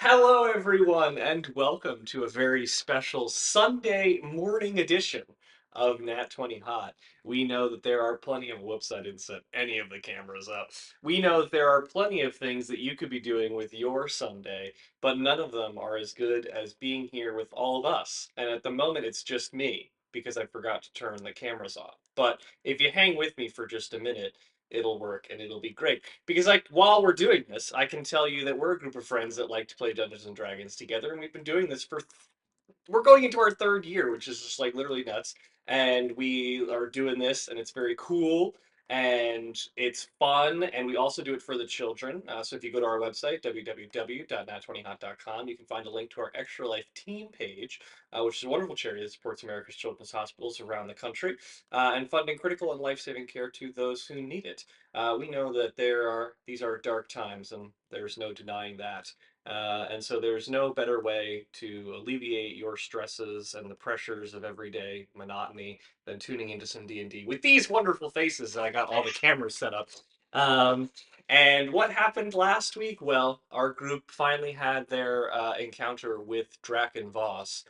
Hello, everyone, and welcome to a very special Sunday morning edition of Nat20Hot. We know that there are plenty of, whoops, I didn't set any of the cameras up. We know that there are plenty of things that you could be doing with your Sunday, but none of them are as good as being here with all of us. And at the moment, it's just me, because I forgot to turn the cameras off. But if you hang with me for just a minute, it'll work and it'll be great. Because like while we're doing this, I can tell you that we're a group of friends that like to play Dungeons and Dragons together, and we've been doing this for we're going into our third year, which is just like literally nuts. And we are doing this, and it's very cool and it's fun. And we also do it for the children. So if you go to our website, www.nat20hot.com, you can find a link to our Extra Life Team page, which is a wonderful charity that supports America's children's hospitals around the country and funding critical and life saving care to those who need it. We know that these are dark times, and there's no denying that. And so there's no better way to alleviate your stresses and the pressures of everyday monotony than tuning into some D&D with these wonderful faces that I got all the cameras set up. Um, and what happened last week? Well, our group finally had their encounter with Draken Voss,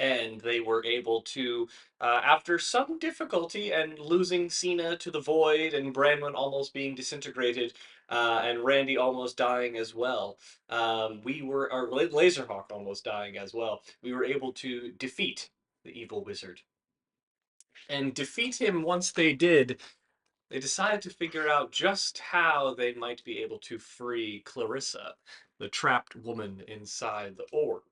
and they were able to, after some difficulty and losing Sina to the void, and Branwen almost being disintegrated, and Randy almost dying as well. Our Laserhawk almost dying as well. We were able to defeat the evil wizard. And defeat him once they did, they decided to figure out just how they might be able to free Clarissa, the trapped woman inside the orb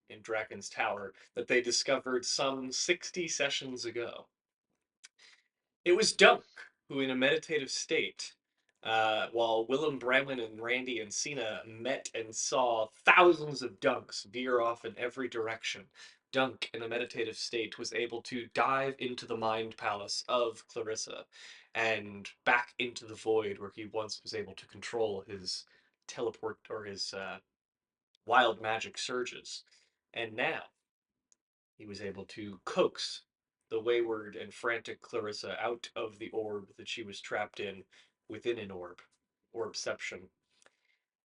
in Draken's Tower that they discovered some 60 sessions ago. It was Dunk who, in a meditative state, while Willem, Bramlin, and Randy and Sina met and saw thousands of Dunks veer off in every direction, Dunk, in a meditative state, was able to dive into the mind palace of Clarissa and back into the void where he once was able to control his teleport or his wild magic surges. And now he was able to coax the wayward and frantic Clarissa out of the orb that she was trapped in within an orb, orbception,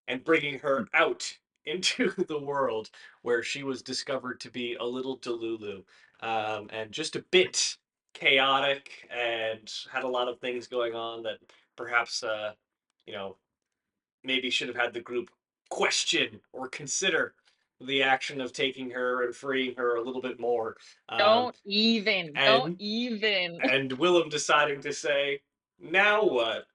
and bringing her out into the world where she was discovered to be a little delulu, and just a bit chaotic and had a lot of things going on that perhaps, you know, maybe should have had the group question or consider the action of taking her and freeing her a little bit more. Um, Don't and even. and Willem deciding to say, "Now what?"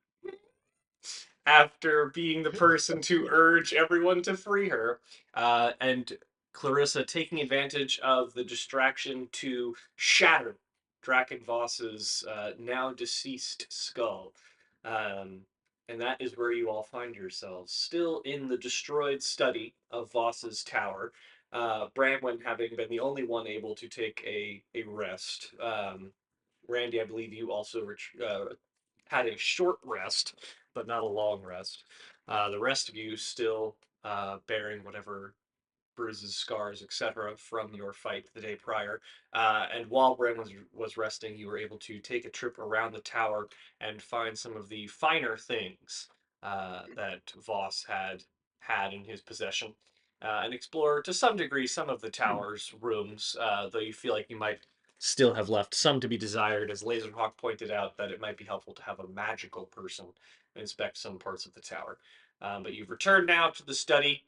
After being the person to urge everyone to free her, and Clarissa taking advantage of the distraction to shatter Draken Voss's now deceased skull. Um, and that is where you all find yourselves, still in the destroyed study of Voss's tower. Bramwin having been the only one able to take a rest. Randy, I believe you also had a short rest, but not a long rest. The rest of you still bearing whatever bruises, scars, etc., from your fight the day prior. And while Bren was resting, you were able to take a trip around the tower and find some of the finer things that Voss had in his possession. And explore to some degree some of the tower's rooms, though you feel like you might still have left some to be desired, as Laserhawk pointed out that it might be helpful to have a magical person inspect some parts of the tower. But you've returned now to the study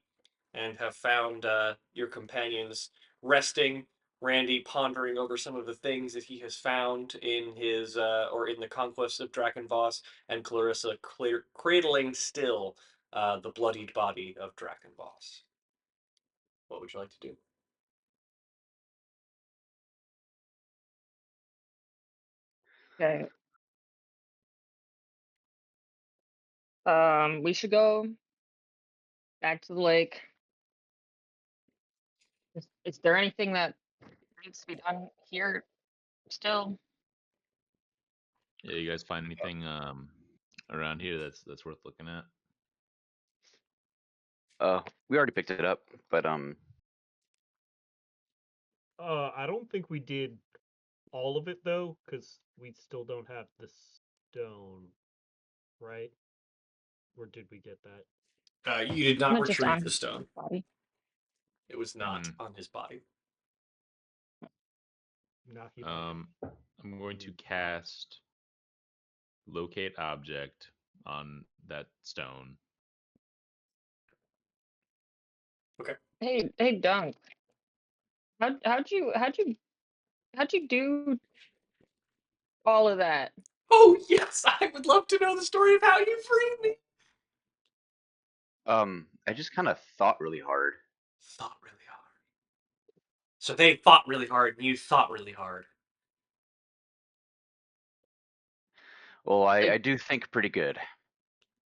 and have found your companions resting. Randy pondering over some of the things that he has found in his or in the conquest of Drakenvoss, and Clarissa cradling still the bloodied body of Drakenvoss. What would you like to do? Okay. We should go back to the lake. Is there anything that needs to be done here still? Yeah, you guys find anything around here that's worth looking at? We already picked it up, but I don't think we did all of it though, because we still don't have the stone, right? Or did we get that? You did not Not just retrieve on the his stone. body. It was not on his body. Nahi. I'm going to cast locate object on that stone. Okay. Hey, Dunk. How'd you do all of that? Oh yes, I would love to know the story of how you freed me. I just kind of thought really hard. Thought really hard. So they fought really hard, and you thought really hard. Well, I Like, do think pretty good.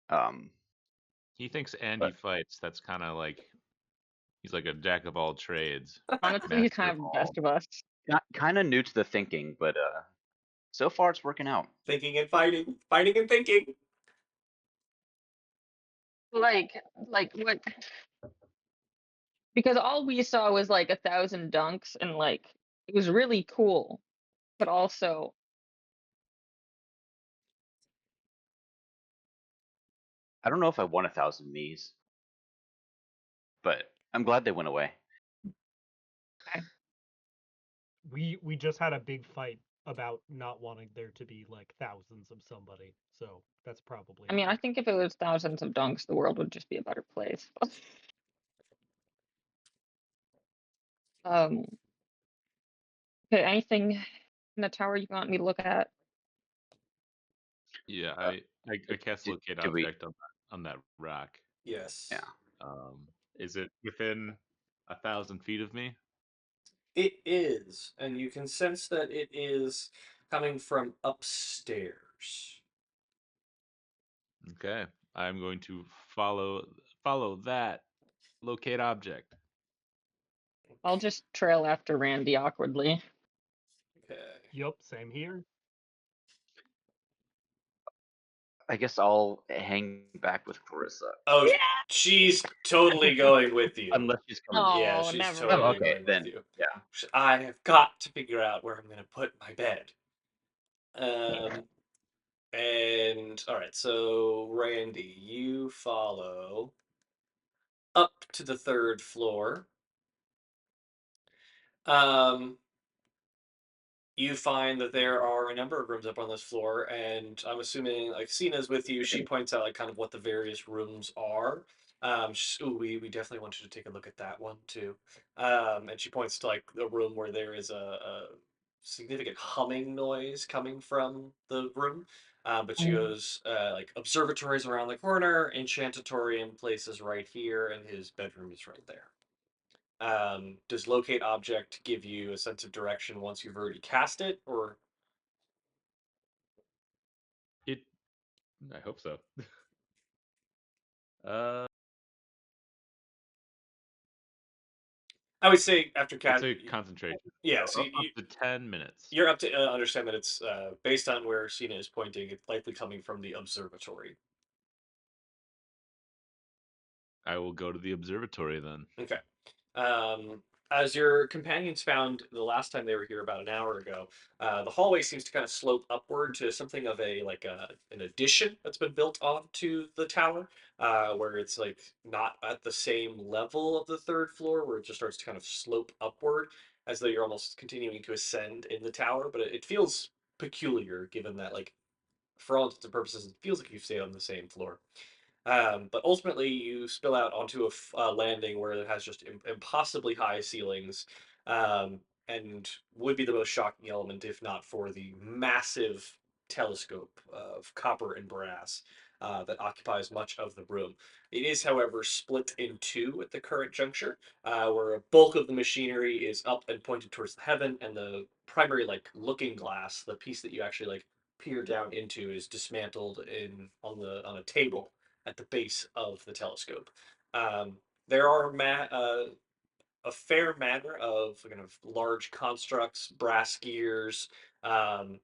Um, He thinks Andy but fights. That's kind of like he's like a jack of all trades, honestly, he's master kind of of the all. best of us. kind of new to the thinking, but so far it's working out. Thinking and fighting, fighting and thinking. Like what? Because all we saw was like 1,000 dunks, and like it was really cool, but also I don't know if I won 1,000 me's, but I'm glad they went away. We just had a big fight about not wanting there to be like thousands of somebody, so that's probably. I mean, I think if it was thousands of dunks, the world would just be a better place. um, okay, anything in the tower you want me to look at? Yeah, Uh, I cast did, locate did we? object on that rock. Yes. Yeah. Is it within 1,000 feet of me? It is, and you can sense that it is coming from upstairs. Okay, I'm going to follow that locate object. I'll just trail after Randy awkwardly. Okay. Yup, same here. I guess I'll hang back with Clarissa. Oh, she's totally going with you. Unless she's coming. Yeah, Oh, she's never Oh, totally mind. okay, going with then you. yeah. I have got to figure out where I'm going to put my bed. And all right, so Randy, you follow up to the third floor. Um, you find that there are a number of rooms up on this floor, and I'm assuming like Sina's with you. She points out like kind of what the various rooms are. We definitely want you to take a look at that one too. And she points to like the room where there is a significant humming noise coming from the room. But she goes like observatories around the corner, enchantatorium places right here, and his bedroom is right there. Does locate object give you a sense of direction once you've already cast it, or It. I hope so. uh, I would say after it's cast, a concentration. yeah. So So up to 10 minutes. you're up to understand that it's based on where Sina is pointing. It's likely coming from the observatory. I will go to the observatory then. Okay. Um, as your companions found the last time they were here about an hour ago, the hallway seems to kind of slope upward to something of a like an addition that's been built onto the tower, where it's like not at the same level of the third floor, where it just starts to kind of slope upward, as though you're almost continuing to ascend in the tower. But it feels peculiar, given that like for all intents and purposes, it feels like you stay on the same floor. But ultimately, you spill out onto a landing where it has just impossibly high ceilings, and would be the most shocking element if not for the massive telescope of copper and brass that occupies much of the room. It is, however, split in two at the current juncture, where a bulk of the machinery is up and pointed towards the heaven, and the primary like looking glass, the piece that you actually like peer down into, is dismantled in on a table at the base of the telescope. Um, there are a fair manner of kind of large constructs, brass gears,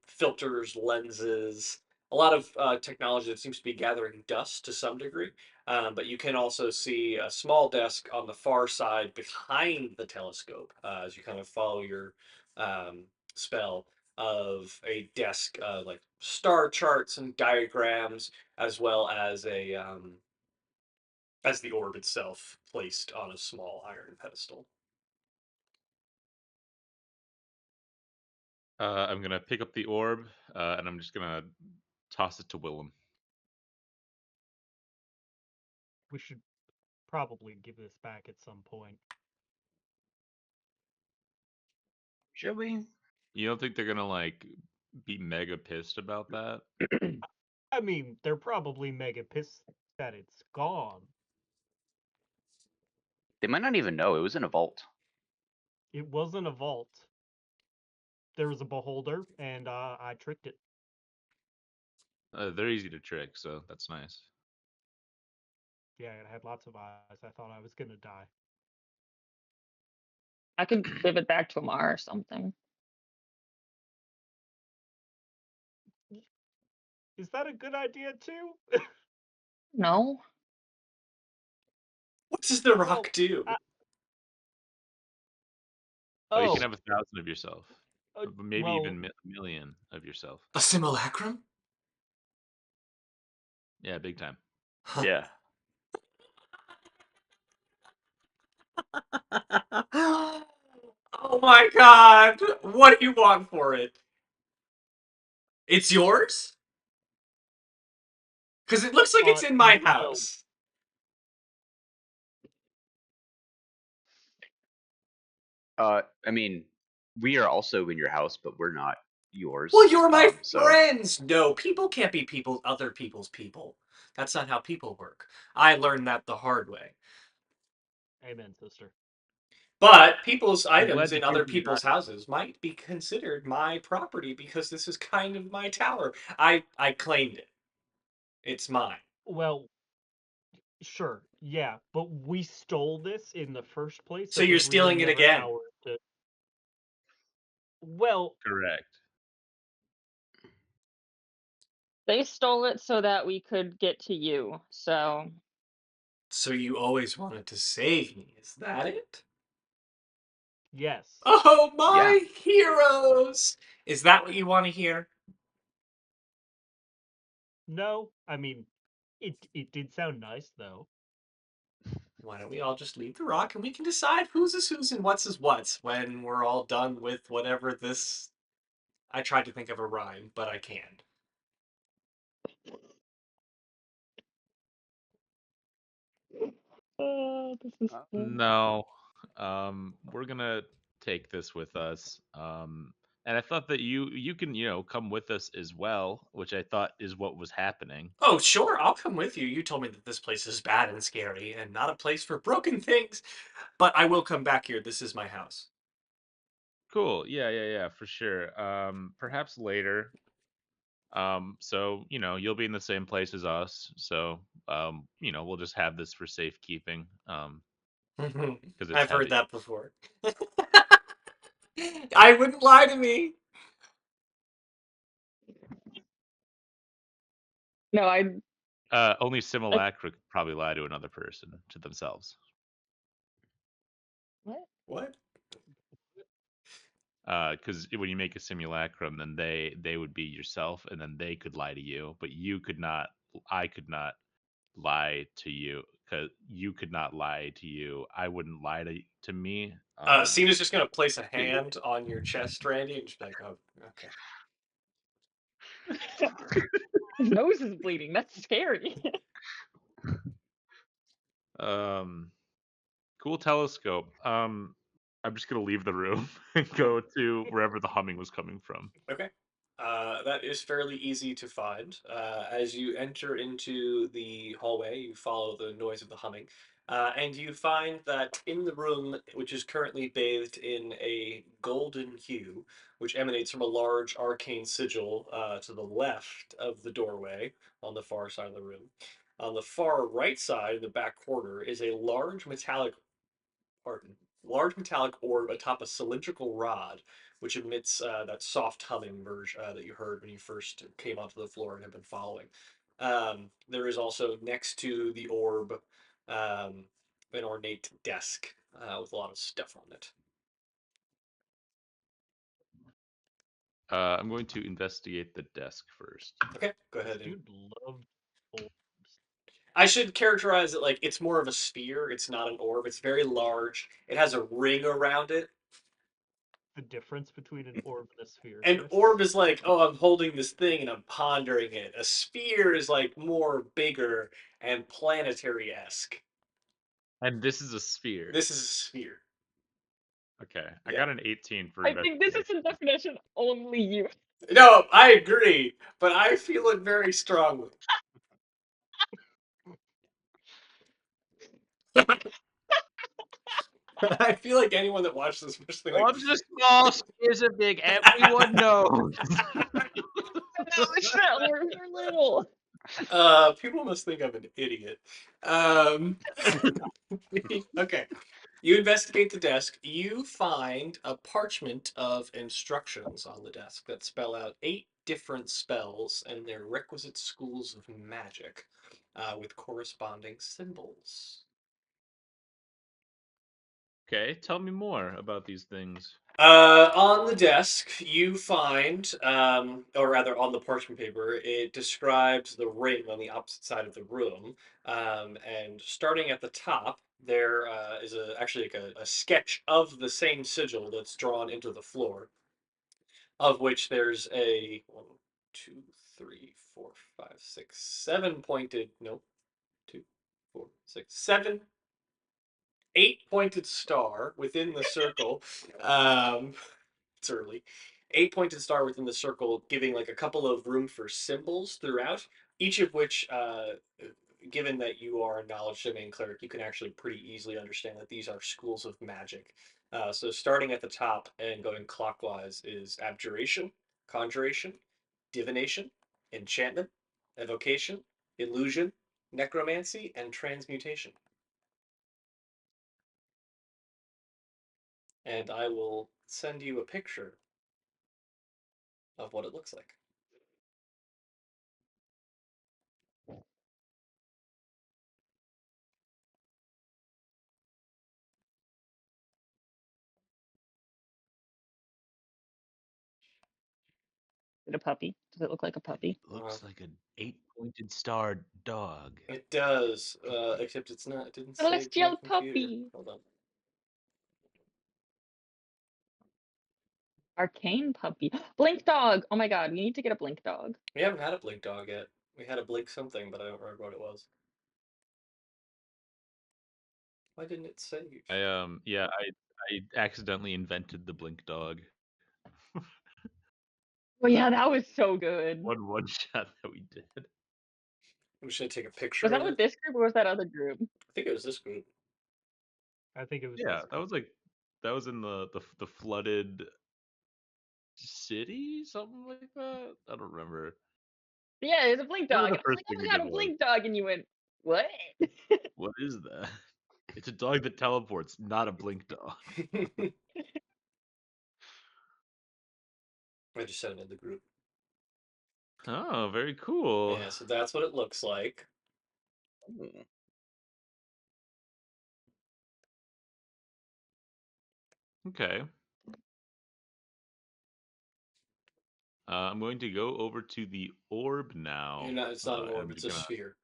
filters, lenses, a lot of technology that seems to be gathering dust to some degree. But you can also see a small desk on the far side behind the telescope as you kind of follow your um, spell of a desk like star charts and diagrams, as well as as the orb itself placed on a small iron pedestal. I'm gonna pick up the orb, and I'm just gonna toss it to Willem. We should probably give this back at some point. Should we? You don't think they're gonna like be mega pissed about that? I mean, they're probably mega pissed that it's gone. They might not even know it was in a vault. It wasn't a vault. There was a beholder, and I tricked it. They're easy to trick, so that's nice. Yeah, it had lots of eyes. I thought I was gonna die. I could give it back to Amar or something. Is that a good idea too? No? What does the Well, rock do? Oh, you oh, can have 1,000 of yourself, maybe well, even a million of yourself. A simulacrum? Yeah, big time. Huh. Yeah. Oh my god! What do you want for it? It's yours? Because it looks like it's in my no. house. I mean, we are also in your house, but we're not yours. Well, you're my So friends. No, people can't be other people's people. That's not how people work. I learned that the hard way. Amen, sister. But people's I'm glad items to in hear other that you're not. people's houses might be considered my property because this is kind of my tower. I claimed it. It's mine. Well, sure, yeah, but we stole this in the first place. So It you're was really stealing it never again. ours to. Well, Correct. They stole it so that we could get to you, so So you always wanted to save me, is that it? yes. Oh, yeah. my heroes! Is that what you want to hear? No, I mean, it did sound nice though. Why don't we all just leave the rock and we can decide whose is whose and what's is what's when we're all done with whatever this. I tried to think of a rhyme, but I can't. this is fun. No, we're gonna take this with us. And I thought that you can come with us as well, which I thought is what was happening. Oh, sure, I'll come with you. You told me that this place is bad and scary and not a place for broken things. But I will come back here. This is my house. Cool. Yeah, for sure. Perhaps later. So you'll be in the same place as us. So we'll just have this for safekeeping. Because it's I've heard heavy. that before. I wouldn't lie to me. No, Only simulacra could probably lie to another person, to themselves. what? What? Because when you make a simulacrum, then they would be yourself, and then they could lie to you, but you could not. I could not lie to you because you could not lie to you. I wouldn't lie to me. Sina's just gonna place a Yeah. hand on your chest, Randy, and just be like, "Oh, okay." His nose is bleeding. That's scary. Cool telescope. I'm just gonna leave the room and go to wherever the humming was coming from. Okay. That is fairly easy to find. As you enter into the hallway, you follow the noise of the humming, and you find that in the room, which is currently bathed in a golden hue, which emanates from a large arcane sigil to the left of the doorway on the far side of the room. On the far right side, in the back corner, is a pardon, large metallic orb atop a cylindrical rod, which emits that soft humming version that you heard when you first came onto the floor and have been following. There is also next to the orb an ornate desk with a lot of stuff on it. I'm going to investigate the desk first. Okay, go This ahead and dude loved orbs. I should characterize it like it's more of a sphere. It's not an orb. It's very large. It has a ring around it. The difference between an orb and a sphere, An Chris. orb is like, oh, I'm holding this thing and I'm pondering it. A sphere is like more bigger and planetary esque. And this is a sphere. This is a sphere. Okay, I Yeah. got an 18 for I think this is investigation. a definition only you. No, I agree, but I feel it very strongly. I feel like anyone that watched this must be like, Orbs are small, spheres are big. Everyone knows. No, it's not. We're little. people must think I'm an idiot. Okay. You investigate the desk. You find a parchment of instructions on the desk that spell out 8 different spells and their requisite schools of magic with corresponding symbols. Okay, tell me more about these things. On the desk, you find, or rather on the parchment paper, it describes the ring on the opposite side of the room. And starting at the top, there is actually like a sketch of the same sigil that's drawn into the floor, of which there's a one, two, three, four, five, six, 7 pointed, nope, two, four, six, seven, 8 pointed star within the circle. Um, it's early. 8 pointed star within the circle, giving like a couple of room for symbols throughout, each of which, given that you are a knowledge domain cleric, you can actually pretty easily understand that these are schools of magic. So starting at the top and going clockwise is abjuration, conjuration, divination, enchantment, evocation, illusion, necromancy, and transmutation. And I will send you a picture of what it looks like. Is it a puppy? Does it look like a puppy? Looks like an 8-pointed star dog. It does, except it's not. It didn't save to my Celestial computer. puppy. Hold on. Arcane puppy. Blink dog. Oh my god, we need to get a blink dog. We haven't had a blink dog yet. We had a blink something, but I don't remember what it was. Why didn't it save? I accidentally invented the blink dog. Oh yeah, that was so good. One shot that we did. I'm just gonna take a picture Was that of with it. this group or was that other group? I think it was this group. I think it was Yeah, this. that was in the flooded city, something like that. I don't remember. Yeah, it's a blink One of dog. the And I was first like, oh thing we my did god, a was, blink dog. And you went, what? what is that? It's a dog that teleports, not a blink dog. I just sent it in the group. Oh, very cool. Yeah, so that's what it looks like. Ooh. Okay. I'm going to go over to the orb now. You're not. It's not an orb. And It's a gonna. sphere.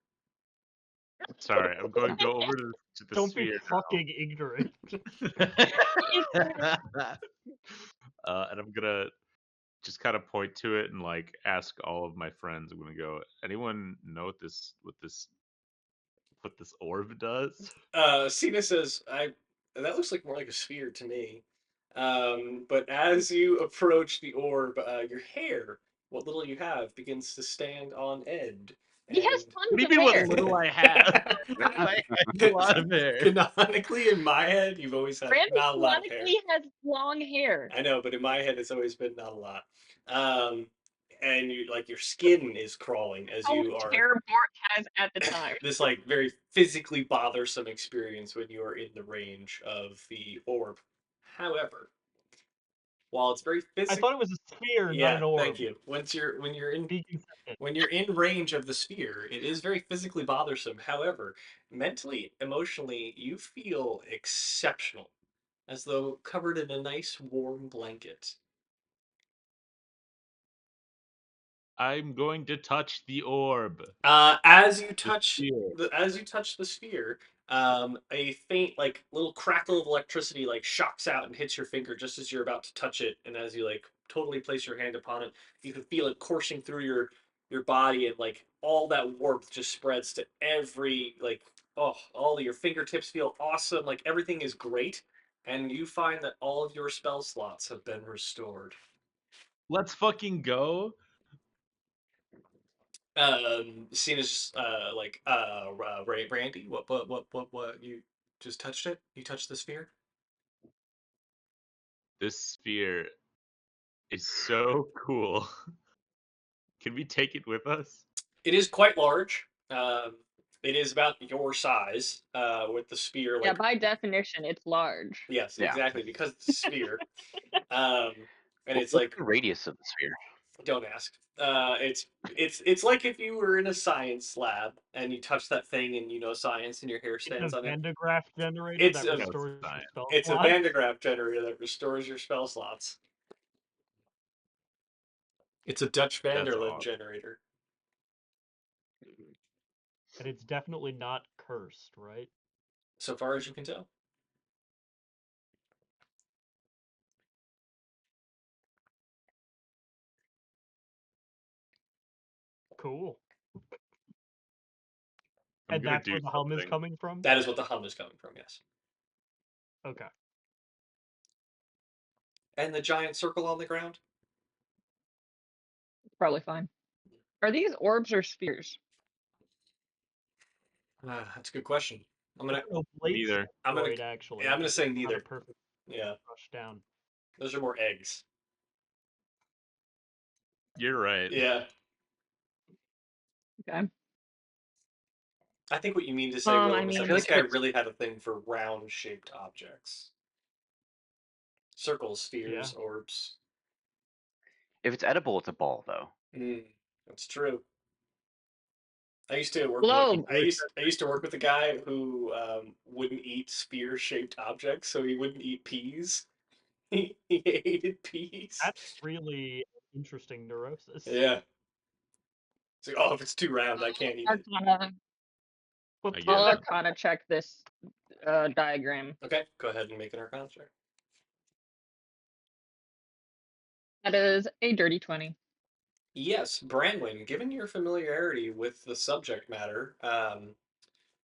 Sorry, I'm going to go over to the Don't be sphere fucking ignorant. now. It's And I'm gonna just kind of point to it and like ask all of my friends. I'm gonna go. Anyone know what this orb does? Sina says, "I that looks like more like a sphere to me." But as you approach the orb, your hair, what little you have, begins to stand on end, he has and What do tons you of mean? What hair. little I have? I have a lot of hair. canonically, in my head, you've always had Brandon not a lot of hair. canonically has long hair. I know, but in my head, it's always been not a lot. Um, and you like your skin is crawling as How you much are hair Bart has at the time. this like very physically bothersome experience when you are in the range of the orb. However, while it's very I physical, thought it was a sphere, not yeah, an orb. thank you. Be consistent. When you're in range of the sphere, it is very physically bothersome. However, mentally, emotionally, you feel exceptional, as though covered in a nice warm blanket. I'm going to touch the orb. As you The touch sphere. the sphere, a faint like little crackle of electricity like shocks out and hits your finger just as you're about to touch it, and as you like totally place your hand upon it, you can feel it coursing through your body, and like all that warmth just spreads to every like all of your fingertips feel awesome, like everything is great, and you find that all of your spell slots have been restored. Let's fucking go. Sina's Randy, what you just touched it? You touched the sphere? This sphere is so cool. Can we take it with us? It is quite large. It is about your size, with the sphere Yeah, like by definition, it's large. yes, Yeah. exactly, because it's a sphere. Um, and it's What's like the radius of the sphere? don't ask. It's like if you were in a science lab and you touch that thing and you know science and your hair It's stands a on it. Van de Graaff generator It's that a No, it's restores fine. your spell it's a slots. Van de Graaff generator that restores your spell slots. It's a Dutch van That's der Linde awesome. generator. And it's definitely not cursed, right? So far as you can tell. Cool. I'm And gonna that's do where the hum is something. coming from? That is what the hum is coming from, yes. Okay. And the giant circle on the ground? It's probably fine. Are these orbs or spheres? That's a good question. I'm gonna It's an oblate Neither. I'm gonna spheroid, actually. yeah, I'm gonna say Not a neither. perfect Yeah. brush down. Those are more eggs. You're right. Yeah. Okay. I think what you mean to say, I Willem, is I that feel mean, this like if guy it's really had a thing for round shaped objects. Circles, Yeah. spheres, orbs. edible, it's a ball though. That's true. I used to work with globe. I used to work with a guy who wouldn't eat sphere shaped objects, so he wouldn't eat peas. He hated peas. That's really interesting neurosis. Yeah. It's like, oh, if it's too round, I can't eat it. Arcana. What I the get I'll it. Arcana check this diagram. Okay, go ahead and make an Arcana check. That is a dirty 20. Yes, Branwyn, given your familiarity with the subject matter,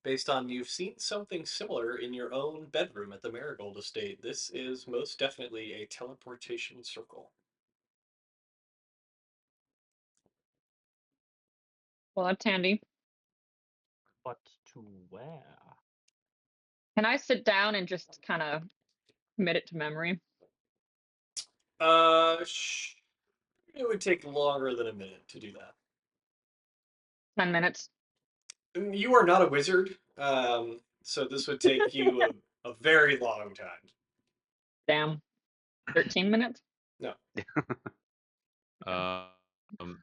based on you've seen something similar in your own bedroom at the Marigold Estate, this is most definitely a teleportation circle. Well, that's handy. But to where? Can I sit down and just kind of commit it to memory? Uh, it would take longer than a minute to do that. 10 minutes. You are not a wizard, so this would take you a very long time. Damn. 13 minutes? No. Um,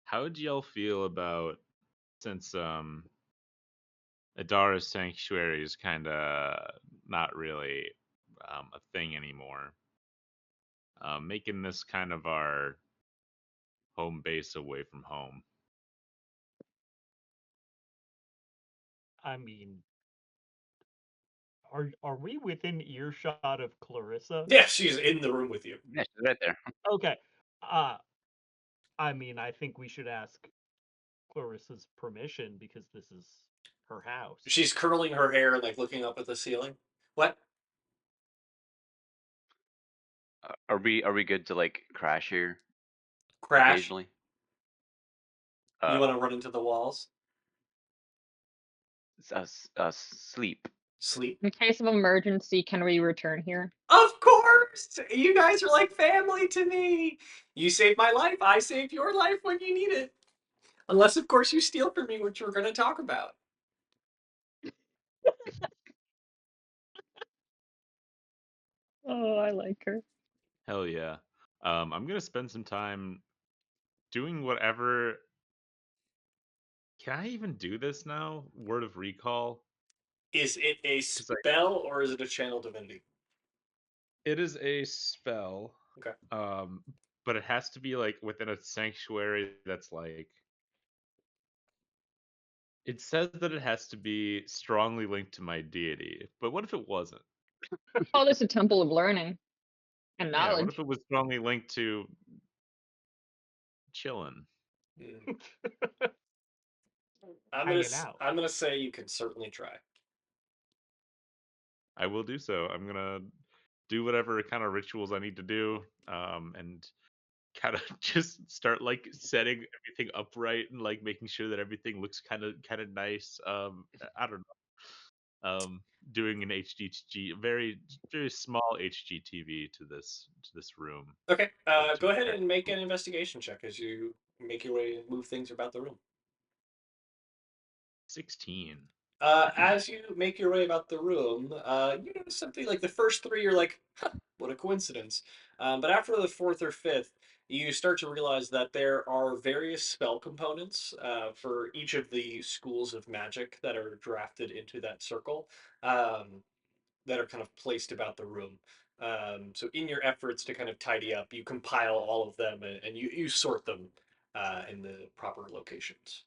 how would y'all feel about since Adara's sanctuary is kind of not really a thing anymore? Making this kind of our home base away from home. I mean, are we within earshot of Clarissa? Yeah, she's in the room with you. Yeah, she's right there. Okay. Uh I mean, I think we should ask Clarissa's permission because this is her house. She's curling her hair and like looking up at the ceiling. What? Are we good to like crash here Crash? occasionally? You Uh, want to run into the walls? sleep. Sleep? In case of emergency, can we return here? Of course! You guys are like family to me! You saved my life, I saved your life when you need it. Unless, of course, you steal from me, which we're going to talk about. Oh, I like her. Hell yeah. I'm gonna spend some time doing whatever. Can I even do this now? Word of recall? Is it a Because like spell or is it a channel divinity? it is a spell. Okay. but it has to be like within a sanctuary that's like. It says that it has to be strongly linked to my deity, but what if it wasn't? Call this a temple of learning and Yeah, what if knowledge. it was strongly linked to chillin'? Hmm. Hanging out. I'm gonna say you can certainly try. I will do so. I'm gonna do whatever kind of rituals I need to do, and kind of just start like setting everything upright and like making sure that everything looks kind of nice. I don't know. Doing an HGTV, very small HGTV to this room Okay, to go ahead prepare. and make an investigation check as you make your way and move things about the room. 16. As you make your way about the room, you notice something like the first three, you're like, huh, what a coincidence. But after the fourth or fifth, you start to realize that there are various spell components for each of the schools of magic that are drafted into that circle that are kind of placed about the room. So, in your efforts to kind of tidy up, you compile all of them and you sort them in the proper locations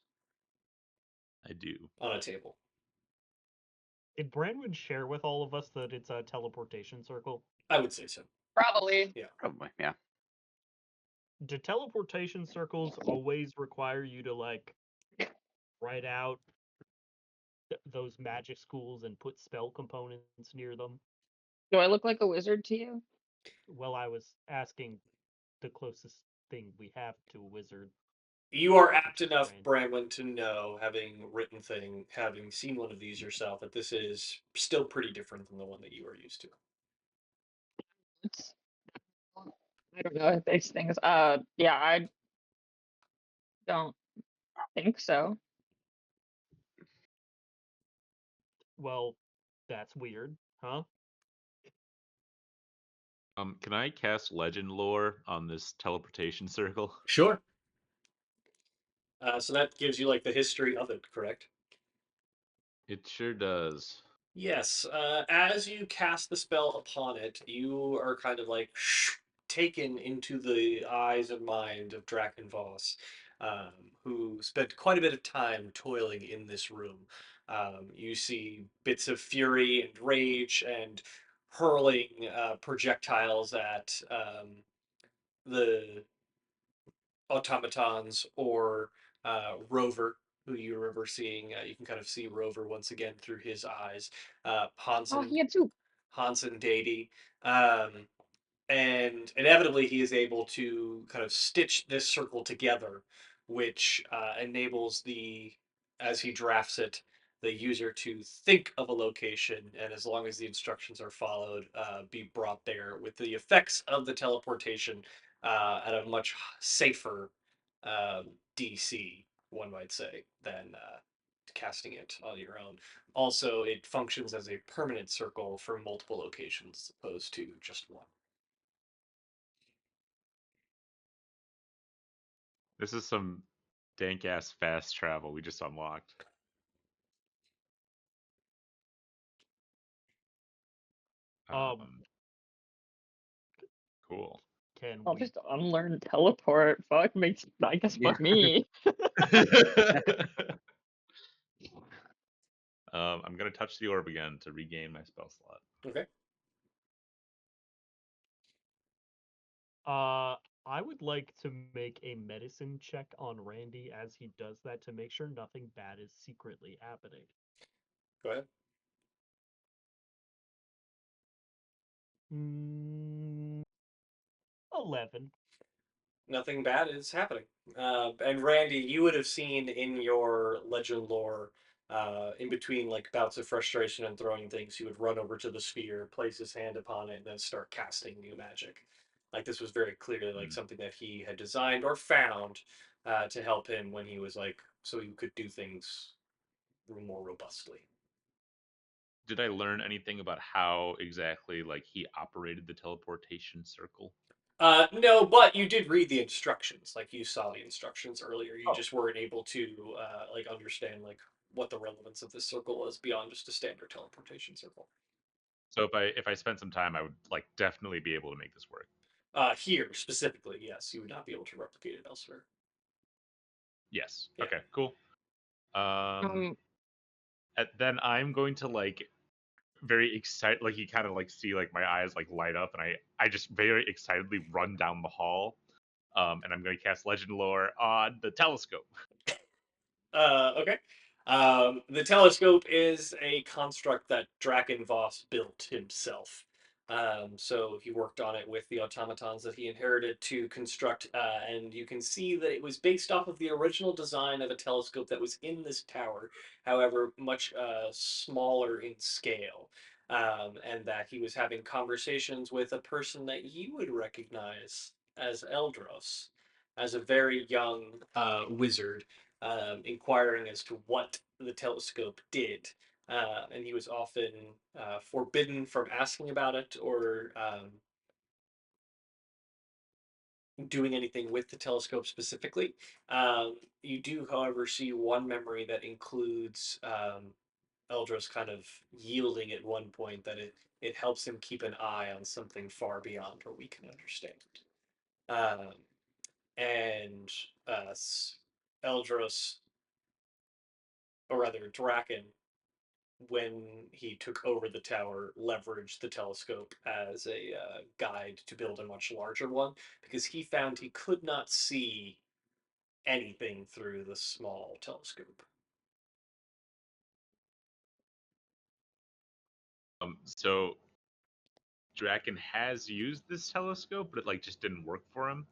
I do. on a table. Did Brandon share with all of us that it's a teleportation circle? I would say so. Probably. Yeah. Probably, yeah. Do teleportation circles always require you to like write out those magic schools and put spell components near them? Do I look like a wizard to you? Well, I was asking the closest thing we have to a wizard, You are apt enough, Brandon. Bramwin, to know, having seen one of these yourself, that this is still pretty different than the one that you are used to. It's, I don't know these things. Yeah, I don't think so. Well, that's weird, huh? Can I cast legend lore on this teleportation circle? Sure. So that gives you like the history of it, correct? It sure does. Yes. As you cast the spell upon it, you are kind of like taken into the eyes and mind of Draken Voss, who spent quite a bit of time toiling in this room. You see bits of fury and rage and hurling projectiles at the automatons or Rover, who you remember seeing. You can kind of see Rover once again through his eyes. Oh, Hansen, he had two. Hansen Dady. Um, and inevitably he is able to kind of stitch this circle together, which enables as he drafts it, the user to think of a location, and as long as the instructions are followed, be brought there with the effects of the teleportation at a much safer DC, one might say, than casting it on your own. Also, it functions as a permanent circle for multiple locations as opposed to just one. This is some dank ass fast travel we just unlocked. Um, Um, cool. can I'll we? just unlearn teleport. Fuck makes. I guess Yeah. fuck me. I'm gonna touch the orb again to regain my spell slot. Okay. I would like to make a medicine check on Randy as he does that to make sure nothing bad is secretly happening. Go ahead. Mm, 11. Nothing bad is happening. And Randy, you would have seen in your legend lore, in between like bouts of frustration and throwing things, he would run over to the sphere, place his hand upon it, and then start casting new magic. Like this was very clearly like Hmm. something that he had designed or found to help him when he was like, so he could do things more robustly. Did I learn anything about how exactly like he operated the teleportation circle? No, but you did read the instructions. Like you saw the instructions earlier. You Oh, just weren't able to like understand like what the relevance of this circle was beyond just a standard teleportation circle. so if I spent some time, I would like definitely be able to make this work. Here specifically, yes, you would not be able to replicate it elsewhere. Yes. Yeah. Okay. Cool. Um, Then I'm going to like very excited, like you kind of like see like my eyes like light up, and I just very excitedly run down the hall. And I'm going to cast Legend Lore on the telescope. Okay. The telescope is a construct that Draken Voss built himself. So he worked on it with the automatons that he inherited to construct, and you can see that it was based off of the original design of a telescope that was in this tower, however, much smaller in scale. And that he was having conversations with a person that you would recognize as Eldros, as a very young wizard inquiring as to what the telescope did. And he was often forbidden from asking about it or doing anything with the telescope specifically. You do, however, see one memory that includes Eldros kind of yielding at one point that it helps him keep an eye on something far beyond what we can understand. Um, and Eldros, or rather Draken, when he took over the tower, leveraged the telescope as a guide to build a much larger one because he found he could not see anything through the small telescope. So Draken has used this telescope, but it like just didn't work for him.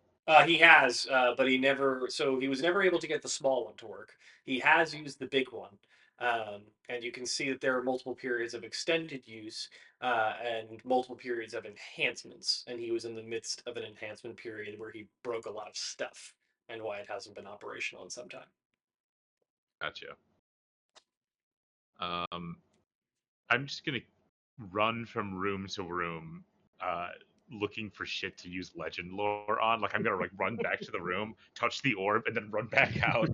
He has, but he never. So he was never able to get the small one to work. He has used the big one, and you can see that there are multiple periods of extended use and multiple periods of enhancements. And he was in the midst of an enhancement period where he broke a lot of stuff, and why it hasn't been operational in some time. Gotcha. I'm just gonna run from room to room, uh, looking for shit to use legend lore on. Like I'm gonna like run back to the room, touch the orb, and then run back out.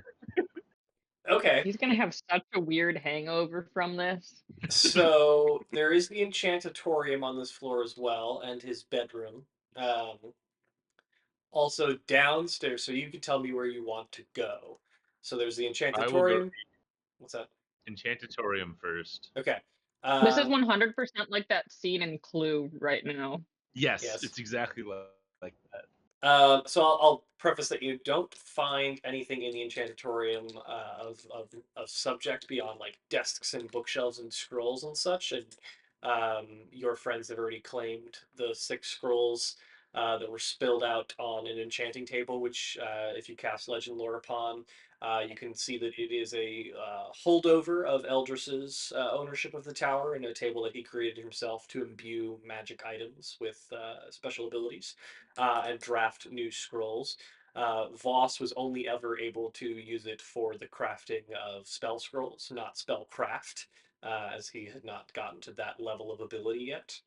Okay, he's gonna have such a weird hangover from this. so there is the Enchantatorium on this floor as well, and his bedroom. Um, Also downstairs, so you can tell me where you want to go. So there's the I will go Enchantatorium. What's that? Enchantatorium first. Okay. This is Um, 100% like that scene in Clue right now. Yes, yes. it's exactly like that. So I'll preface that you don't find anything in the Enchantatorium of subject beyond like desks and bookshelves and scrolls and such. And your friends have already claimed the 6 scrolls that were spilled out on an enchanting table, which if you cast Legend Lore upon, you can see that it is a holdover of Eldris's ownership of the tower and a table that he created himself to imbue magic items with special abilities and draft new scrolls. Voss was only ever able to use it for the crafting of spell scrolls, not spell craft, as he had not gotten to that level of ability yet.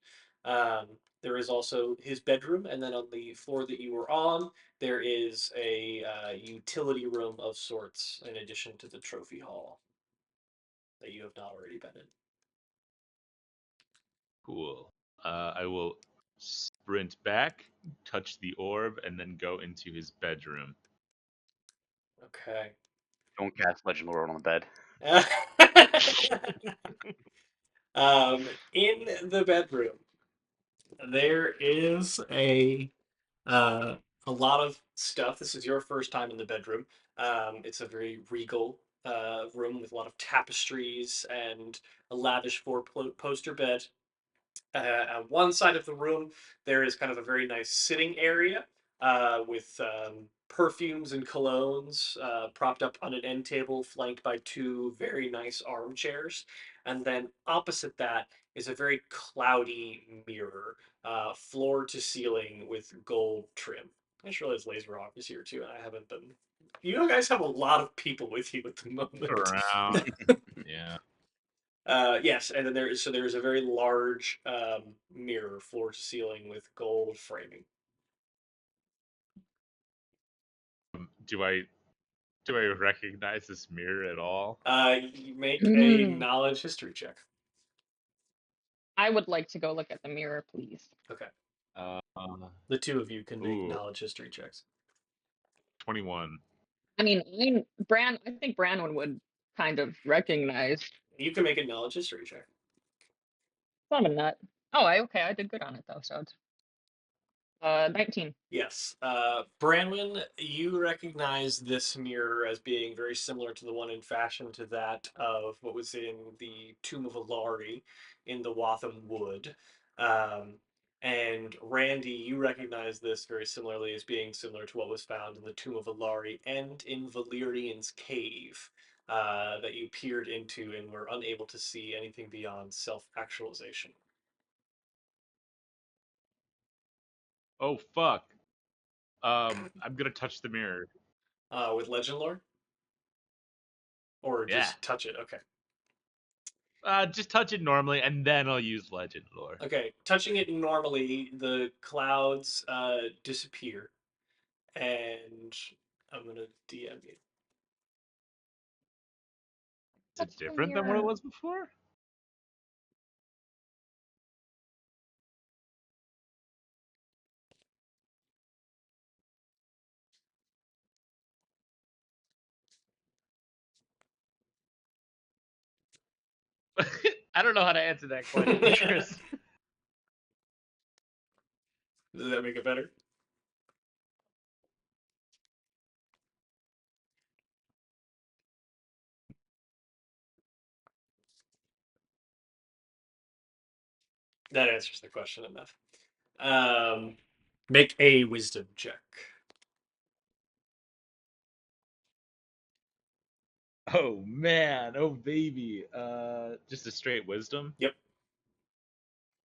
Um, there is also his bedroom, and then on the floor that you were on, there is a utility room of sorts, in addition to the trophy hall that you have not already been in. Cool. I will sprint back, touch the orb, and then go into his bedroom. Okay. Don't cast Legend Lore on the bed. In the bedroom, there is a lot of stuff. This is your first time in the bedroom. It's a very regal room with a lot of tapestries and a lavish poster bed. On one side of the room, there is kind of a very nice sitting area with perfumes and colognes propped up on an end table, flanked by 2 very nice armchairs. And then opposite that is a very cloudy mirror, floor to ceiling with gold trim. I just realized Laser Rock is here too, and I haven't been. You guys have a lot of people with you at the moment. Around. Yeah. Yes, and then there's a very large mirror, floor to ceiling, with gold framing. Do I recognize this mirror at all? You make a Hmm. knowledge history check. I would like to go look at the mirror, please. Okay. The two of you can make Ooh, knowledge history checks. 21. I mean, I think Branwen would kind of recognize. You can make a knowledge history check. I'm a nut. Oh, okay, I did good on it though, so it's 19. Yes. Branwyn, you recognize this mirror as being very similar to the one in fashion to that of what was in the Tomb of Alari in the Watham Wood. Um, and Randy, you recognize this very similarly as being similar to what was found in the Tomb of Alari and in Valerian's cave that you peered into and were unable to see anything beyond self-actualization. Oh fuck. I'm gonna touch the mirror. With legend lore? Or Yeah. just touch it? Okay. Just touch it normally, and then I'll use legend lore. Okay, touching it normally, the clouds disappear, and I'm gonna DM you. Is it Touch the different than what it mirror. was before? I don't know how to answer that question, Chris. Does that make it better? That answers the question enough. Make a wisdom check. Oh man, oh baby. Just a straight wisdom. Yep.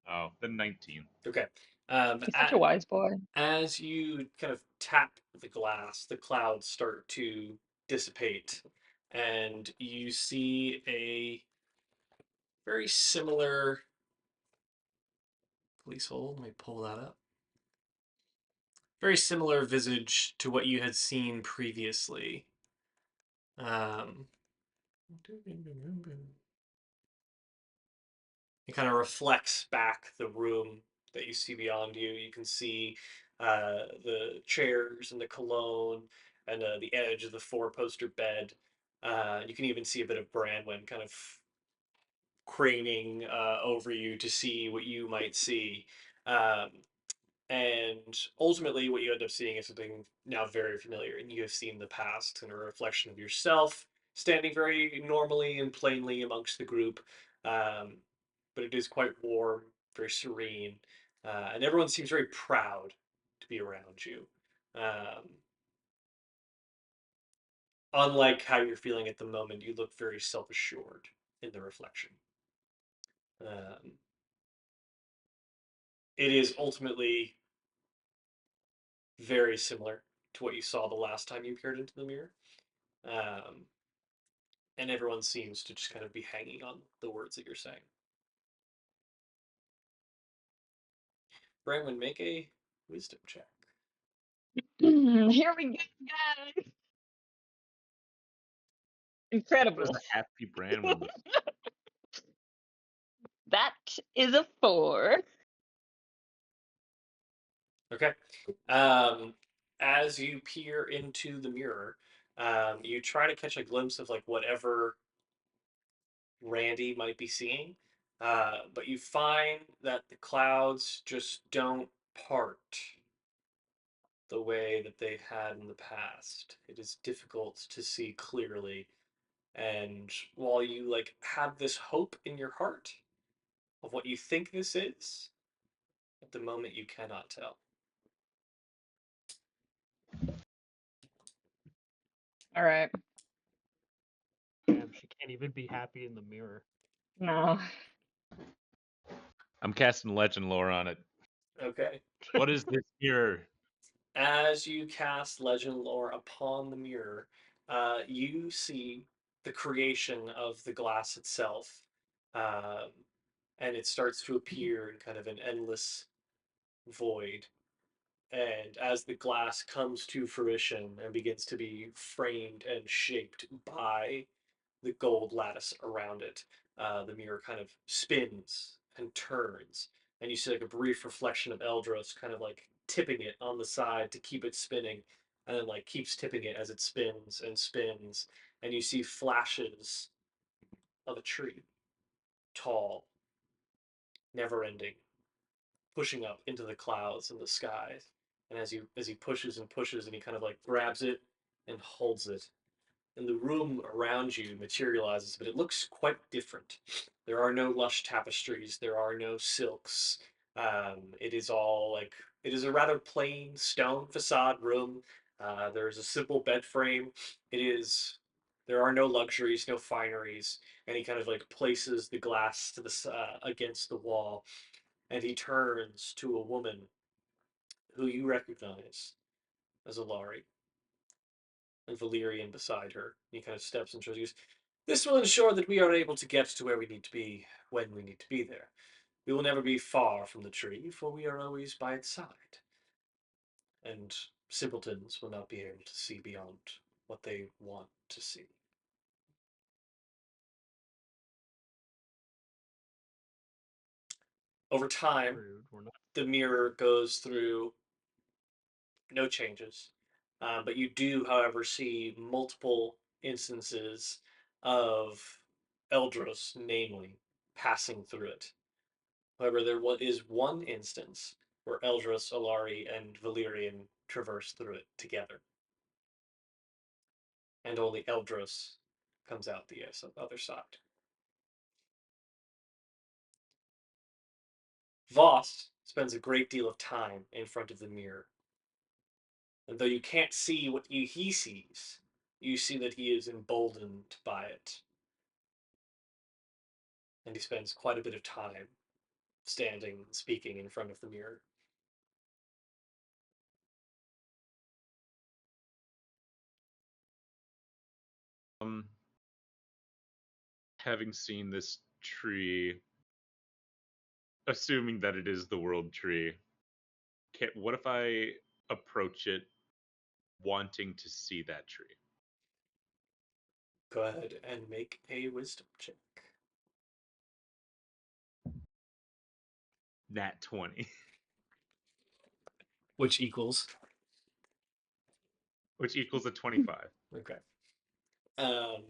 Oh, then 19. Okay. He's such a wise boy. As you kind of tap the glass, the clouds start to dissipate, and you see a very similar. Please hold. Let me pull that up. Very similar visage to what you had seen previously. Um, it kind of reflects back the room that you see beyond you. You can see the chairs and the cologne and the edge of the four-poster bed. You can even see a bit of Branwyn kind of craning over you to see what you might see. Um, And ultimately, what you end up seeing is something now very familiar, and you have seen the past and a reflection of yourself standing very normally and plainly amongst the group. Um, but it is quite warm, very serene, and everyone seems very proud to be around you. Um, Unlike how you're feeling at the moment, you look very self assured in the reflection. Um, it is ultimately very similar to what you saw the last time you peered into the mirror. Um, and everyone seems to just kind of be hanging on the words that you're saying. Brandon, make a wisdom check. Here we go, guys. What does Incredible. a happy Branwen look? That is a 4. Okay. As you peer into the mirror, you try to catch a glimpse of like whatever Randy might be seeing, but you find that the clouds just don't part the way that they had in the past. It is difficult to see clearly. And while you like have this hope in your heart of what you think this is, at the moment you cannot tell. All right. Damn, she can't even be happy in the mirror. No. I'm casting legend lore on it. Okay. What is this mirror? As you cast legend lore upon the mirror, you see the creation of the glass itself, um, and it starts to appear in kind of an endless void. And as the glass comes to fruition and begins to be framed and shaped by the gold lattice around it, the mirror kind of spins and turns and you see like a brief reflection of Eldros kind of like tipping it on the side to keep it spinning, and then like keeps tipping it as it spins and spins, and you see flashes of a tree, tall, never ending, pushing up into the clouds and the skies. And as he pushes and pushes, and he kind of like grabs it and holds it, and the room around you materializes, but it looks quite different. There are no lush tapestries. There are no silks. It is all like it is a rather plain stone facade room. There is a simple bed frame. It is there are no luxuries, no fineries, and he kind of like places the glass to the against the wall, and he turns to a woman who you recognize as Alari, and Valerian beside her. He kind of steps and shows you, this will ensure that we are able to get to where we need to be when we need to be there. We will never be far from the tree, for we are always by its side. And simpletons will not be able to see beyond what they want to see. Over time, Rude. We're not. the mirror goes through no changes. But you do, however, see multiple instances of Eldros, namely, passing through it. However, there is one instance where Eldros, Alari, and Valerian traverse through it together. And only Eldros comes out the other side. Voss spends a great deal of time in front of the mirror. And though you can't see what he sees, you see that he is emboldened by it. And he spends quite a bit of time standing and speaking in front of the mirror. Um, having seen this tree, assuming that it is the world tree, what if I approach it wanting to see that tree? Go ahead and make a wisdom check. Nat 20. Which equals? Which equals a 25. Okay. Um,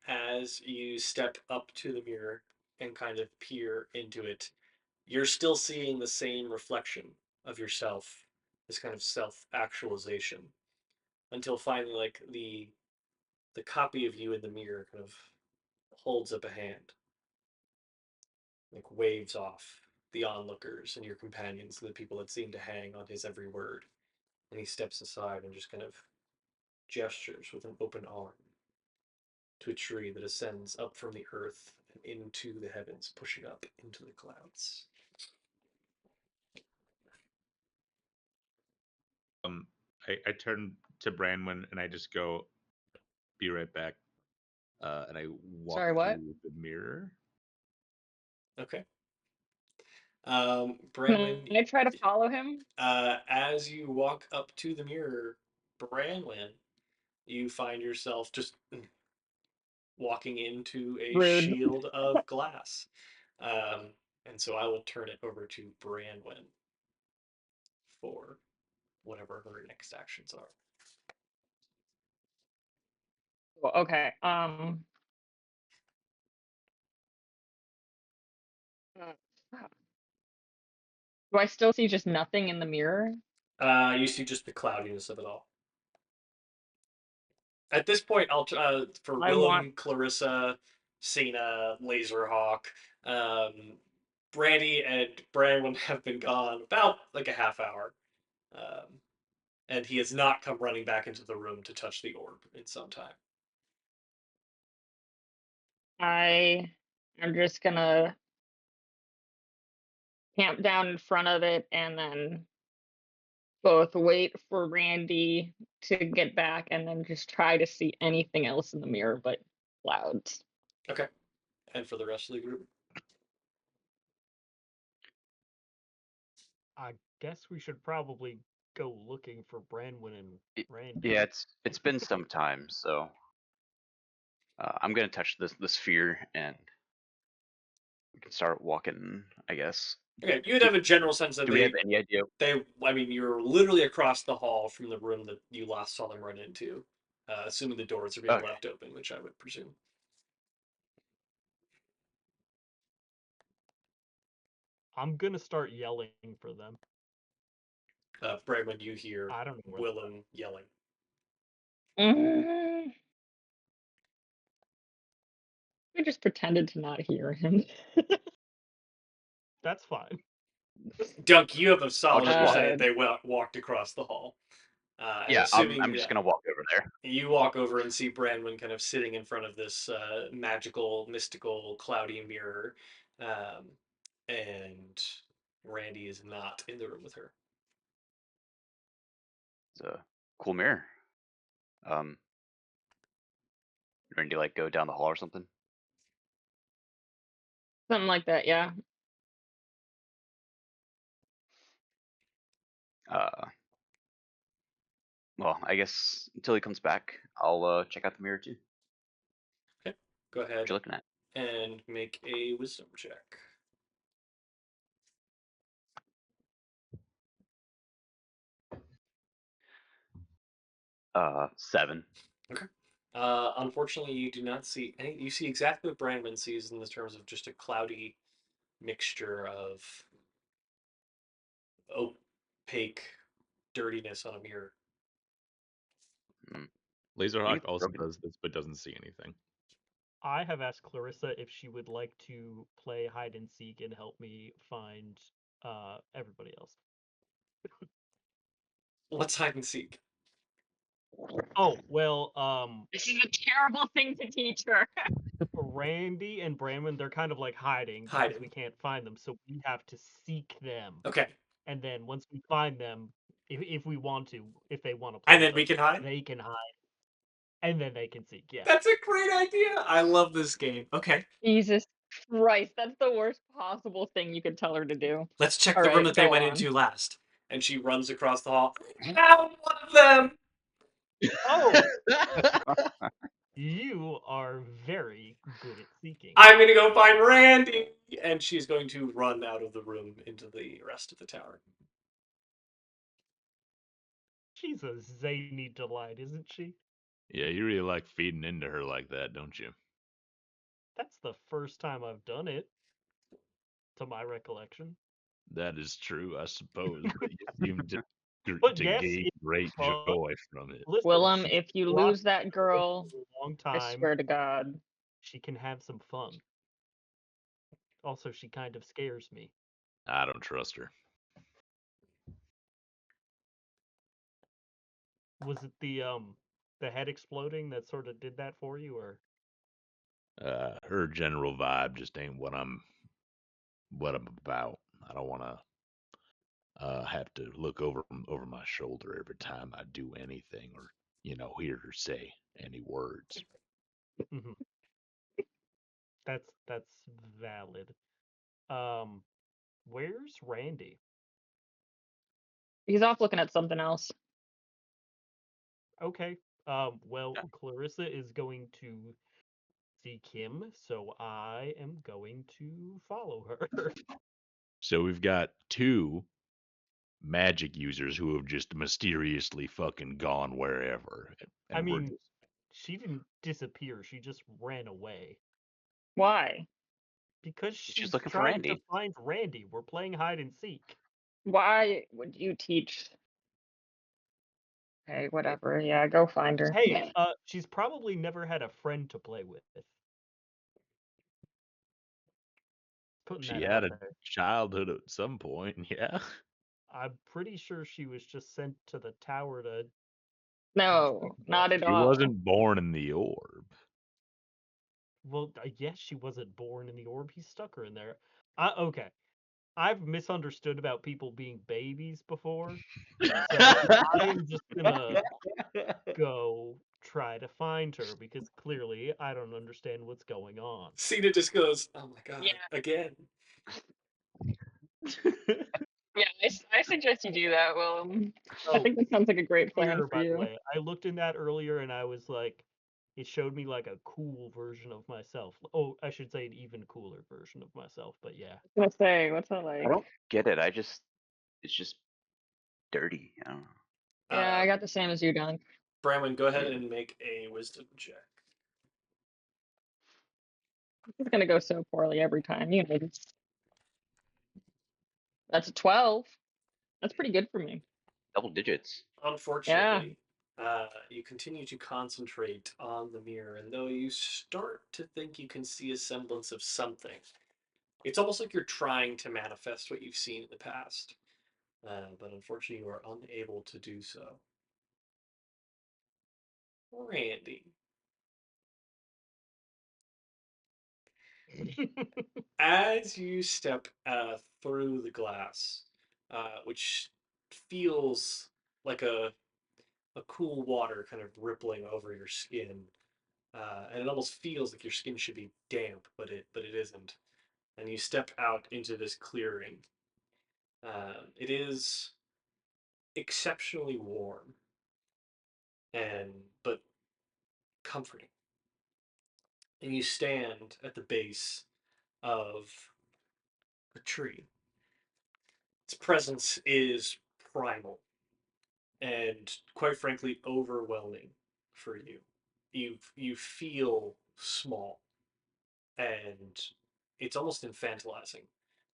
as you step up to the mirror and kind of peer into it, you're still seeing the same reflection of yourself, this kind of self-actualization, until finally, like the copy of you in the mirror kind of holds up a hand, like waves off the onlookers and your companions, the people that seem to hang on his every word, and he steps aside and just kind of gestures with an open arm to a tree that ascends up from the earth and into the heavens, pushing up into the clouds. Um, I turn to Branwen and I just go, "Be right back." And I walk Sorry, what? through the mirror. Okay. Can Branwen, I try to follow him? as you walk up to the mirror, Branwen, you find yourself just walking into a Rude. shield of glass. Um, and so I will turn it over to Branwen for whatever her next actions are. Okay. Do I still see just nothing in the mirror? You see just the cloudiness of it all. At this point, I'll for I want. Willem, Clarissa, Sina, Laserhawk, Brandy, and Branwen have been gone about like a half hour, um, and he has not come running back into the room to touch the orb in some time. I am just gonna camp down in front of it and then both wait for Randy to get back and then just try to see anything else in the mirror but clouds. Okay, and for the rest of the group, I guess we should probably go looking for Branwen and Y- Randy. Yeah, it's been some time, so I'm gonna touch the sphere and we can start walking, I guess. Okay, you'd have a general sense that Do we have any idea? I mean, you're literally across the hall from the room that you last saw them run into, assuming the doors are being Okay. left open, which I would presume. I'm gonna start yelling for them. Bregman, you hear I don't know where Willem yelling. We just pretended to not hear him. that's fine. Dunk, you have a solid just walk. understanding they walked across the hall. And Yeah, assuming I'm just gonna walk over there. you walk over and see Brandman kind of sitting in front of this magical, mystical, cloudy mirror, and Randy is not in the room with her. It's a cool mirror. Ready to like go down the hall or something? Something like that, yeah. Well, I guess until he comes back, I'll check out the mirror too. Okay, go What ahead you looking at? and make a wisdom check. 7. Okay. Unfortunately, you do not see any. You see exactly what Brandman sees in the terms of just a cloudy mixture of opaque dirtiness on a mirror. Laserhawk also broken. does this, but doesn't see anything. I have asked Clarissa if she would like to play hide and seek and help me find everybody else. Let's hide and seek. Oh, well, This is a terrible thing to teach her. Randy and Bramman, they're kind of like hiding because we can't find them, so we have to seek them. Okay. And then once we find them, if we want to, if they want to play, And then we can hide? they can hide. And then they can seek, yeah. That's a great idea. I love this game. Okay. Jesus Christ, that's the worst possible thing you could tell her to do. Let's check All the room right, that they go went on. into last. And she runs across the hall. Found one of them! Oh! You are very good at seeking. I'm gonna go find Randy! And she's going to run out of the room into the rest of the tower. She's a zany delight, isn't she? Yeah, you really like feeding into her like that, don't you? That's the first time I've done it, to my recollection. That is true, I suppose, but you seem to, But to yes, gain it's great fun. joy from it. Listen, Willem, she's if you locked lose that girl, for a long I time, swear to God. she can have some fun. Also, she kind of scares me. I don't trust her. Was it the head exploding that sort of did that for you, or? Her general vibe just ain't what I'm about. I don't want to have to look over my shoulder every time I do anything or hear her say any words. Mm-hmm. That's valid. Where's Randy? He's off looking at something else. Okay. Well, Clarissa is going to seek him, so I am going to follow her. So we've got 2 magic users who have just mysteriously fucking gone wherever. And I we're mean, just, she didn't disappear. She just ran away. Why? Because She's she's looking for trying to Randy. find Randy. We're playing hide and seek. Why would you teach? Okay, whatever. Yeah, go find her. Hey, she's probably never had a friend to play with. Putting she that had out a there. childhood at some point, yeah. I'm pretty sure she was just sent to the tower to. No, not at She all. wasn't born in the orb. Well, I guess she wasn't born in the orb. He stuck her in there. Okay. I've misunderstood about people being babies before. So I am just gonna go try to find her because clearly I don't understand what's going on. Sina just goes, oh my god, Yeah. again. Yeah, I suggest you do that, Willem. I Oh, think that sounds like a great plan here, for by the you. way, I looked in that earlier and I was like, it showed me like a cool version of myself. Oh, I should say an even cooler version of myself. But yeah, Let's say, what's that I like? don't get it. It's just dirty. I don't know. Yeah, I got the same as you, Don. Bramwin, go ahead and make a wisdom check. It's gonna go so poorly every time. You know, that's a 12. That's pretty good for me. Double digits. Yeah. Unfortunately, you continue to concentrate on the mirror, and though you start to think you can see a semblance of something, it's almost like you're trying to manifest what you've seen in the past. But unfortunately, you are unable to do so. Randy, as you step through the glass, which feels like a cool water kind of rippling over your skin, and it almost feels like your skin should be damp, but it isn't. And you step out into this clearing. It is exceptionally warm and but comforting. And you stand at the base of a tree. Its presence is primal and quite frankly overwhelming for you. You feel small and it's almost infantilizing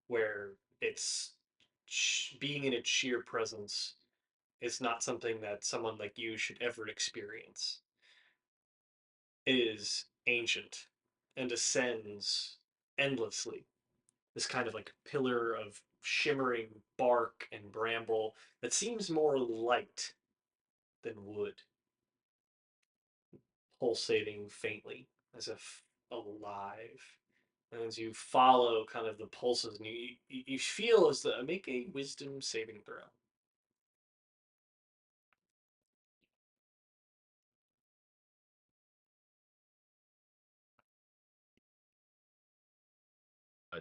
where it's being in its sheer presence is not something that someone like you should ever experience. It is ancient and ascends endlessly. This kind of like pillar of shimmering bark and bramble that seems more light than wood, pulsating faintly as if alive. And as you follow kind of the pulses, and you feel as though make a wisdom saving throw.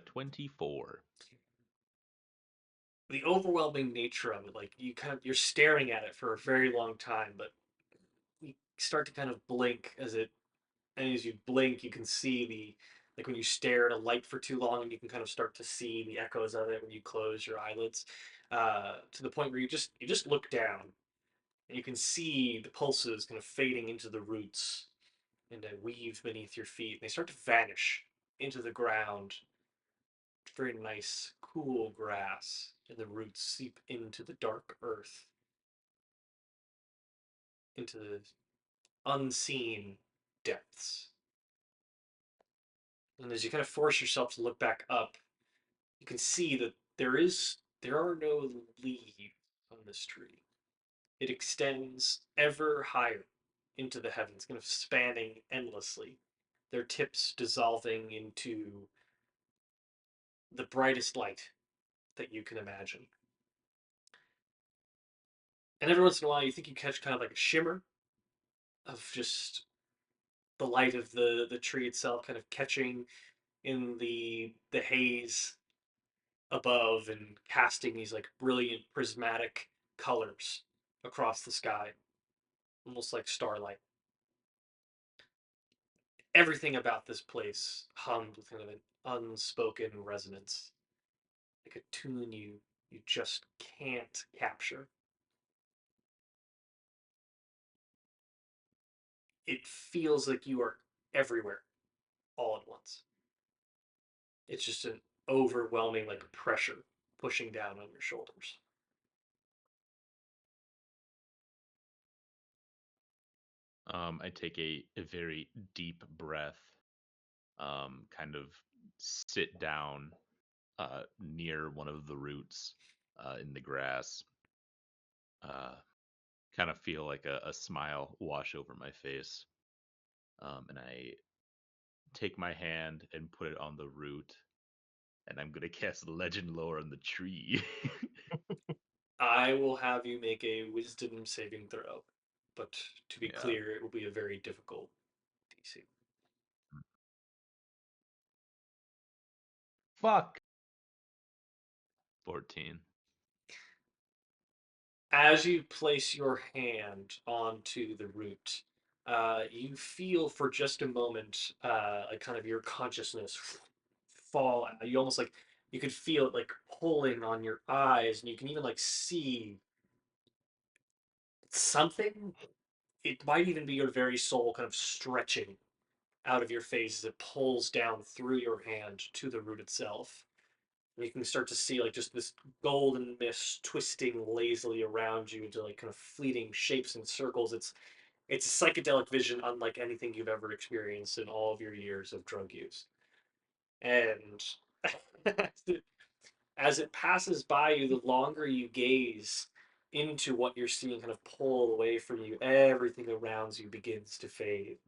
24. The overwhelming nature of it, like you're staring at it for a very long time, but you start to kind of blink and as you blink, you can see like when you stare at a light for too long, and you can kind of start to see the echoes of it when you close your eyelids, to the point where you just look down and you can see the pulses kind of fading into the roots and weave beneath your feet. And they start to vanish into the ground. Very nice, cool grass, and the roots seep into the dark earth, into the unseen depths. And as you kind of force yourself to look back up, you can see that there are no leaves on this tree. It extends ever higher into the heavens, kind of spanning endlessly, their tips dissolving into the brightest light that you can imagine. And every once in a while, you think you catch kind of like a shimmer of just the light of the tree itself, kind of catching in the haze above and casting these like brilliant prismatic colors across the sky, almost like starlight. Everything about this place hummed with kind of an unspoken resonance, like a tune you just can't capture. It feels like you are everywhere all at once. It's just an overwhelming like pressure pushing down on your shoulders. I take a very deep breath, kind of sit down near one of the roots in the grass, uh, kind of feel like a smile wash over my face. And I take my hand and put it on the root, and I'm going to cast Legend Lore on the tree. I will have you make a wisdom saving throw, but to be Yeah. clear, it will be a very difficult DC. Fuck. 14. As you place your hand onto the root, you feel for just a moment, like kind of your consciousness fall. You almost like you could feel it like pulling on your eyes, and you can even like see something. It might even be your very soul kind of stretching out of your face as it pulls down through your hand to the root itself. And you can start to see like just this golden mist twisting lazily around you into like kind of fleeting shapes and circles. It's a psychedelic vision unlike anything you've ever experienced in all of your years of drug use. And as it passes by you, the longer you gaze into what you're seeing kind of pull away from you, everything around you begins to fade,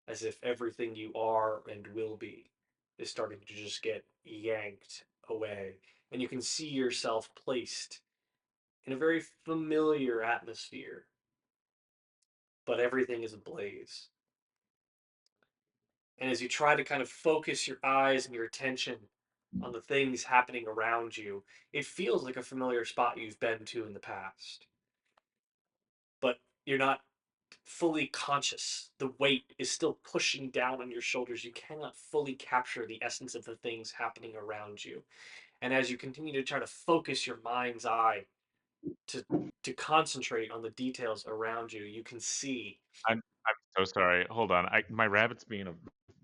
as if everything you are and will be is starting to just get yanked away. And you can see yourself placed in a very familiar atmosphere, but everything is ablaze. And as you try to kind of focus your eyes and your attention on the things happening around you, it feels like a familiar spot you've been to in the past. But you're not fully conscious. The weight is still pushing down on your shoulders. You cannot fully capture the essence of the things happening around you. And as you continue to try to focus your mind's eye to to concentrate on the details around you, you can see. I'm so sorry. Hold on. My rabbit's being a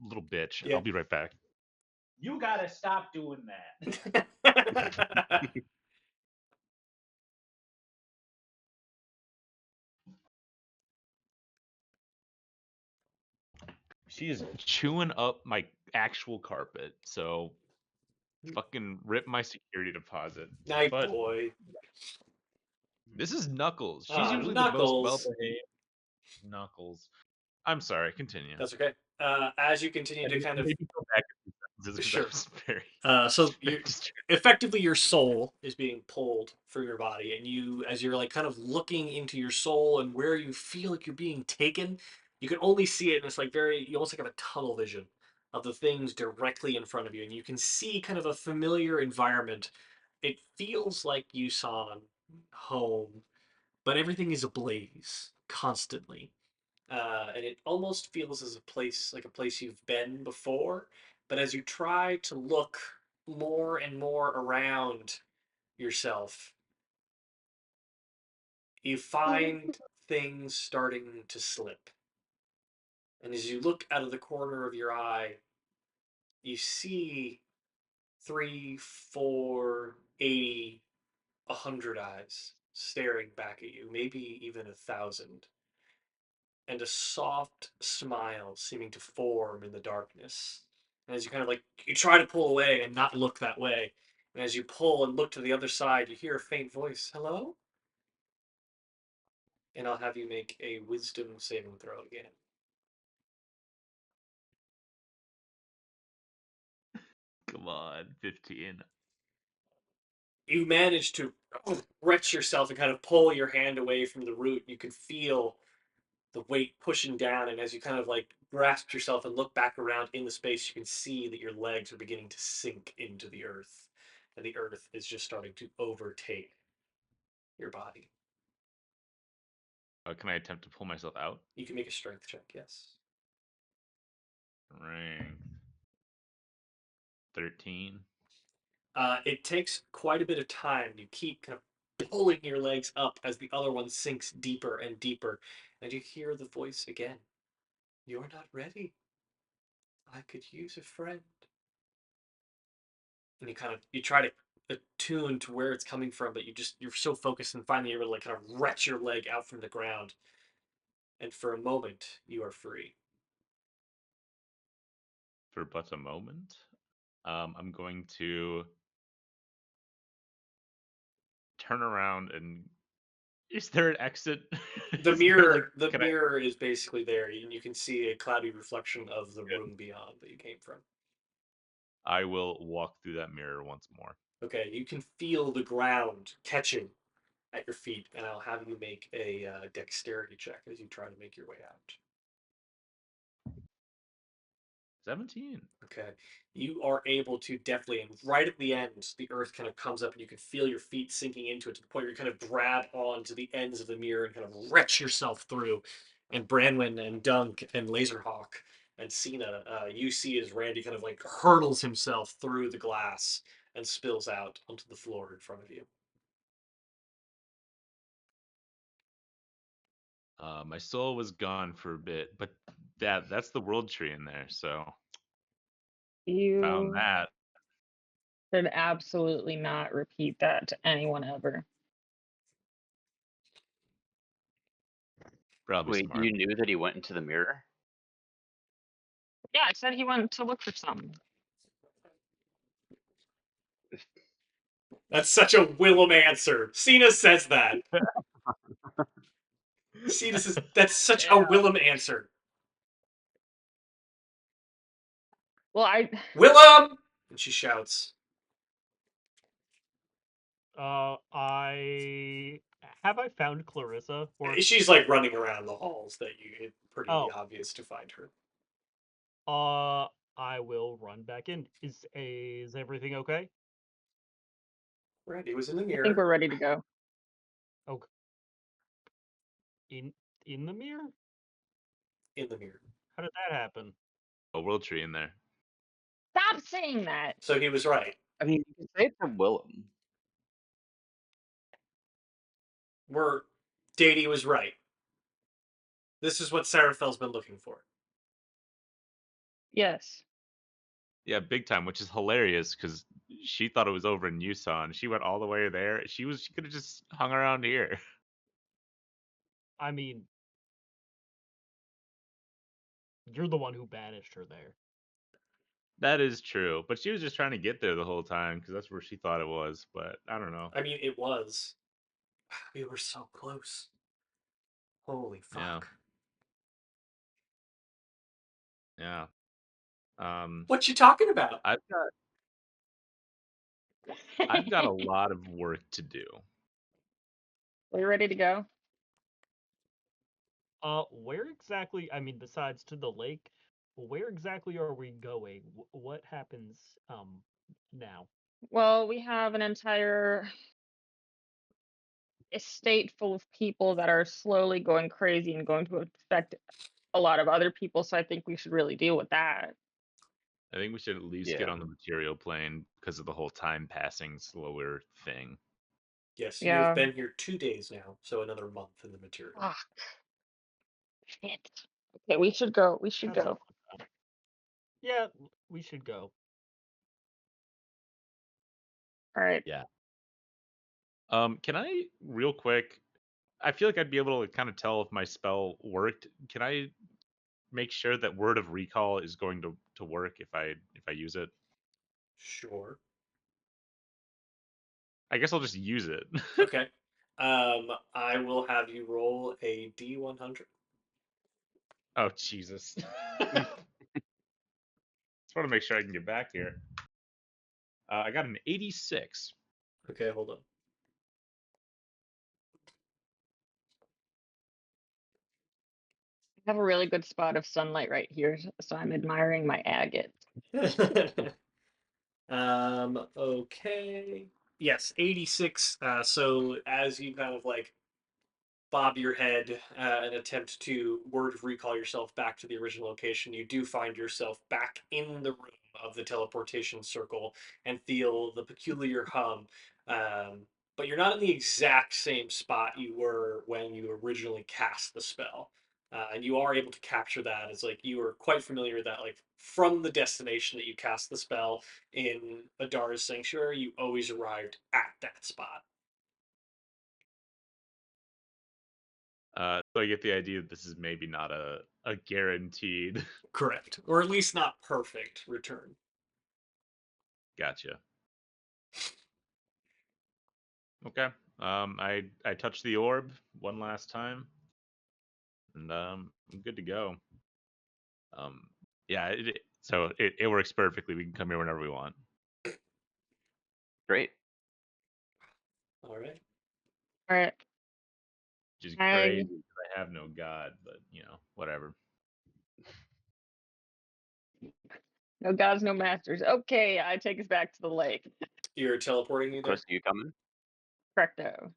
little bitch. Yeah. I'll be right back. You gotta stop doing that. She is chewing up my actual carpet. So fucking rip my security deposit. Night But boy. this is Knuckles. She's Ah, usually the most well Knuckles. behaved. Knuckles. I'm sorry. Continue. That's okay. As you continue And to kind of maybe go back a few sentences because sure. I was very, So very you distracted. effectively your soul is being pulled through your body, and you, as you're like kind of looking into your soul and where you feel like you're being taken, you can only see it, and it's like very, you almost like have a tunnel vision of the things directly in front of you, and you can see kind of a familiar environment. It feels like you saw home, but everything is ablaze constantly. And it almost feels as a place like a place you've been before. But as you try to look more and more around yourself, you find things starting to slip. And as you look out of the corner of your eye, you see three, four, 80, 100 eyes staring back at you, maybe even 1,000, and a soft smile seeming to form in the darkness. And as you kind of like, you try to pull away and not look that way. And as you pull and look to the other side, you hear a faint voice, hello? And I'll have you make a wisdom saving throw again. Come on, 15. You manage to wrench yourself and kind of pull your hand away from the root. You can feel the weight pushing down, and as you kind of like grasp yourself and look back around in the space, you can see that your legs are beginning to sink into the earth, and the earth is just starting to overtake your body. Can I attempt to pull myself out? You can make a strength check, yes. Ring. 13. It takes quite a bit of time. You keep kind of pulling your legs up as the other one sinks deeper and deeper, and you hear the voice again. You're not ready. I could use a friend. And you try to attune to where it's coming from, but you're so focused, and finally you're able to like kind of wrench your leg out from the ground, and for a moment you are free. For but a moment. I'm going to turn around and is there an exit? The Is there like mirror, the can I mirror is basically there, and you can see a cloudy reflection of the room beyond that you came from. I will walk through that mirror once more. Okay, you can feel the ground catching at your feet, and I'll have you make a dexterity check as you try to make your way out. 17. Okay. You are able to definitely, and right at the end, the earth kind of comes up and you can feel your feet sinking into it to the point where you kind of grab onto the ends of the mirror and kind of wrench yourself through. And Branwyn and Dunk and Laserhawk and Sina, you see as Randy kind of like hurtles himself through the glass and spills out onto the floor in front of you. My soul was gone for a bit, but that's the world tree in there, so found You that. should absolutely not repeat that to anyone ever. Probably Wait, smart. you knew that he went into the mirror? Yeah, I said he went to look for something. That's such a Willem answer. Sina says that. Sina says that's such a Yeah. Willem answer. Well, Willem! And she shouts. I found Clarissa or She's like running around the halls that it's pretty oh obvious to find her. I will run back in. Is everything okay? Randy was in the I think mirror. we're ready to go. Okay. In the mirror? In the mirror. How did that happen? A world tree in there. Stop saying that. So he was right. I mean, you can say it from Willem. Dady was right. This is what Seraphil's been looking for. Yes. Yeah, big time, which is hilarious because she thought it was over in Usan. She went all the way there. She could have just hung around here. I mean, you're the one who banished her there. That is true, but she was just trying to get there the whole time because that's where she thought it was. But I don't know. I mean, it was. We were so close. Holy Yeah, fuck. yeah. What you talking about? I've got a lot of work to do. Are you ready to go? Where exactly? I mean, besides to the lake, where exactly are we going? What happens now? Well, we have an entire estate full of people that are slowly going crazy and going to affect a lot of other people. So I think we should really deal with that. I think we should at least get Yeah. on the material plane because of the whole time passing slower thing. Yes, you have Yeah. been here 2 days now, so another month in the material. Ah, shit. Okay, we should go. We should That's a go. fun time. Yeah, we should go. All right. Yeah. Can I real quick? I feel like I'd be able to kind of tell if my spell worked. Can I make sure that word of recall is going to work if I use it? Sure. I guess I'll just use it. Okay. I will have you roll a D100. Oh Jesus! Just want to make sure I can get back here. I got an 86. Okay, hold on. I have a really good spot of sunlight right here, so I'm admiring my agate. Okay. Yes, 86. So as you kind of like bob your head and attempt to word of recall yourself back to the original location, you do find yourself back in the room of the teleportation circle and feel the peculiar hum. Um, but you're not in the exact same spot you were when you originally cast the spell. And you are able to capture that as like you are quite familiar with that, like from the destination that you cast the spell in Adara's sanctuary, you always arrived at that spot. So I get the idea that this is maybe not a guaranteed. Correct, or at least not perfect return. Gotcha. Okay. I touch the orb one last time, and I'm good to go. Um, yeah. So it works perfectly. We can come here whenever we want. Great. All right. All right. Which is crazy I because I have no god, but whatever. no gods, no masters. Okay, I take us back to the lake. You're teleporting me there? Close to you coming? Correcto.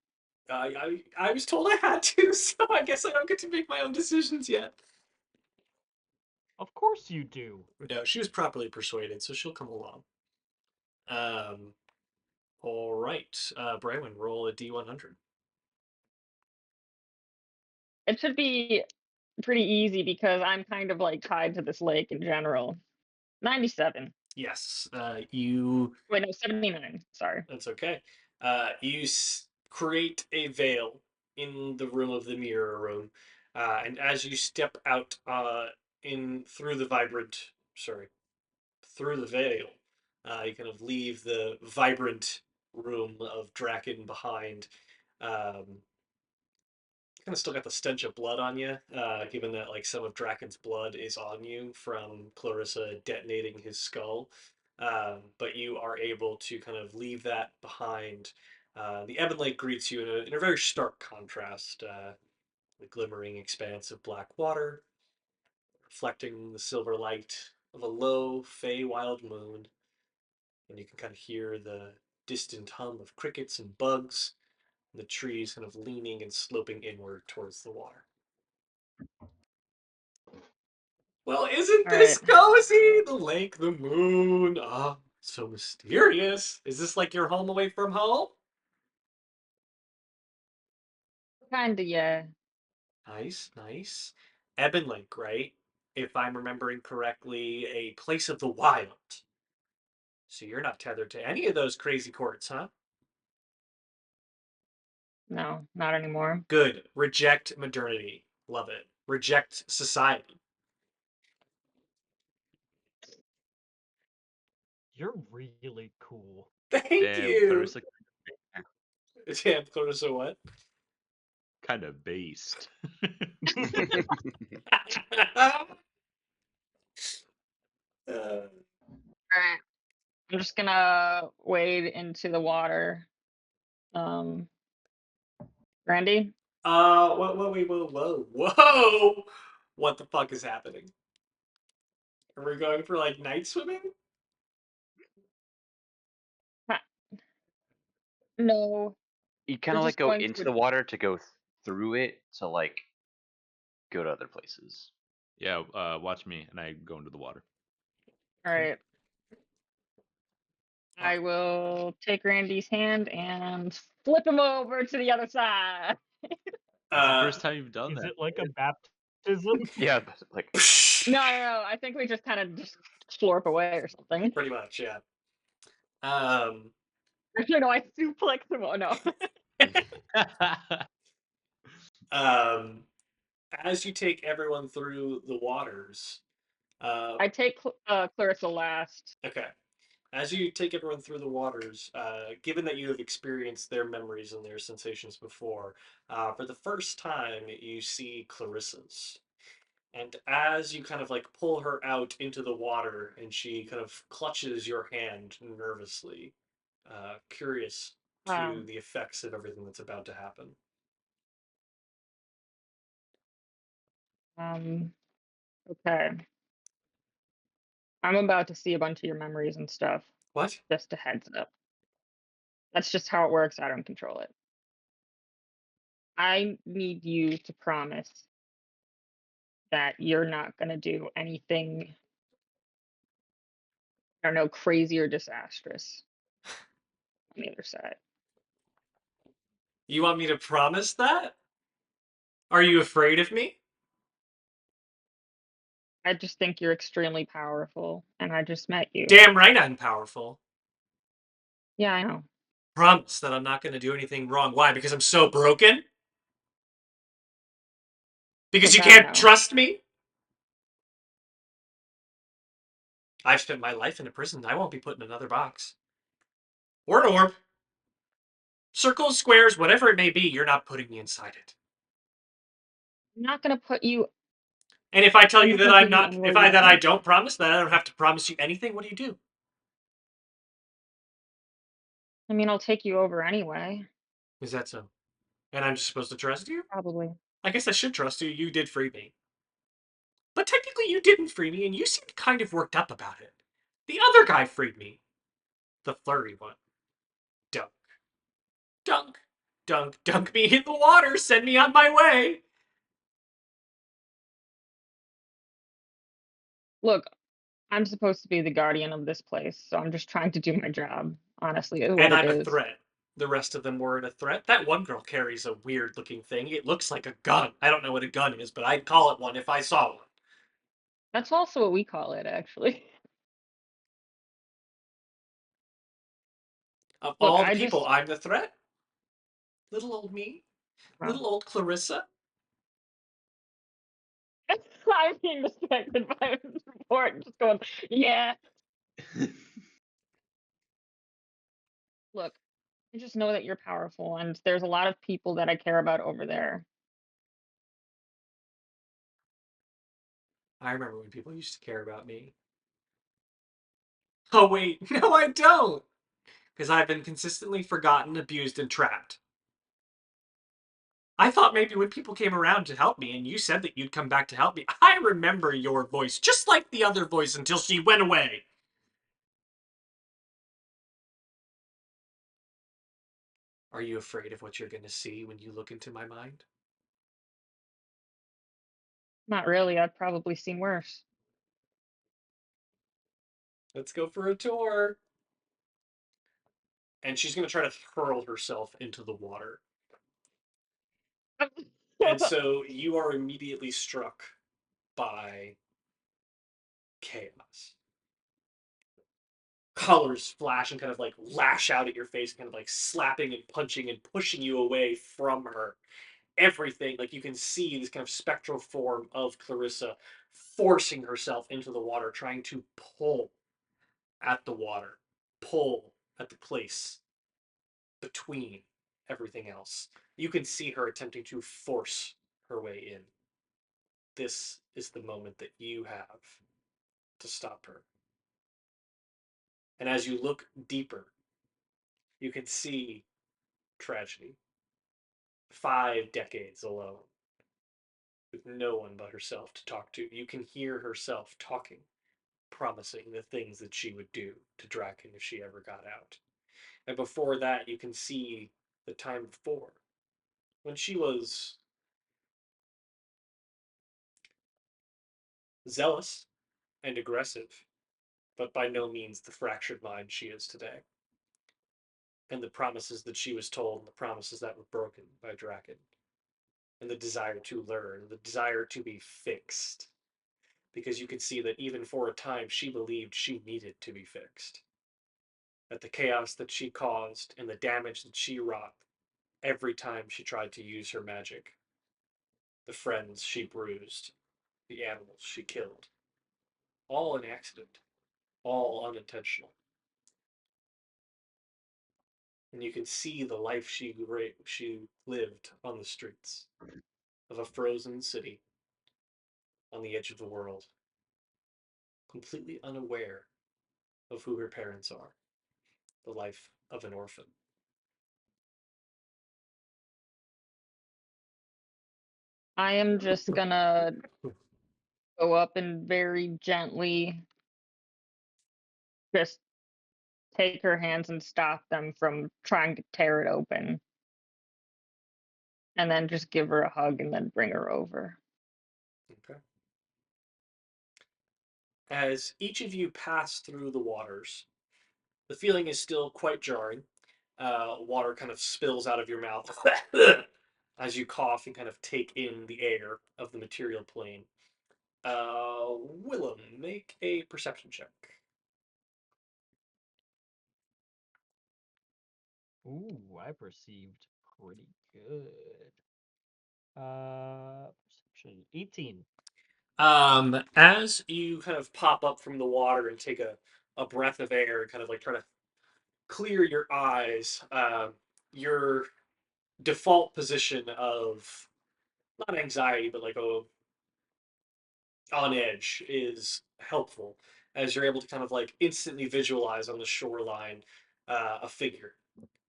I was told I had to, so I guess I don't get to make my own decisions yet. Of course you do. No, she was properly persuaded, so she'll come along. All right. Brywin, roll a D100. It should be pretty easy because I'm kind of like tied to this lake in general. 97. Yes. You. Wait, no, 79. Sorry. That's okay. You create a veil in the room of the mirror room, and as you step out in through the vibrant, sorry, through the veil, you kind of leave the vibrant room of Draken behind. Kind of still got the stench of blood on you, given that like some of Draken's blood is on you from Clarissa detonating his skull. But you are able to kind of leave that behind. The Ebon Lake greets you in a very stark contrast. The glimmering expanse of black water, reflecting the silver light of a low, Fey-wild moon, and you can kind of hear the distant hum of crickets and bugs, and the trees kind of leaning and sloping inward towards the water. Well, isn't All right. this cozy? The lake, the moon. Ah, oh, so mysterious. Is this like your home away from home? Kinda, yeah. Nice, nice. Ebon Lake, right? If I'm remembering correctly, a place of the wild. So you're not tethered to any of those crazy courts, huh? No, not anymore. Good. Reject modernity. Love it. Reject society. You're really cool. Thank Damn, you. Clarissa, Damn, Clarissa, what? kind of based. uh, All right. I'm just gonna wade into the water. Randy? whoa. What the fuck is happening? Are we going for like night swimming? Ha- No, You kind we're of like just go going into to. the water to go through it to like go to other places. Yeah, watch me, and I go into the water. All right. I will take Randy's hand and flip him over to the other side. It's the Uh, first time you've done Is that. it like a dude. baptism? Yeah, but like No. I think we just kind of just slurp away or something. pretty much, yeah. Um, Actually, no, I suplex him. Oh no. um, as you take everyone through the waters, I take Clarissa last. okay. As you take everyone through the waters, given that you have experienced their memories and their sensations before, for the first time you see Clarissa's. And as you kind of like pull her out into the water and she kind of clutches your hand nervously, curious to Um, the effects of everything that's about to happen. um, okay. I'm about to see a bunch of your memories and stuff. What? Just a heads up. That's just how it works. I don't control it. I need you to promise that you're not going to do anything, I don't know, crazy or disastrous on the other side. You want me to promise that? Are you afraid of me? I just think you're extremely powerful, and I just met you. Damn right I'm powerful. Yeah, I know. Promise that I'm not going to do anything wrong. Why? Because I'm so broken? Because Because you I don't can't know. trust me? I've spent my life in a prison. I won't be put in another box. Or an orb. Circles, squares, whatever it may be, you're not putting me inside it. I'm not going to put you. And if I tell I'm you not that going to I'm put you not, anywhere if you I don't that I want don't to. promise, that I don't have to promise you anything, what do you do? I mean, I'll take you over anyway. Is that so? And I'm just supposed to trust you? Probably. I guess I should trust you. You did free me. But technically, you didn't free me, and you seemed kind of worked up about it. The other guy freed me. The flurry one. Dunk. Dunk. dunk, dunk me in the water. Send me on my way. Look, I'm supposed to be the guardian of this place, so I'm just trying to do my job. Honestly, is what And it I'm a is. threat. The rest of them weren't a threat. That one girl carries a weird looking thing. It looks like a gun. I don't know what a gun is, but I'd call it one if I saw one. That's also what we call it, actually. Of Look, all the I people, just I'm the threat. Little old me. uh, Little old Clarissa. I'm being distracted by this report, just going, yeah. Look, I just know that you're powerful, and there's a lot of people that I care about over there. I remember when people used to care about me. Oh, wait. No, I don't. Because I've been consistently forgotten, abused, and trapped. I thought maybe when people came around to help me and you said that you'd come back to help me, I remember your voice, just like the other voice until she went away. Are you afraid of what you're going to see when you look into my mind? Not really, I've probably seen worse. Let's go for a tour. And she's going to try to hurl herself into the water. And so you are immediately struck by chaos. Colors flash and kind of like lash out at your face, kind of like slapping and punching and pushing you away from her. Everything, like you can see this kind of spectral form of Clarissa forcing herself into the water, trying to pull at the water, pull at the place between everything else. You can see her attempting to force her way in. This is the moment that you have to stop her. And as you look deeper, you can see tragedy. 5 decades alone, with no one but herself to talk to. You can hear herself talking, promising the things that she would do to Draken if she ever got out. And before that, you can see the time before, when she was zealous and aggressive, but by no means the fractured mind she is today. And the promises that she was told, and the promises that were broken by Draken, and the desire to learn, the desire to be fixed. Because you could see that even for a time, she believed she needed to be fixed. That the chaos that she caused and the damage that she wrought every time she tried to use her magic, the friends she bruised, the animals she killed, all an accident, all unintentional. And you can see the life she lived on the streets of a frozen city on the edge of the world, completely unaware of who her parents are, the life of an orphan. I am just gonna go up and very gently just take her hands and stop them from trying to tear it open. And then just give her a hug and then bring her over. Okay. As each of you pass through the waters, the feeling is still quite jarring. Water kind of spills out of your mouth as you cough and kind of take in the air of the material plane. Willem, make a perception check. Ooh, I perceived pretty good. Perception 18. As you kind of pop up from the water and take a breath of air and kind of like try to clear your eyes, your default position of not anxiety, but like on edge is helpful as you're able to kind of like instantly visualize on the shoreline a figure.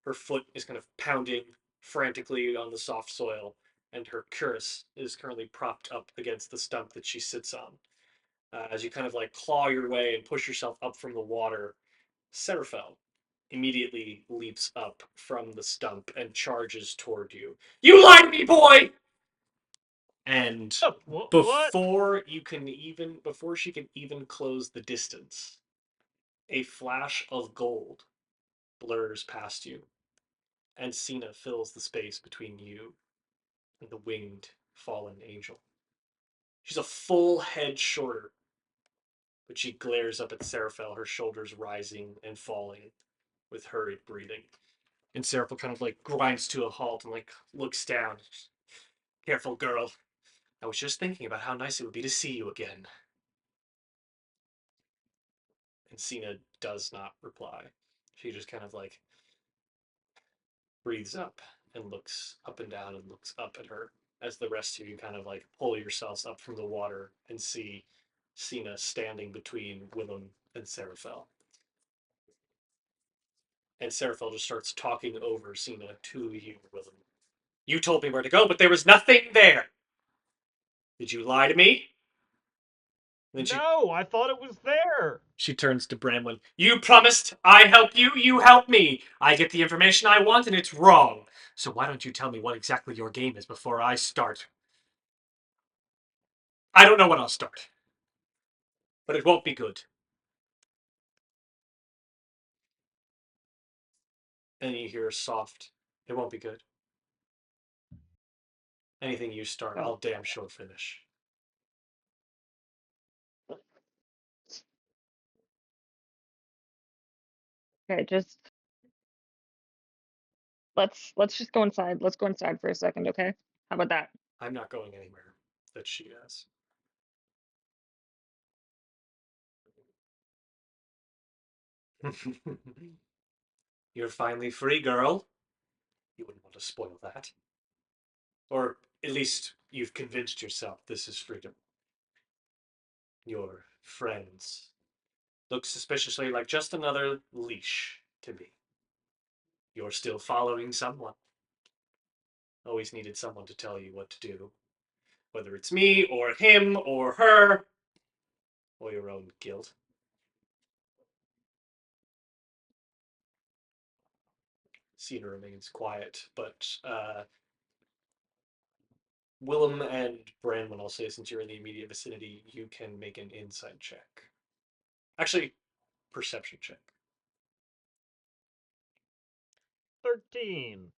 Her foot is kind of pounding frantically on the soft soil, and her cuirass is currently propped up against the stump that she sits on. As you kind of like claw your way and push yourself up from the water, Serafel, immediately leaps up from the stump and charges toward you. You lied to me, boy! And What? before she can even close the distance, a flash of gold blurs past you, and Sina fills the space between you and the winged fallen angel. She's a full head shorter, but she glares up at Seraphel, her shoulders rising and falling with hurried breathing. And Seraphel kind of like grinds to a halt and like looks down. Careful, girl. I was just thinking about how nice it would be to see you again. And Sina does not reply. She just kind of like breathes up and looks up and down and looks up at her as the rest of you kind of like pull yourselves up from the water and see Sina standing between Willem and Seraphel. And Seraphel just starts talking over Sina to you, Willem. You told me where to go, but there was nothing there. Did you lie to me? And then No, I thought it was there. she turns to Bramwell. You promised I help you, you help me. I get the information I want and it's wrong. So why don't you tell me what exactly your game is before I start? I don't know when I'll start, but it won't be good. And you hear a soft, it won't be good. Anything you start, I'll damn sure finish. Okay, just let's just go inside. Let's go inside for a second, okay? How about that? I'm not going anywhere that she has. You're finally free, girl. You wouldn't want to spoil that. Or at least you've convinced yourself this is freedom. Your friends look suspiciously like just another leash to me. You're still following someone. Always needed someone to tell you what to do. Whether it's me, or him, or her, or your own guilt. Sina remains quiet, but Willem and Branwyn, I'll say, since you're in the immediate vicinity, you can make an insight check. Actually, perception check. 13.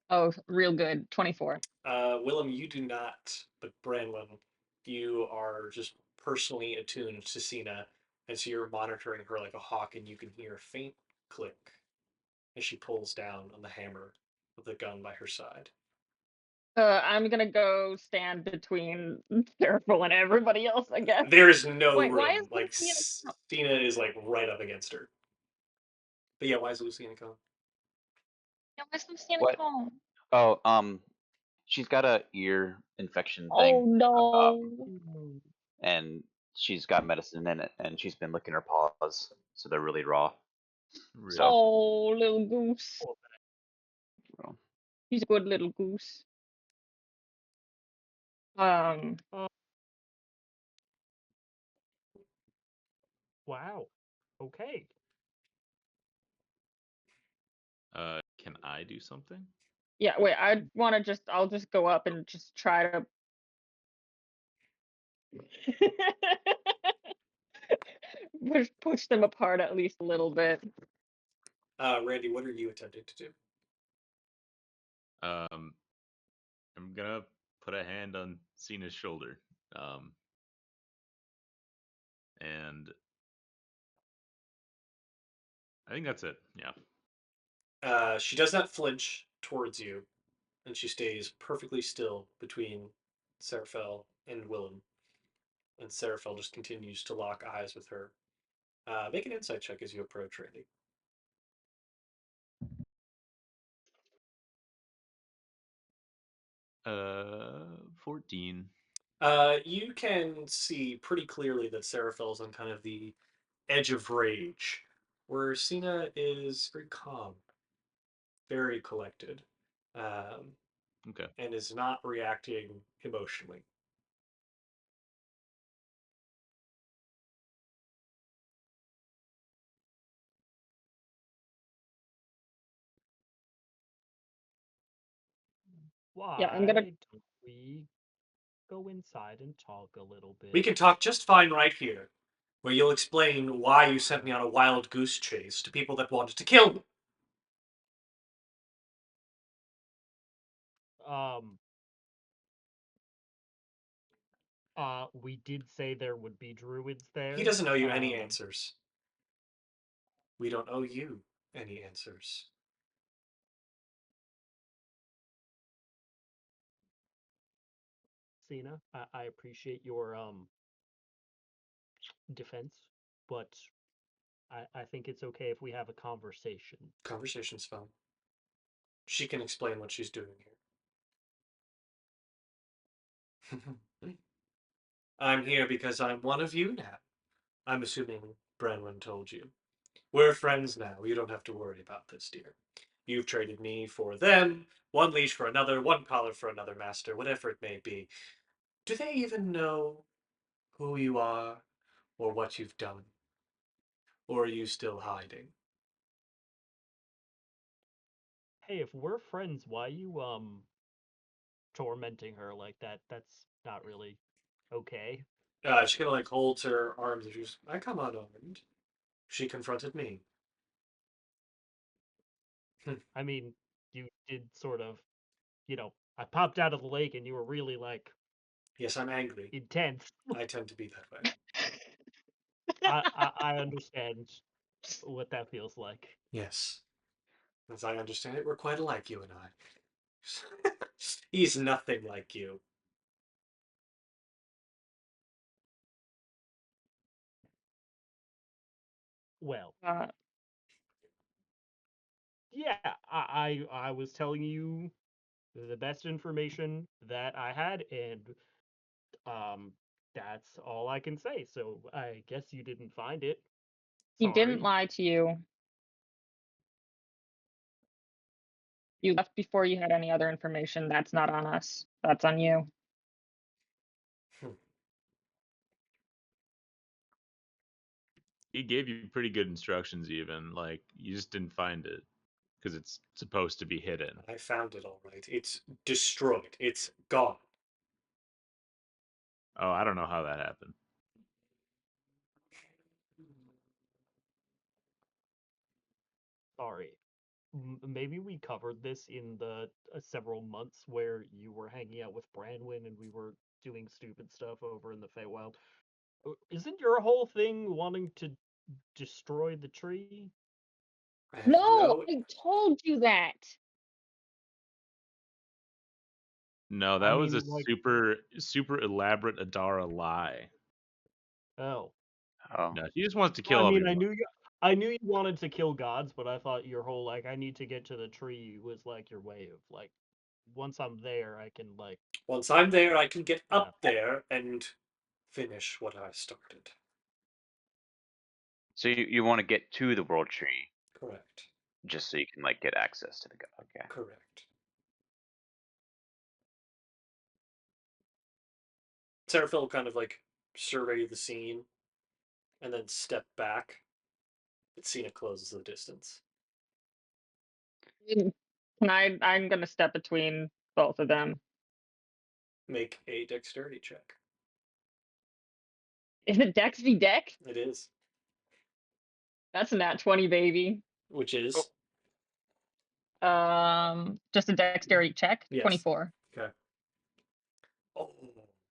Oh, real good. 24. Willem, you do not, but Branwyn, you are just personally attuned to Sina, and so you're monitoring her like a hawk, and you can hear a faint click as she pulls down on the hammer with the gun by her side. I'm gonna go stand between Careful and everybody else, I guess. There is no Wait, why room. is Like, Lucy in a Sina is like right up against her. But yeah, why is Lucy in a cone? why is Lucy in a What? cone? Oh, she's got a ear infection Oh thing, no. and she's got medicine in it, and she's been licking her paws, so they're really raw. So, Really? Oh, little goose. well, He's a good little goose. Um, Wow. Okay. Can I do something? yeah, wait, I'll just go up and just try to push them apart at least a little bit. Randy, what are you attempting to do? Um, I'm gonna put a hand on Cena's shoulder. Um, and I think that's it. Yeah. She does not flinch towards you, and she stays perfectly still between Seraphel and Willem. And Seraphel just continues to lock eyes with her. Make an insight check as you approach Randy. 14. You can see pretty clearly that Seraphel's on kind of the edge of rage, where Sina is very calm, very collected, um, Okay. and is not reacting emotionally. Yeah, I'm gonna. Why don't we go inside and talk a little We bit? can talk just fine right here, where you'll explain why you sent me on a wild goose chase to people that wanted to kill me. Um, we did say there would be druids He there. doesn't owe you any answers. We don't owe you any answers. Sina, I appreciate your defense, but I think it's okay if we have a conversation. Conversation's fine. She can explain what she's doing here. I'm here because I'm one of you now. I'm assuming Brenwyn told you. We're friends now. You don't have to worry about this, dear. You've traded me for them, one leash for another, one collar for another master, whatever it may be. Do they even know who you are or what you've done? Or are you still hiding? Hey, if we're friends, why you tormenting her like that? That's not really okay. She kind of like holds her arms and she's, I come unarmed. She confronted me. I mean, you did sort of, I popped out of the lake and you were really like Yes, I'm angry. intense. I tend to be that way. I understand what that feels like. Yes. As I understand it, we're quite alike, you and I. He's nothing like you. Well, Uh, yeah, I was telling you the best information that I had, and um, that's all I can say. So I guess you didn't find it. he didn't Sorry. lie to you. You left before you had any other information. That's not on us. That's on you. Hmm. He gave you pretty good instructions, even like you just didn't find it because it's supposed to be hidden. I found it all right. It's destroyed. It's gone. Oh, I don't know how that happened. Sorry. Maybe we covered this in the several months where you were hanging out with Branwyn and we were doing stupid stuff over in the Feywild. Isn't your whole thing wanting to destroy the tree? I have No, no. I told you that. No, I that was a mean, like, super elaborate Adara lie. oh. Oh, No, she just wants to Well, kill I mean, everyone. I knew you wanted to kill gods, but I thought your whole like I need to get to the tree was like your way of like once I'm there, I can like Once I'm there, I can get yeah. up there and finish what I started. so you want to get to the world tree Correct. just so you can like get access to the god. Okay. Correct. Seraphil will kind of like survey the scene and then step back. But Cena closes the distance. Can I'm gonna step between both of them. Make a dexterity check. Is it Dex v Dex? It is. That's a nat 20, baby. Which Oh, is? Just a dexterity check. Yes. 24. Okay. Oh,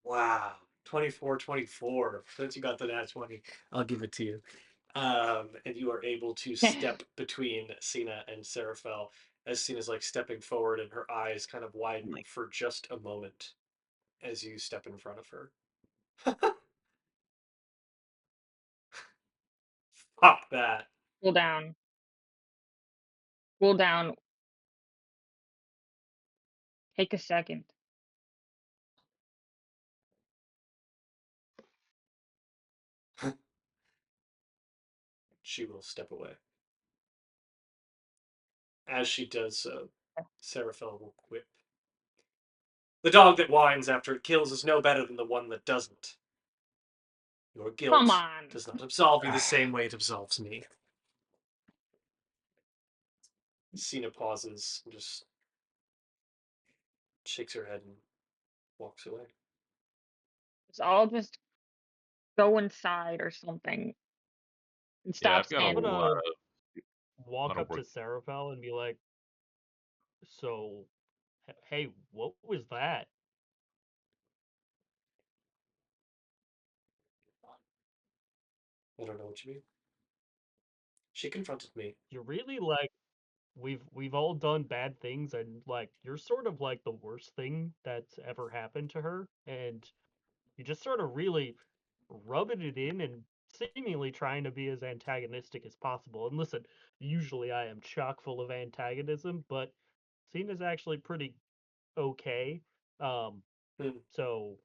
wow. 24, 24. Since you got the nat 20, I'll give it to you. And you are able to step between Cena and Seraphel as Cena's like stepping forward and her eyes kind of widen like for just a moment as you step in front of her. Fuck that. Cool down. Cool down. Take a second. She will step away. As she does so, Seraphel will quip. The dog that whines after it kills is no better than the one that doesn't. Your Come guilt on. does not absolve you the same way it absolves me. Cena pauses and just shakes her head and walks away. Let's all just go inside or something and Yeah, stop I've got a I'm standing. lot gonna of walk up to work. Seraphel and be like, so, hey, what was that? I don't know what you mean. She confronted me. You really like we've all done bad things, and like you're sort of like the worst thing that's ever happened to her, and you just sort of really rubbing it in and seemingly trying to be as antagonistic as possible. And listen, usually I am chock full of antagonism, but Sina's actually pretty okay. Um, Hmm. so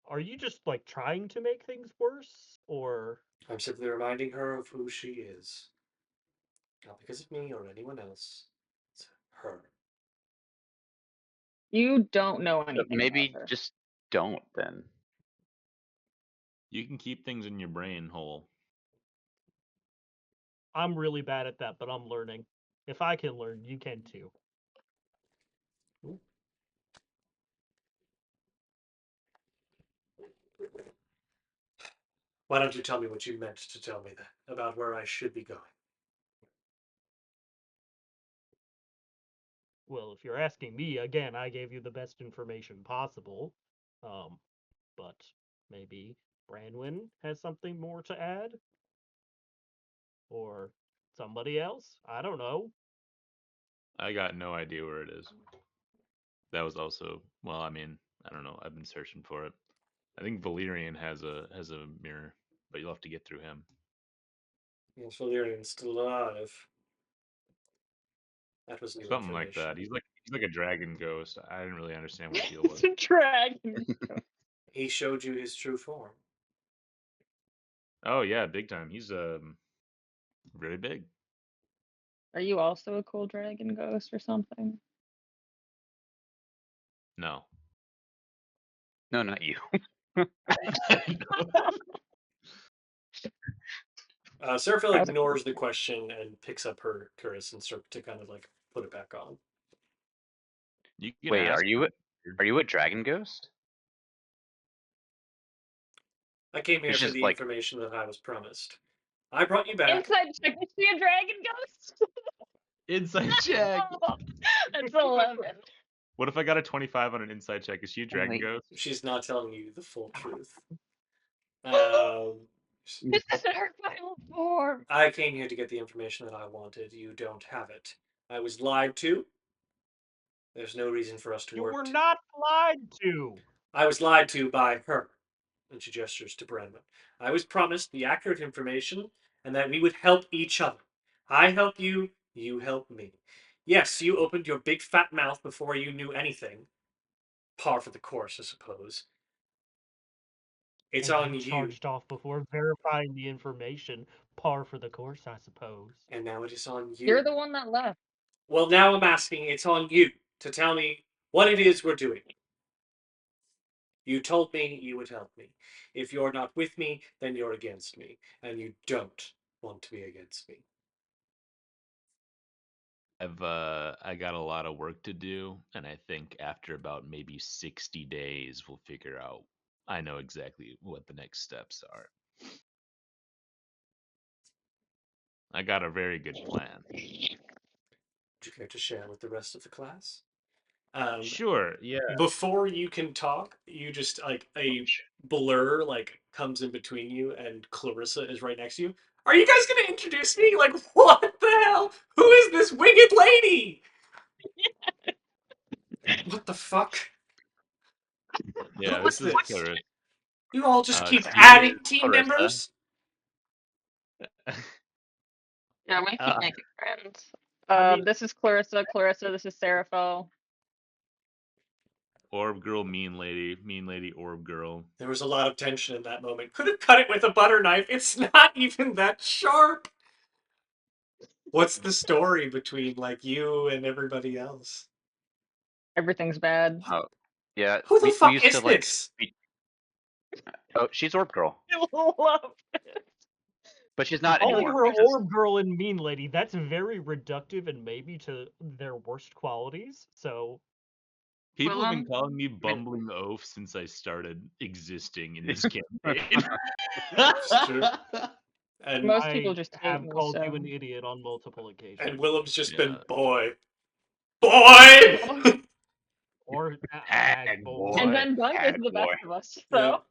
are you just like trying to make things worse, or I'm simply reminding her of who she is. Not because of me or anyone else. It's her. You don't know anything about Maybe her. just don't then. You can keep things in your brain whole. I'm really bad at that, but I'm learning. If I can learn, you can too. Why don't you tell me what you meant to tell me then about where I should be going? Well, if you're asking me, again, I gave you the best information possible. Um, but maybe Branwyn has something more to add? Or somebody else? I don't know. I got no idea where it is. That was also, well, I mean, I don't know. I've been searching for it. I think Valerian has a mirror, but you'll have to get through him. Yes, Valerian's still alive. That was new Something like information. that. He's like a dragon ghost. I didn't really understand what the deal It's was. a dragon. He showed you his true form. Oh yeah, big time. He's really big. Are you also a cool dragon ghost or something? No. No, not you. Seraphil That was a cool. ignores the question and picks up her cuirass and starts to kind of like put it back on. You can Wait, ask. are you a dragon ghost? I came here It's for just the like, information that I was promised. I brought you back. Inside check. Is she a dragon ghost? Inside check. That's 11. What if I got a 25 on an inside check? Is she a dragon wait, ghost? She's not telling you the full truth. Um, This isn't her final form. I came here to get the information that I wanted. You don't have it. I was lied to. There's no reason for us to You were work. not lied to. I was lied to by her. And she gestures to Brennan. I was promised the accurate information and that we would help each other. I help you, you help me. Yes, you opened your big fat mouth before you knew anything. Par for the course, I suppose. It's And on you you. charged off before verifying the information. Par for the course, I suppose. And now it is on you. You're the one that left. Well, now I'm asking, it's on you to tell me what it is we're doing. You told me you would help me. If you're not with me, then you're against me. And you don't want to be against me. I got a lot of work to do, and I think after about maybe 60 days we'll figure out. I know exactly what the next steps are. I got a very good plan. Would you care to share with the rest of the class? Sure, yeah. Before you can talk, you just like a blur like comes in between you, and Clarissa is right next to you. Are you guys gonna introduce me? Like, what the hell? Who is this winged lady? What the fuck? Yeah, Who is this is this? Clarissa. You all just keep she adding is team Clarissa. members? Yeah, we keep uh, making friends. I mean, This is Clarissa. Clarissa, this is Seraphil. Orb girl, mean lady, orb girl. There was a lot of tension in that moment. Could have cut it with a butter knife. It's not even that sharp. What's the story between like you and everybody else? Everything's bad. Oh, yeah. Who the We fuck used to is like. this? Oh, she's Orb Girl, I love it. but she's not calling anymore her because orb girl and mean lady, that's very reductive and maybe to their worst qualities. So People have been Willem? calling me mean- Bumbling Oaf since I started existing in this campaign. It's true. And Most people I just hate have me, called you so. an idiot on multiple occasions. Willem's just been Yeah. boy. Boy! Or Ag boy. And boy. then Dunk is the boy. best of us, Yeah. so.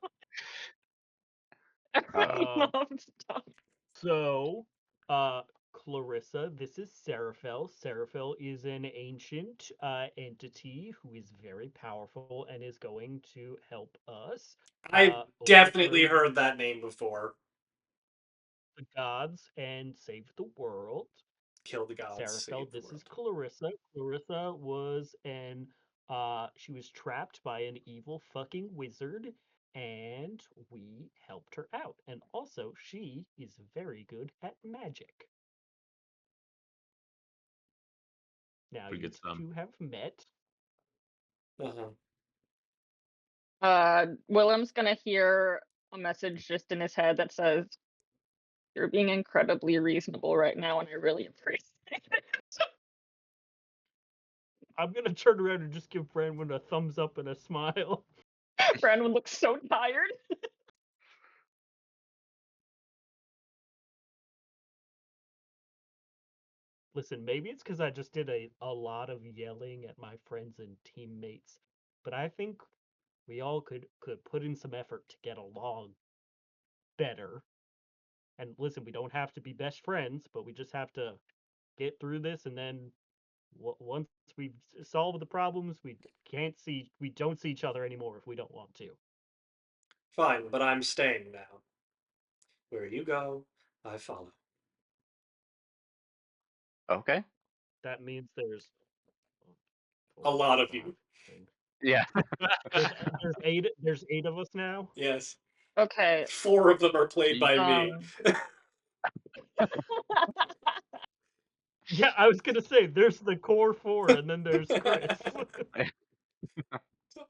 Everyone Uh, loves Dunk. So, Clarissa, this is Seraphel. Seraphel is an ancient entity who is very powerful and is going to help us I've definitely overturn heard that name before. the gods and save the world. Kill the gods, Seraphel, save the this is world. Clarissa. Clarissa was she was trapped by an evil fucking wizard, and we helped her out. And also, she is very good at magic. Now Pretty you good stuff. two have met. Uh-huh. Willem's gonna hear a message just in his head that says, "You're being incredibly reasonable right now, and I really appreciate it." I'm gonna turn around and just give Branwen a thumbs up and a smile. Brandon looks so tired. Listen, maybe it's because I just did a lot of yelling at my friends and teammates, but I think we all could put in some effort to get along better. And listen, we don't have to be best friends, but we just have to get through this, and then once we solve the problems, we don't see each other anymore if we don't want to. Fine, but I'm staying now. Where you go, I follow. Okay. That means there's A four, lot of five, you. six. Yeah. There's eight of us now. Yes. Okay. 4 of them are played Gee. by me. Yeah, I was gonna say there's the core four, and then there's Chris.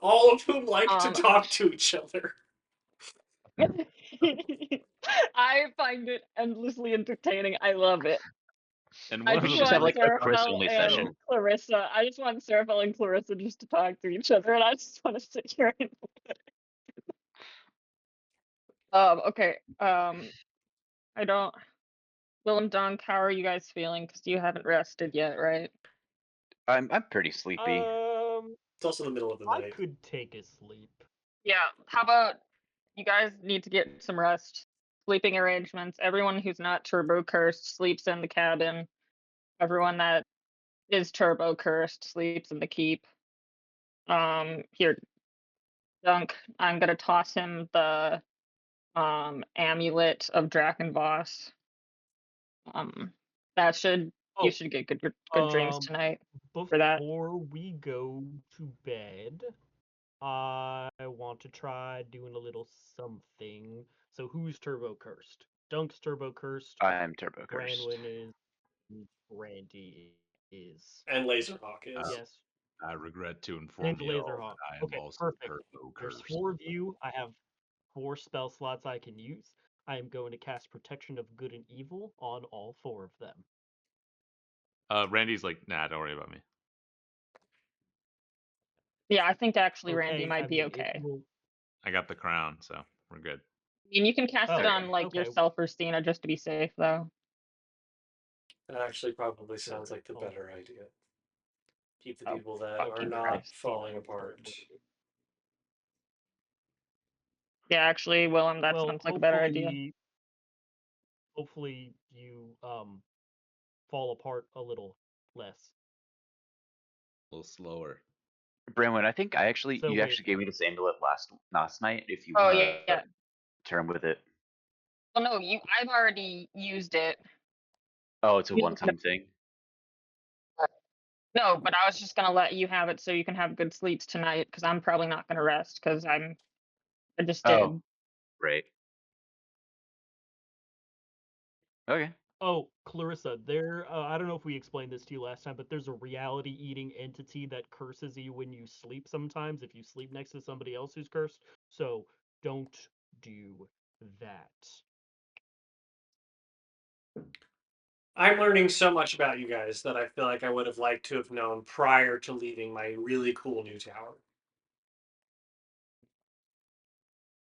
All of whom like to um, talk to each other. I find it endlessly entertaining. I love it. And I one of We just should them just is have want like, like a "Oh, Chris Seraphel only and session. Clarissa. I just want Seraphel and Clarissa just to talk to each other, and I just want to sit here and. Okay. I don't. Willem, Dunk, how are you guys feeling? Because you haven't rested yet, right? I'm pretty sleepy. It's also the middle of the I night. could take a sleep. Yeah. How about you guys need to get some rest? Sleeping arrangements. Everyone who's not turbo cursed sleeps in the cabin. Everyone that is turbo cursed sleeps in the keep. Here, Dunk. I'm gonna toss him the amulet of Drakenvoss. That should you Oh, should get good dreams tonight for that. before we go to bed, I want to try doing a little something. So who's turbo cursed? Dunk's turbo cursed. I'm turbo cursed. Branwyn is. Randy is. And Laserhawk uh, is. Yes. I regret to inform And you all Laserhawk. that I am Okay, also perfect. turbo There's cursed." 4 of you. I have 4 spell slots I can use. I am going to cast Protection of Good and Evil on all 4 of them. Randy's like, "Nah, don't worry about me." Yeah, I think actually Randy Okay, I might be mean, it okay. will. I got the crown, so we're good. I mean, you can cast it Oh, on like okay. yourself or Sina just to be safe, though. That actually probably sounds Sure. like the I'll better idea. Keep the Oh, people that are fucking not Christ. falling try apart. something. Yeah, actually, Willem, that Well, sounds like a better idea. hopefully you fall apart a little less. A little slower. Branwen, I think So you wait, actually gave me this amulet last night. If you Oh wanna yeah. term with it. Well, no, I've already used it. Oh, it's a You don't get one-time thing. No, but I was just gonna let you have it so you can have good sleeps tonight, because I'm probably not gonna rest because I just Oh, did. right. Okay. oh, Clarissa, I don't know if we explained this to you last time, but there's a reality eating entity that curses you when you sleep sometimes if you sleep next to somebody else who's cursed. So don't do that. I'm learning so much about you guys that I feel like I would have liked to have known prior to leaving my really cool new tower.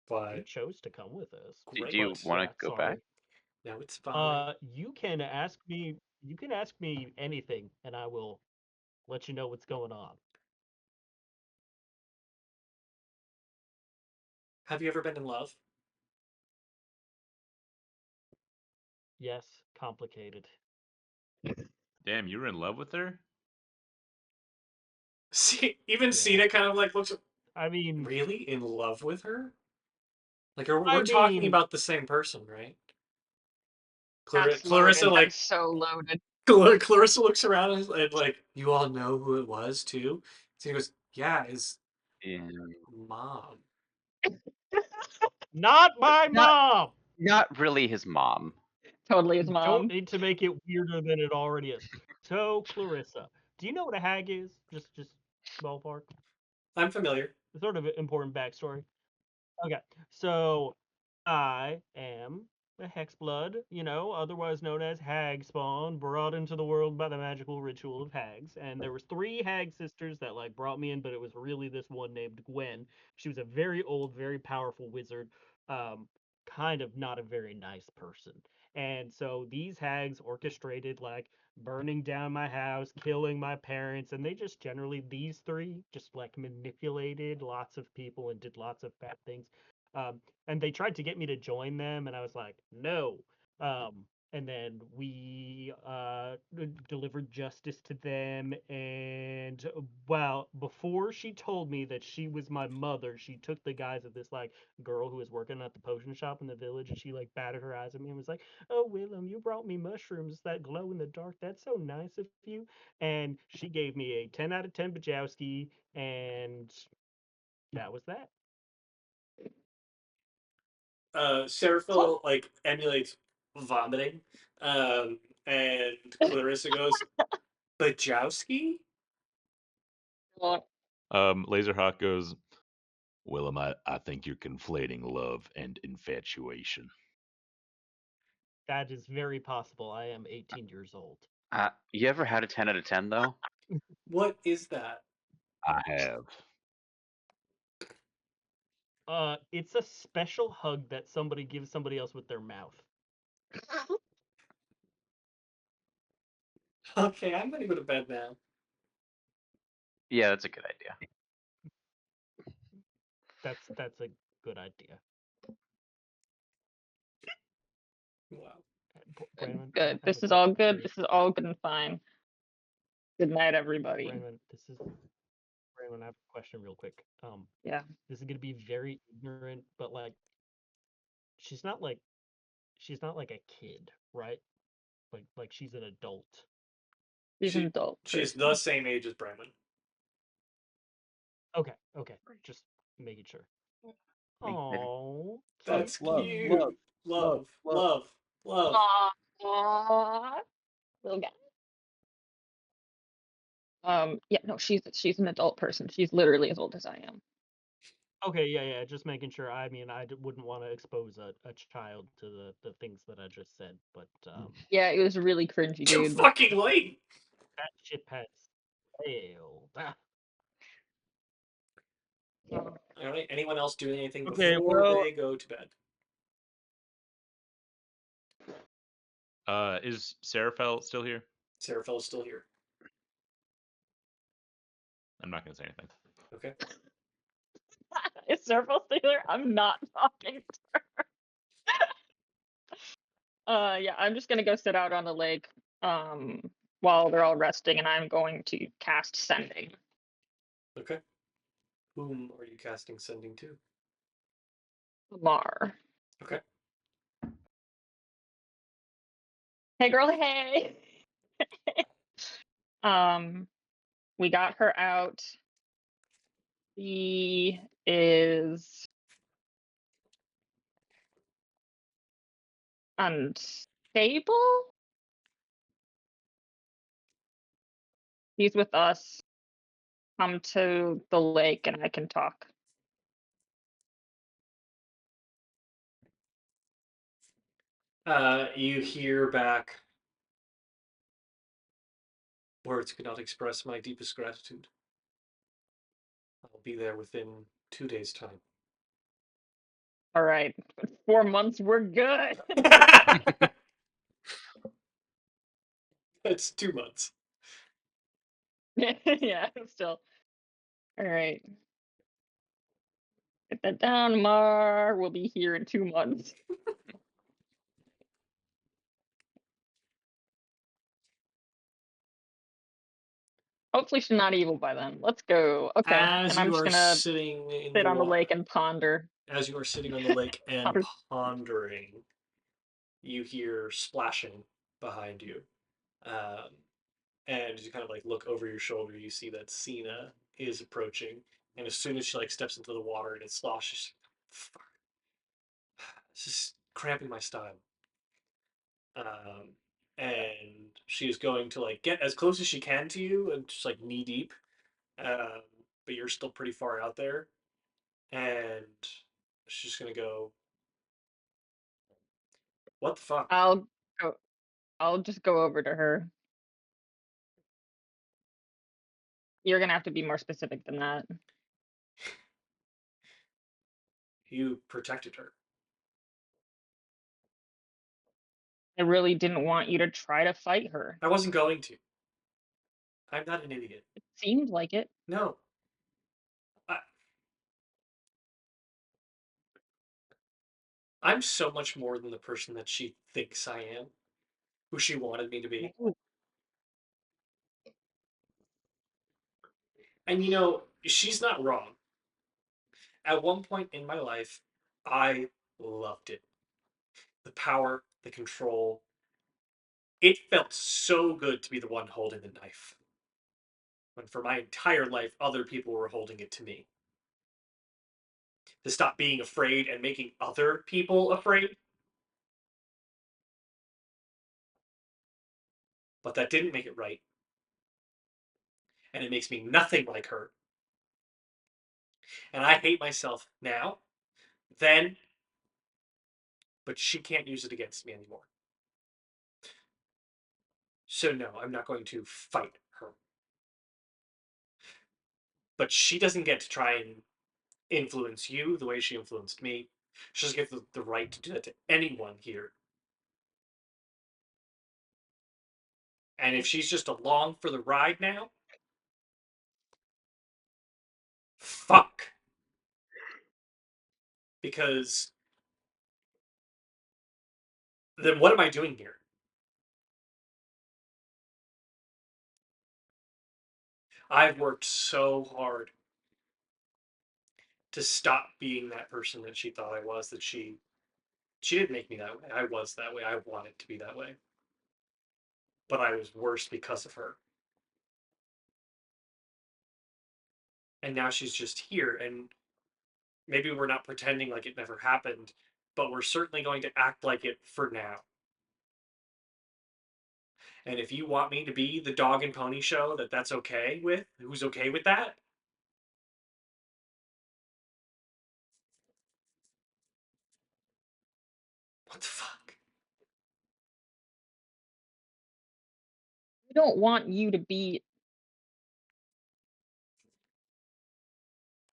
You But chose to come with us. Do great. you But want yeah, to go back? sorry. No, it's fine. You can ask me. You can ask me anything, and I will let you know what's going on. Have you ever been in love? Yes, complicated. Damn, you were in love with her? See, even Yeah. Sina kind of like looks I mean, really in love with her. Like, we're I talking mean, about the same person, right? That's Clarissa loaded. like That's so loaded. Clarissa looks around and like, you all know who it was too. So he goes, yeah, his Yeah. mom. not my Not mom. not really his mom. Totally his Don't mom. need to make it weirder than it already is. So, Clarissa, do you know what a hag is? Just ballpark. I'm familiar. Sort of an important backstory. Okay, so I am a hexblood, otherwise known as hag spawn, brought into the world by the magical ritual of hags. And there was three hag sisters that like brought me in, but it was really this one named Gwen. She was a very old, very powerful wizard, um, kind of not a very nice person. And so these hags orchestrated like burning down my house, killing my parents, and they just generally these three just like manipulated lots of people and did lots of bad things. And they tried to get me to join them, and I was like, no. And then we delivered justice to them. And well, before she told me that she was my mother, she took the guise of this like girl who was working at the potion shop in the village, and she like batted her eyes at me and was like, "Oh, Willem, you brought me mushrooms that glow in the dark. That's so nice of you." And she gave me a 10 out of 10 Bajowski, and that was that. Cool. Seraphil like emulates vomiting. And Clarissa goes, Bajowski? Laserhawk goes, Willem, I think you're conflating love and infatuation. That is very possible. I am 18 years old. You ever had a 10 out of 10 though? What is that? I have. It's a special hug that somebody gives somebody else with their mouth. Okay, I'm gonna go to bed now. Yeah, that's a good idea. That's a good idea. Wow. Brandon, I Good. have a This is all question for good. you. This is all good and fine. Good night, everybody. Brandon, Brandon. I have a question real quick. Yeah. This is gonna be very ignorant, but like, she's not like she's not like a kid, right? Like she's an adult. She's an adult She's the person. same age as Brandon. Okay, just making sure. Maybe. Oh, so That's Love, love, cute. love, Love, love. love, love. Aww. Little guy. Yeah, no, she's an adult person. She's literally as old as I am. Okay, yeah, just making sure. I mean, wouldn't want to expose a child to the things that I just said, but Yeah, it was really cringy, Too dude. fucking late. that ship has sailed. Ah. All right. Anyone else doing anything Okay, before well, they go to bed? Is Seraphel still here? Seraphil's still here. I'm not gonna say anything. Okay. Is Circle Stealer? I'm not talking. Yeah, I'm just gonna go sit out on the lake, um, while they're all resting, and I'm going to cast Sending. Okay. Whom are you casting sending to? Lamar. Okay. Hey, girl, hey. Um, we got her out. She is unstable. He's with us. Come to the lake, and I can talk. You hear back. Words could not express my deepest gratitude. I'll be there within 2 days' time. All right, 4 months, we're good. It's 2 months. Yeah, still. All right. Get that down, Mar. We'll be here in 2 months. Hopefully she's not evil by then. Let's go. Okay. As And I'm you just are gonna sitting in sit the on the water, lake and ponder. as you are sitting on the lake and Ponder. pondering, you hear splashing behind you. Um, and as you kind of like look over your shoulder, you see that Sina is approaching. And as soon as she like steps into the water and it sloshes, fuck, this is cramping my style. Um, and she is going to like get as close as she can to you and just like knee deep. Um, but you're still pretty far out there. And she's just gonna go, what the fuck? I'll go. I'll just go over to her. You're gonna have to be more specific than that. You protected her. I really didn't want you to try to fight her. I wasn't going to. I'm not an idiot. It seemed like it. No. I'm so much more than the person that she thinks I am, who she wanted me to be. And you know, she's not wrong. At one point in my life, I loved it. The power, the control. It felt so good to be the one holding the knife. When for my entire life, other people were holding it to me. To stop being afraid and making other people afraid. But that didn't make it right. And it makes me nothing like her. And I hate myself now, then, but she can't use it against me anymore. So no, I'm not going to fight her. But she doesn't get to try and influence you the way she influenced me. She doesn't get the right to do that to anyone here. And if she's just along for the ride now, fuck. Because then what am I doing here? I've worked so hard to stop being that person that she thought I was, that she didn't make me that way. I was that way. I wanted to be that way. But I was worse because of her. And now she's just here, and maybe we're not pretending like it never happened, but we're certainly going to act like it for now. And if you want me to be the dog and pony show that's okay with, who's okay with that? What the fuck? I don't want you to be.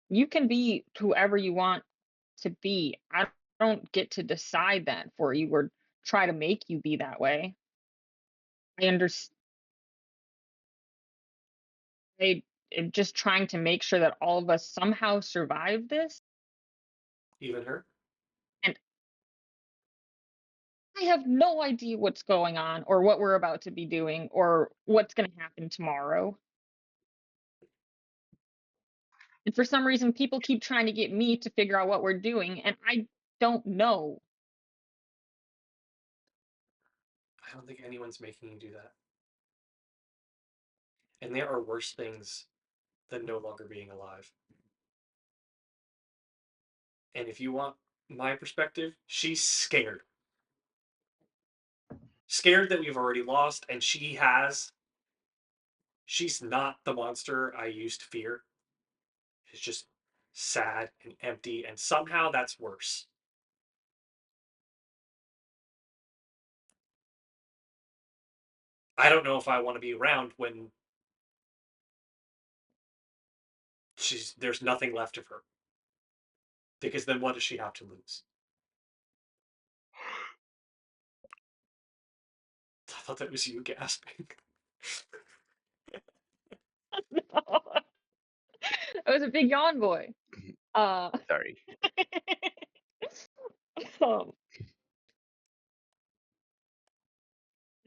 You can be whoever you want to be. I don't get to decide that for you or try to make you be that way. I understand. I am just trying to make sure that all of us somehow survive this. Even her? And I have no idea what's going on or what we're about to be doing or what's going to happen tomorrow. And for some reason, people keep trying to get me to figure out what we're doing, and I don't know. I don't think anyone's making you do that. And there are worse things than no longer being alive. And if you want my perspective, she's scared. Scared that we've already lost, and she's not the monster I used to fear. She's just sad and empty, and somehow that's worse. I don't know if I want to be around when there's nothing left of her. Because then what does she have to lose? I thought that was you gasping. No. I was a big yawn boy. Sorry. um,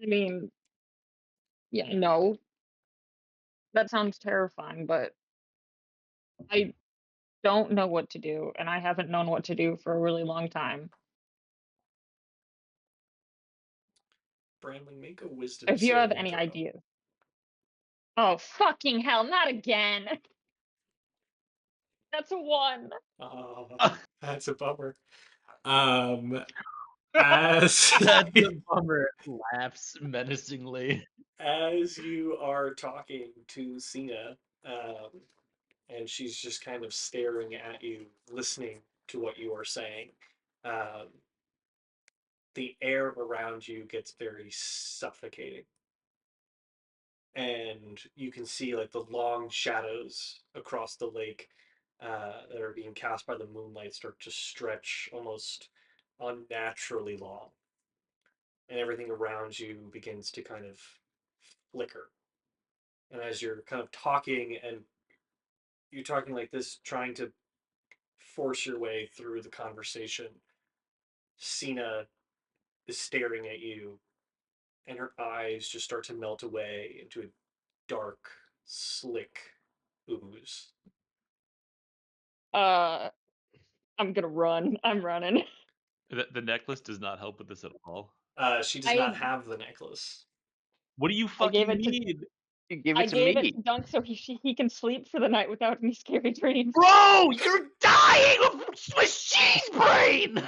I mean, yeah, no, that sounds terrifying, but I don't know what to do, and I haven't known what to do for a really long time. Brandon, make a wisdom If you have saving any throw. ideas. Oh, fucking hell, not again. That's a 1. Oh, that's a bummer. As That's a bummer. Laughs menacingly. as you are talking to Sina, and she's just kind of staring at you, listening to what you are saying, um, the air around you gets very suffocating. And you can see like the long shadows across the lake that are being cast by the moonlight start to stretch almost unnaturally long. And everything around you begins to kind of flicker. And as you're kind of talking and you're talking like this, trying to force your way through the conversation, Sina is staring at you, and her eyes just start to melt away into a dark, slick ooze. Uh, I'm gonna run. I'm running. The necklace does not help with this at all. She does not I have the necklace. What do you I gave fucking it to need? You give I it to gave it me. to Dunk so he can sleep for the night without any scary dreams. Bro, you're dying of Swiss cheese brain!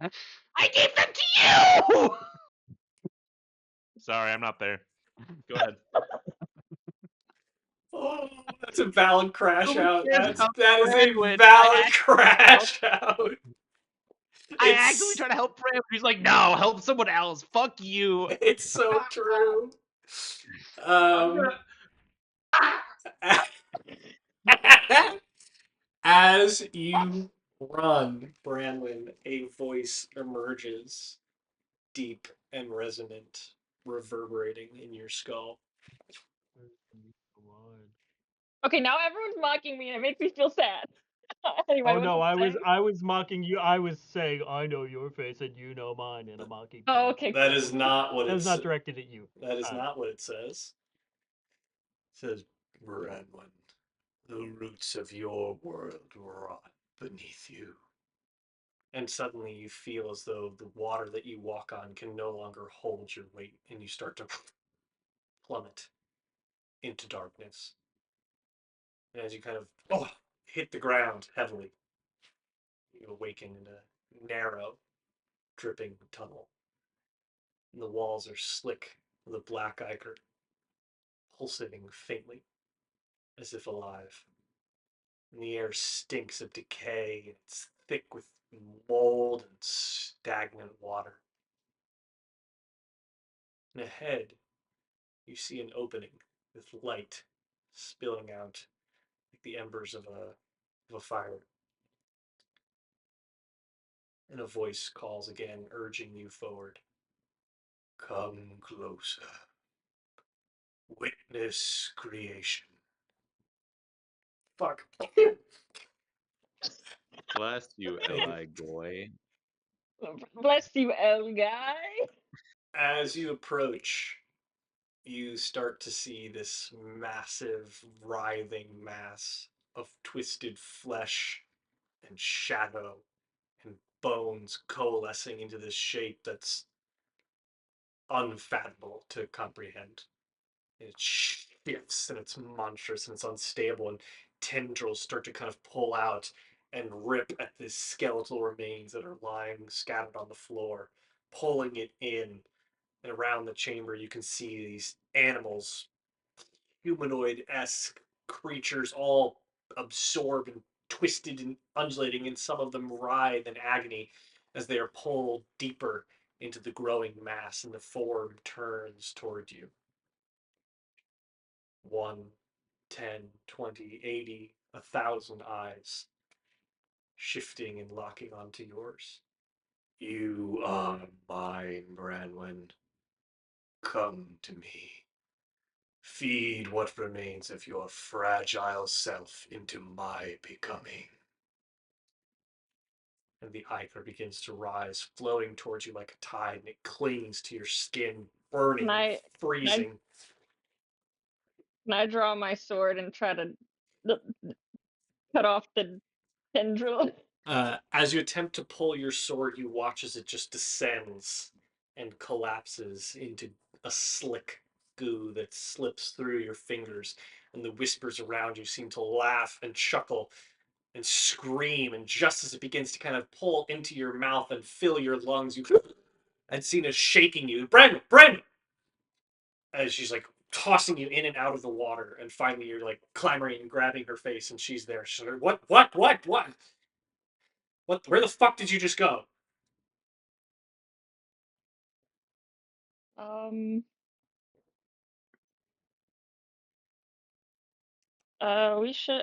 I gave them to you! Sorry, I'm not there. Go ahead. Oh, that's a valid crash Who out. cares about That is a Bradwin? valid crash out. I actively It's try to help Bradwin. He's like, no, help someone else. Fuck you. it's so true. I'm Um, as you run, Branwyn, a voice emerges, deep and resonant, reverberating in your skull. Okay, now everyone's mocking me and it makes me feel sad. Anyway, Oh what was no, I saying? I was mocking you. I was saying I know your face and you know mine in a mocking Oh, tone. okay, That cool. is not what That was it's. not directed at you. That is Uh, not what it says. It says, Branwyn, the roots of your world rot beneath you. And suddenly you feel as though the water that you walk on can no longer hold your weight, and you start to plummet into darkness. And as you kind of hit the ground heavily, you awaken in a narrow, dripping tunnel. And the walls are slick with a black ichor, pulsating faintly, as if alive. And the air stinks of decay, and it's thick with mold and stagnant water. And ahead, you see an opening with light spilling out like the embers of a fire. And a voice calls again, urging you forward. Come closer. Witness creation. Fuck. Bless you, Eli Goy. Bless you, L guy. As you approach, you start to see this massive, writhing mass of twisted flesh and shadow and bones coalescing into this shape that's unfathomable to comprehend. It shifts and it's monstrous and it's unstable, and tendrils start to kind of pull out and rip at the skeletal remains that are lying scattered on the floor, pulling it in. And around the chamber, you can see these animals, humanoid esque creatures, all absorbed and twisted and undulating, and some of them writhe in agony as they are pulled deeper into the growing mass, and the form turns toward you. One, 10, 20, 80, 1,000 eyes shifting and locking onto yours. You are mine, Branwen. Come to me. Feed what remains of your fragile self into my becoming. And the ichor begins to rise, flowing towards you like a tide, and it clings to your skin, burning Can and I freezing. can I draw my sword and try to cut off the tendril? As you attempt to pull your sword, you watch as it just descends and collapses into a slick goo that slips through your fingers, and the whispers around you seem to laugh and chuckle and scream, and just as it begins to kind of pull into your mouth and fill your lungs, you and Sina's shaking you. Brandon! As she's like tossing you in and out of the water, and finally you're like clamoring and grabbing her face, and she's there. She's like, what? Where the fuck did you just go? Um. We should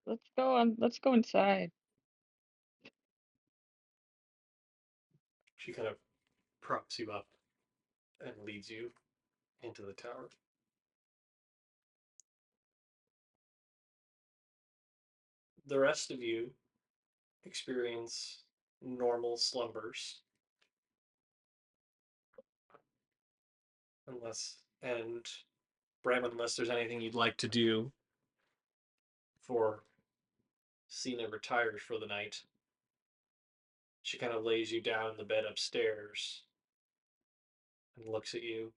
let's go on. Let's go inside. She kind of props you up and leads you into the tower. The rest of you experience normal slumbers, and Bram, unless there's anything you'd like to do before Sina retires for the night. She kind of lays you down in the bed upstairs and looks at you.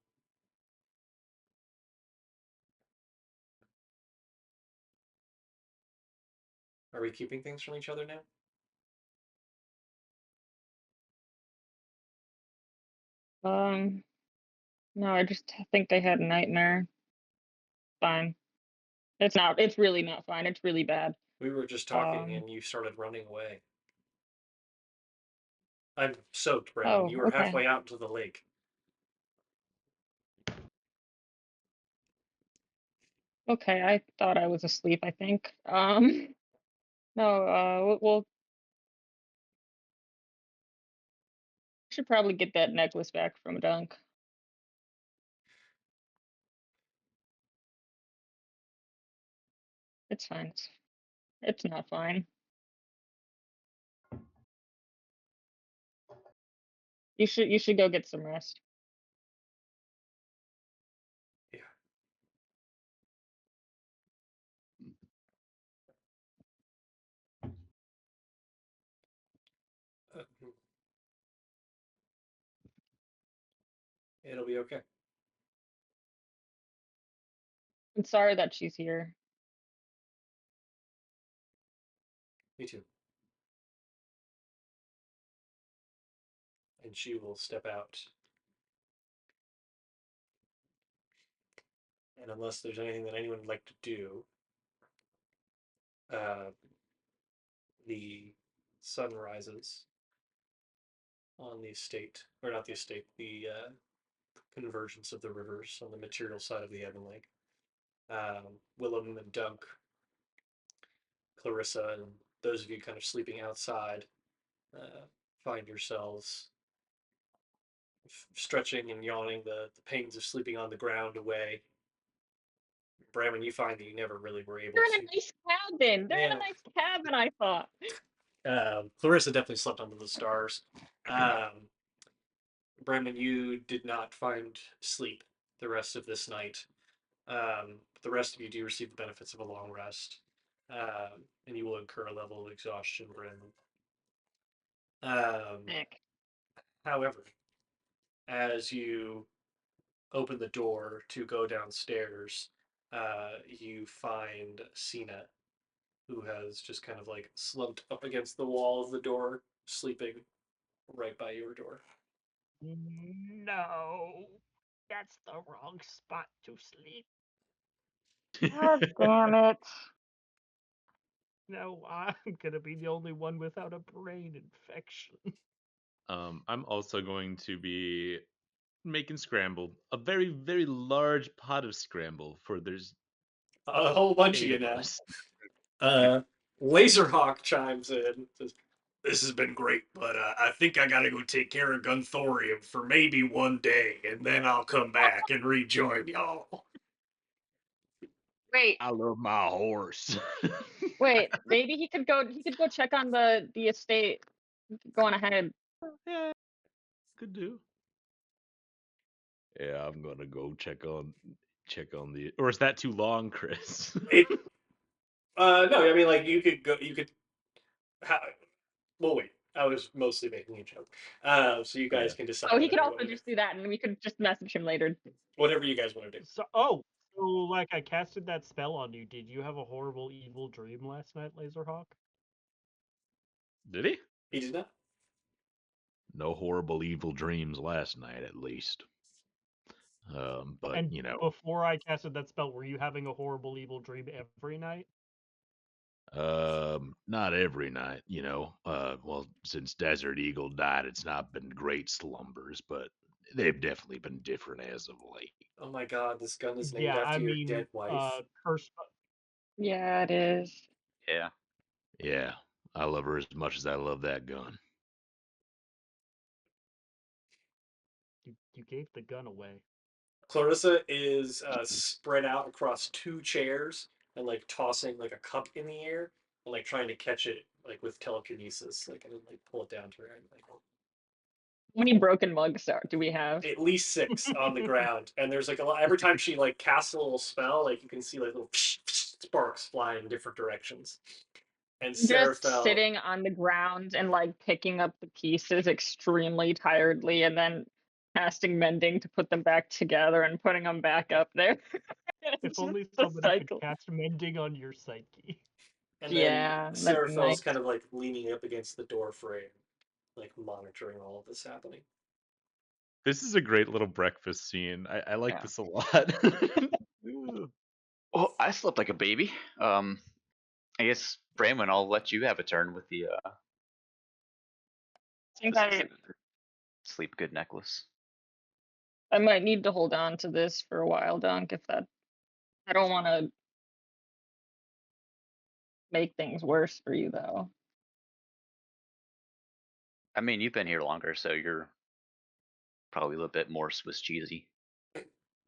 Are we keeping things from each other now? No, I just think they had a nightmare. Fine. It's not. It's really not fine. It's really bad. We were just talking Um. and you started running away. I'm soaked, Brennan. Oh, You were okay. halfway out into the lake. Okay. I thought I was asleep. I think. No. We'll should probably get that necklace back from Dunk. It's fine. It's not fine. You should go get some rest. Yeah. Uh, It'll be okay. I'm sorry that she's here. Me too. And she will step out. And unless there's anything that anyone would like to do, uh, the sun rises on the estate, or not the estate, the convergence of the rivers on the material side of the Ebon Lake. Willem and Dunk, Clarissa, and those of you kind of sleeping outside find yourselves stretching and yawning, the pains of sleeping on the ground away. Bramman, you find that you never really were able They're in to. a nice cabin. They're in a Yeah. nice cabin, I thought. Clarissa definitely slept under the stars. Bramman, you did not find sleep the rest of this night. The rest of you do receive the benefits of a long rest, and you will incur a level of exhaustion, Bramman. Nick. However, as you open the door to go downstairs, you find Sina, who has just kind of like slumped up against the wall of the door, sleeping right by your door. No, that's the wrong spot to sleep. God damn it. No, I'm gonna be the only one without a brain infection. I'm also going to be making scramble. A very, very large pot of scramble, for there's A whole bunch of 8 you of now. us. Laserhawk chimes in. Says, this has been great, but I think I gotta go take care of Gunthorium for maybe one day, and then I'll come back and rejoin y'all. Wait, I love my horse. wait. Maybe he could go. He could go check on the estate. Going ahead. Yeah, could do. Yeah, I'm gonna go check on the. Or is that too long, Chris? It. No, I mean, like, you could go. You could. Well, wait. I was mostly making a joke. So you guys Yeah. can decide Oh, he whatever could you also want to do. just do that, and we could just message him later. Whatever you guys want to do. So like I casted that spell on you. Did you have a horrible evil dream last night, Laserhawk? Did he? He did not. No horrible evil dreams last night, at least. But And before I casted that spell, were you having a horrible evil dream every night? not every night, well, since Desert Eagle died, it's not been great slumbers, but they've definitely been different as of late. Oh my god, this gun is named Yeah, after I your mean, dead wife. curse. Yeah, it is. Yeah. Yeah, I love her as much as I love that gun. You gave the gun away. Clarissa is spread out across two chairs and like tossing like a cup in the air and like trying to catch it like with telekinesis, like and then, like pull it down to her. And, like, How many broken mugs do we have? at least 6 on the ground, and there's like a lot. Every time she like casts a little spell, like you can see like little sparks fly in different directions. And Just Seraphel, sitting on the ground and like picking up the pieces extremely tiredly, and then casting mending to put them back together and putting them back up there. If It's only just a somebody could cycle. cast mending on your psyche. and then Yeah, that'd be Seraphel's nice. kind of like leaning up against the door frame, like monitoring all of this happening. This is a great little breakfast scene. I like Yeah. this a lot. Oh, I slept like a baby. I guess Bramwin, I'll let you have a turn with the I think sleep good necklace. I might need to hold on to this for a while, Dunk, if that I don't want to make things worse for you though. I mean, you've been here longer, so you're probably a little bit more Swiss cheesy.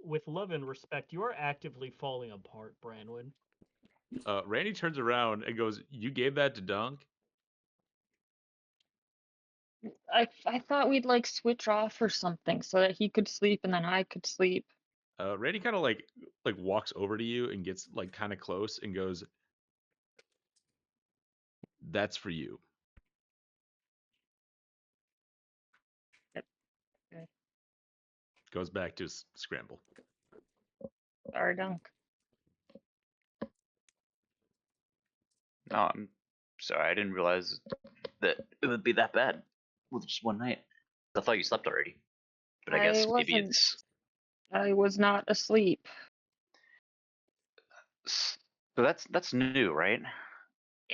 With love and respect, you are actively falling apart, Branwyn. Randy turns around and goes, "You gave that to Dunk?" I thought we'd like switch off or something so that he could sleep and then I could sleep. Randy kind of like walks over to you and gets like kind of close and goes, "That's for you." Okay. Goes back to scramble. Sorry, Dunk. No, I'm sorry. I didn't realize that it would be that bad with just one night. I thought you slept already, but I guess maybe wasn't. I was not asleep. so that's new, right?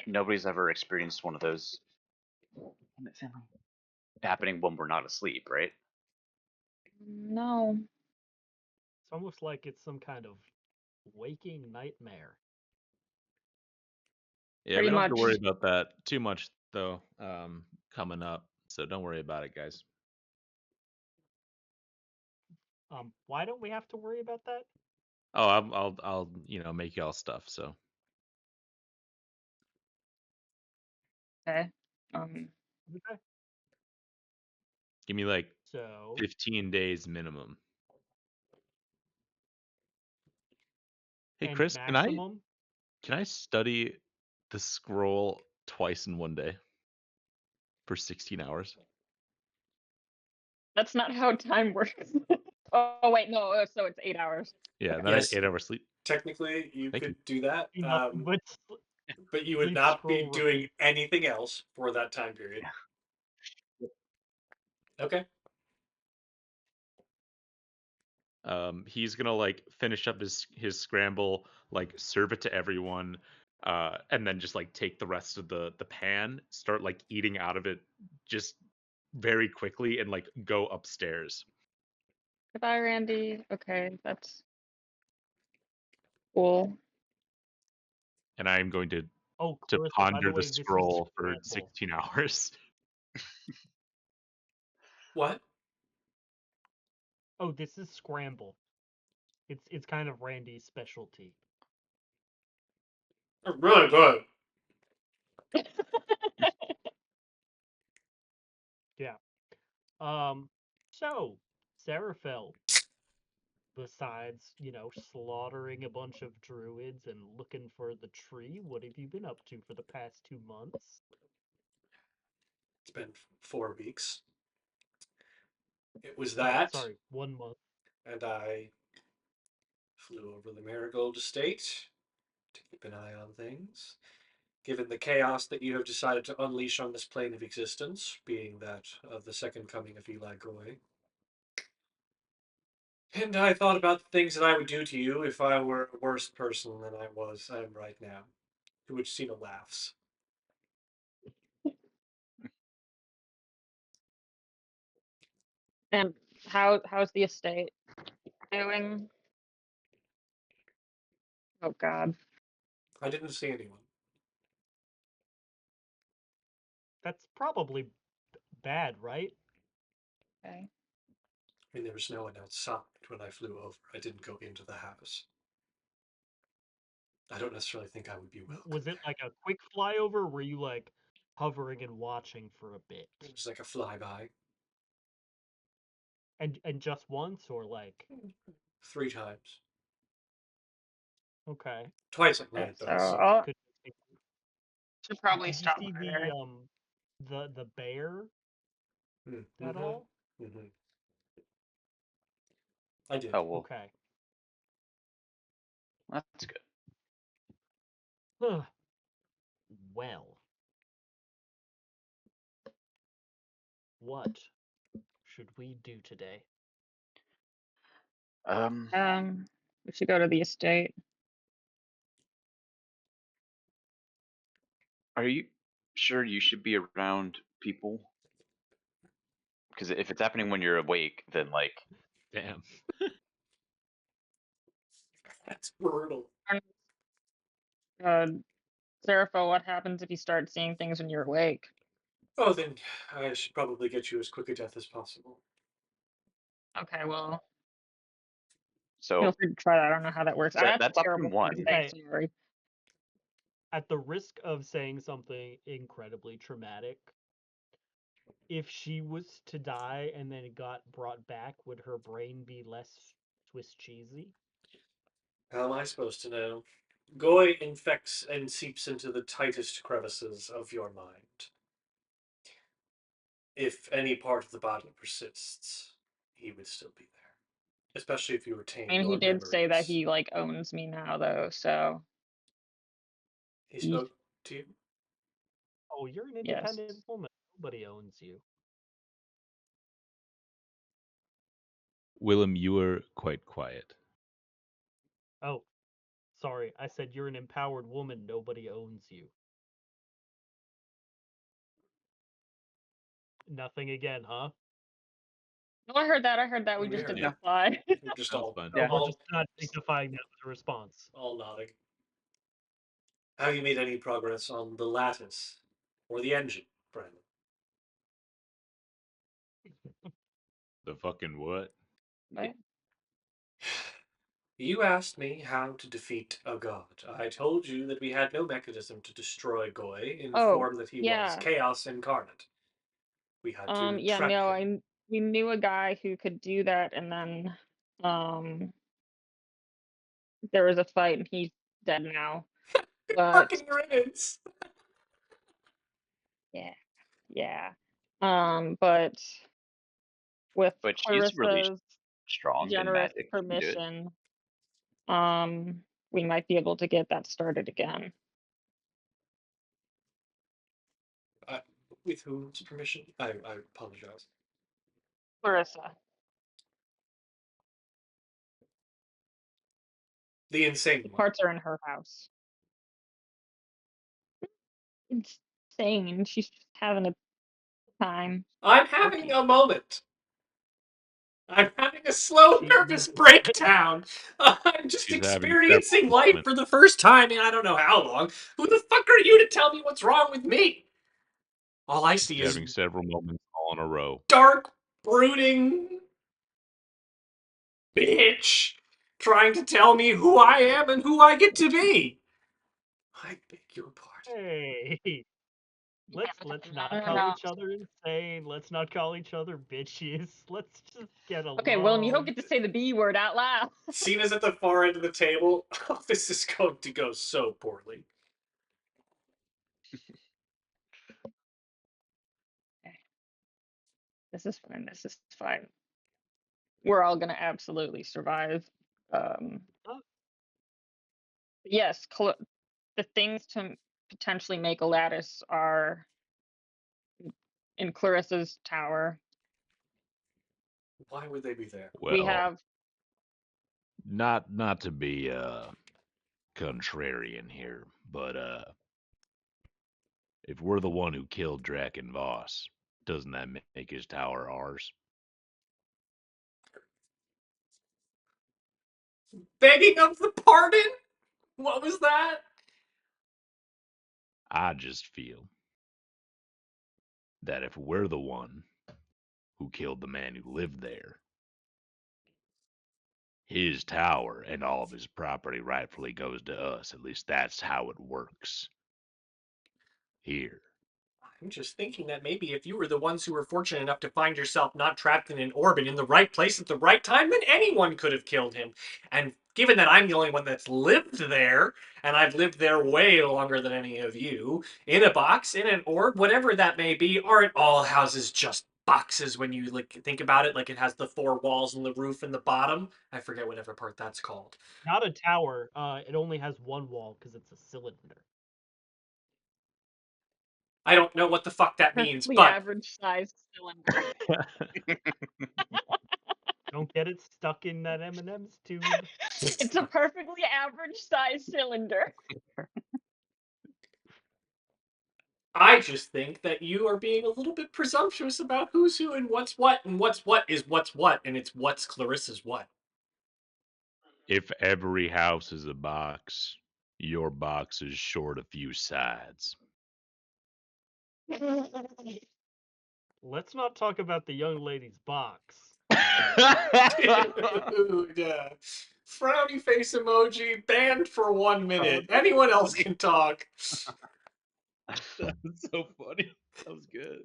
Nobody's ever experienced one of those happening when we're not asleep, right? No. It's almost like it's some kind of waking nightmare. Yeah, Pretty we don't have to much. worry about that too much though. Coming up, so don't worry about it, guys. Why don't we have to worry about that? Oh, I'll make y'all stuff. So Okay. Okay. give me like So 15 days minimum. Hey, and Chris, maximum. can I study the scroll twice in one day for 16 hours? That's not how time works. Oh wait, no. So it's 8 hours. Yeah, and then Yes. 8 hours sleep. Technically, you Thank could you. do that, Nothing but but you would sleep, not be scroll, doing repeat. anything else for that time period. Okay. He's gonna like finish up his scramble, like serve it to everyone, and then just like take the rest of the pan, start like eating out of it just very quickly, and like go upstairs. Goodbye, Randy. Okay, that's cool. And I am going to Oh, Clarissa, by ponder the the way, this is scroll for Scramble. 16 hours. What? Oh, this is Scramble. It's kind of Randy's specialty. Really good. Yeah. So Seraphel, besides, slaughtering a bunch of druids and looking for the tree, what have you been up to for the past 2 months? It's been 4 weeks. It was that, Sorry, 1 month. and I flew over the Marigold Estate to keep an eye on things. Given the chaos that you have decided to unleash on this plane of existence, being that of the second coming of Eli Goy. And I thought about the things that I would do to you if I were a worse person than I am right now. To which Sina laughs. And how's the estate doing? Oh God. I didn't see anyone. That's probably bad, right? Okay. I mean, there was no one outside when I flew over. I didn't go into the house. I don't necessarily think I would be welcome Was it there. like a quick flyover? Or were you like hovering and watching for a bit? It was like a flyby. And just once, or like 3 times. okay? Twice at Okay, night, so though, so. I'll Could, should probably did you stop see by there. the bear at Mm-hmm. all? Mm-hmm. I did. Oh well, Okay. that's good. Well, what should we do today? We should go to the estate. Are you sure you should be around people? Because if it's happening when you're awake, then like, Damn. That's brutal. Uh, Serapho, what happens if you start seeing things when you're awake? Oh, then I should probably get you as quick a death as possible. Okay, well, feel so free to try that. I don't know how that works. so That's a that's option terrible thing to one. say, Okay. sorry. At the risk of saying something incredibly traumatic, if she was to die and then got brought back, would her brain be less Swiss cheesy? How am I supposed to know? Goy infects and seeps into the tightest crevices of your mind. If any part of the body persists, he would still be there. Especially if you retain I mean, he your did say that memories. he like owns me now, though. So He spoke to you? Oh, you're an yes. independent woman. Nobody owns you. Willem, you were quite quiet. Oh, sorry. I said you're an empowered woman. Nobody owns you. Nothing again, huh? No, I heard that. I heard that. We We just heard didn't Yeah, it. reply. We're just That was fun. Oh, yeah. we're just not signifying that with a response. all nodding. Have you made any progress on the lattice or the engine, Brandon? The fucking what? Right? You asked me how to defeat a god. I told you that we had no mechanism to destroy Goy in the Oh, form that he was, yeah. chaos incarnate. We had to Yeah, trap no, him. we knew a guy who could do that, and then um there was a fight, and he's dead now. But Fucking riddance! yeah, yeah. But with But she's really Clarissa's strong in generous magic. She can do it. permission, we might be able to get that started again. Uh, with whose permission? I apologize. Clarissa. The insane The one. parts are in her house. Insane. She's just having a time. I'm having Quirky. a moment. I'm having a slow, She nervous is- breakdown. I'm just She's having several experiencing life moments. for the first time in I don't know how long. Who the fuck are you to tell me what's wrong with me? All I see She's is having several moments all in a row. dark, brooding bitch trying to tell me who I am and who I get to be. I beg your pardon. Hey, let's not No, no, call no. each other insane. Let's not call each other bitches. Let's just get along. Okay, Willem, you don't get to say the B word out loud. Sina's at the far end of the table. Oh, this is going to go so poorly. This is fine. This is fine. We're all gonna absolutely survive. Oh. Yes, the things to potentially make a lattice are in Clarissa's tower. Why would they be there? Well, We have not to be contrarian here, but if we're the one who killed Draken Voss, doesn't that make his tower ours? Begging of the pardon? What was that? I just feel that if we're the one who killed the man who lived there, his tower and all of his property rightfully goes to us. At least that's how it works here. I'm just thinking that maybe if you were the ones who were fortunate enough to find yourself not trapped in an orbit in the right place at the right time, then anyone could have killed him. And given that I'm the only one that's lived there, and I've lived there way longer than any of you, in a box, in an orb, whatever that may be, aren't all houses just boxes when you like think about it? Like it has the four walls and the roof and the bottom. I forget whatever part that's called. Not a tower. It only has one wall because it's a cylinder. I don't know what the fuck that means, perfectly but average sized cylinder. Don't get it stuck in that M&M's tube. It's a perfectly average sized cylinder. I just think that you are being a little bit presumptuous about who's who and what's what is what's what, and it's what's Clarissa's what. If every house is a box, your box is short a few sides. Let's not talk about the young lady's box. Dude, frowny face emoji banned for 1 minute. Anyone else can talk. That was so funny. That was good.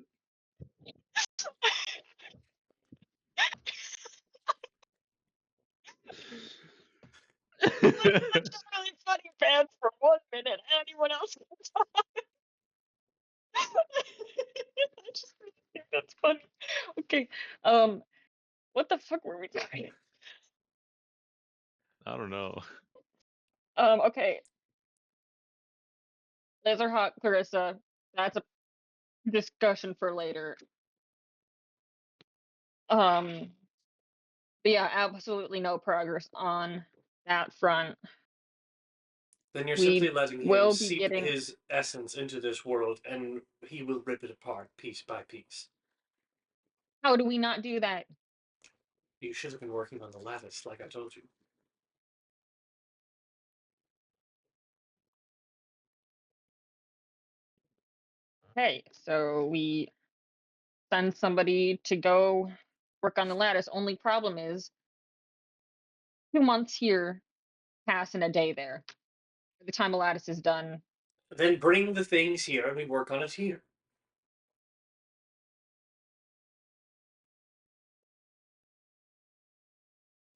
That's really funny, fans, for 1 minute. Anyone else can talk? I just really think that's funny. Okay, what the fuck were we doing? I don't know. Okay. Laser Hot Clarissa. That's a discussion for later. But yeah, absolutely no progress on that front. Then you're We simply letting him will be seep getting. his essence into this world, and he will rip it apart piece by piece. How do we not do that? You should have been working on the lattice, like I told you. Hey, so we send somebody to go work on the lattice. Only problem is 2 months here pass in a day there. By the time the lattice is done. Then bring the things here, and we work on it here.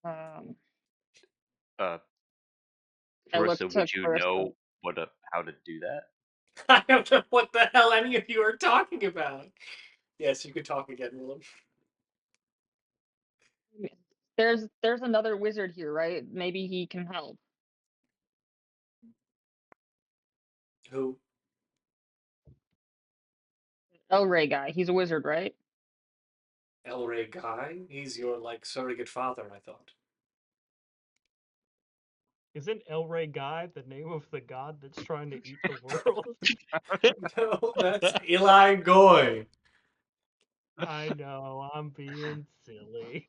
Um, Uh, I look Clarissa, to would you Clarissa. know how to do that? I don't know what the hell any of you are talking about. Yes, you could talk again, Willem. There's another wizard here, right? Maybe he can help. Who? El Rey guy. He's a wizard, right? El Rey Guy? He's your, like, surrogate father, I thought. Isn't El Rey Guy the name of the god that's trying to eat the world? No, that's Eli Goy. I know, I'm being silly.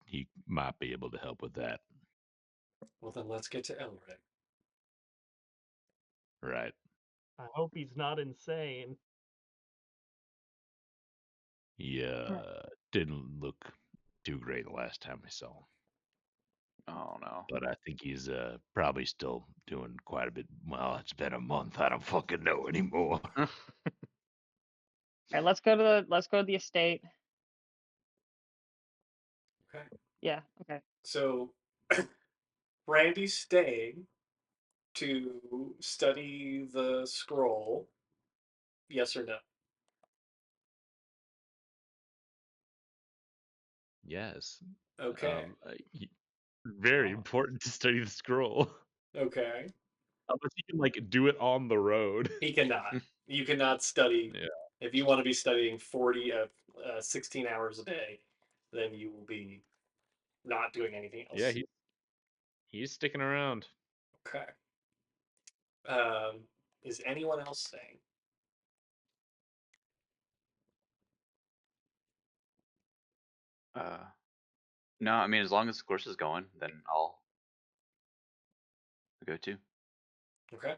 He might be able to help with that. Well, then let's get to Elric. Right. I hope he's not insane. He didn't look too great the last time we saw him. Oh no. But I think he's probably still doing quite a bit. Well, it's been a month. I don't fucking know anymore. Okay, let's go to the estate. Okay. Yeah, okay. So, Brandy's staying to study the scroll. Yes or no? Yes. Okay. Very Oh. important to study the scroll. Okay. Unless you can like do it on the road. He cannot. You cannot study. Yeah. If you want to be studying 16 hours a day, then you will be not doing anything Yeah, else. he's sticking around. Okay. Um, is anyone else staying? No, I mean as long as the course is going, then I'll go too. Okay.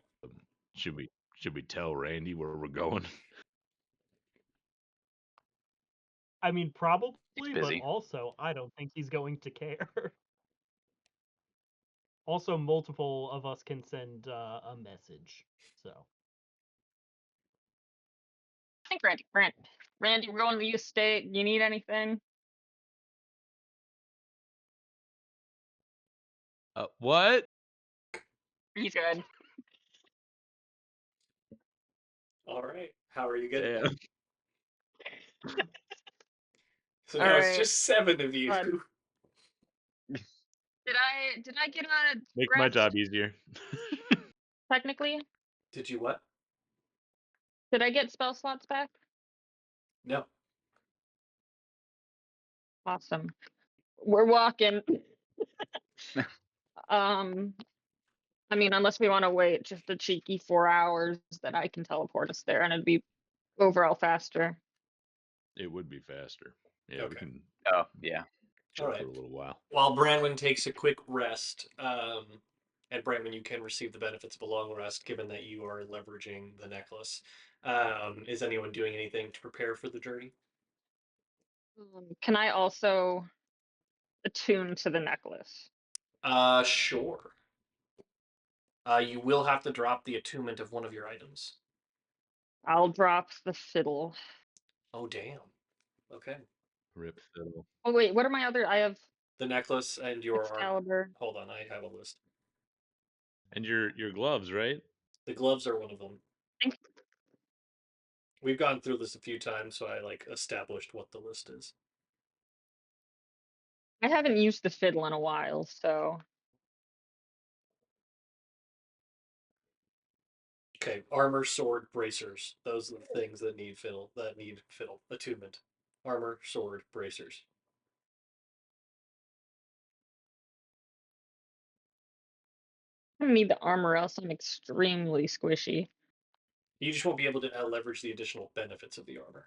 Should we tell Randy where we're going? I mean, probably, He's but busy. also, I don't think he's going to care. Also, multiple of us can send a message, so. I think Randy, we're going to the estate. You need anything? What? He's good. All right. How are you getting Damn. there? So All now it's right. just 7 of you. Fun. Did I get on a Makes my rest job easier. technically? Did you what? Did I get spell slots back? No. Awesome. We're walking. I mean, unless we want to wait just a cheeky 4 hours, that I can teleport us there, and it'd be overall faster. It would be faster. Yeah, we Okay. can Oh yeah. chill All right. for a little while. While Branwyn takes a quick rest, and Branwyn, you can receive the benefits of a long rest given that you are leveraging the necklace. Is anyone doing anything to prepare for the journey? Can I also attune to the necklace? Sure. You will have to drop the attunement of one of your items. I'll drop the fiddle. Oh, damn. Okay. Rip fiddle. Oh wait, what are my other? I have The necklace and your arm. Excalibur. Hold on, I have a list. And your gloves, right? The gloves are one of them. think- We've gone through this a few times, so I like established what the list is. I haven't used the fiddle in a while, so Okay, armor, sword, bracers. Those are the things that need fiddle. Attunement. Armor, sword, bracers. I don't need the armor, else I'm extremely squishy. You just won't be able to leverage the additional benefits of the armor.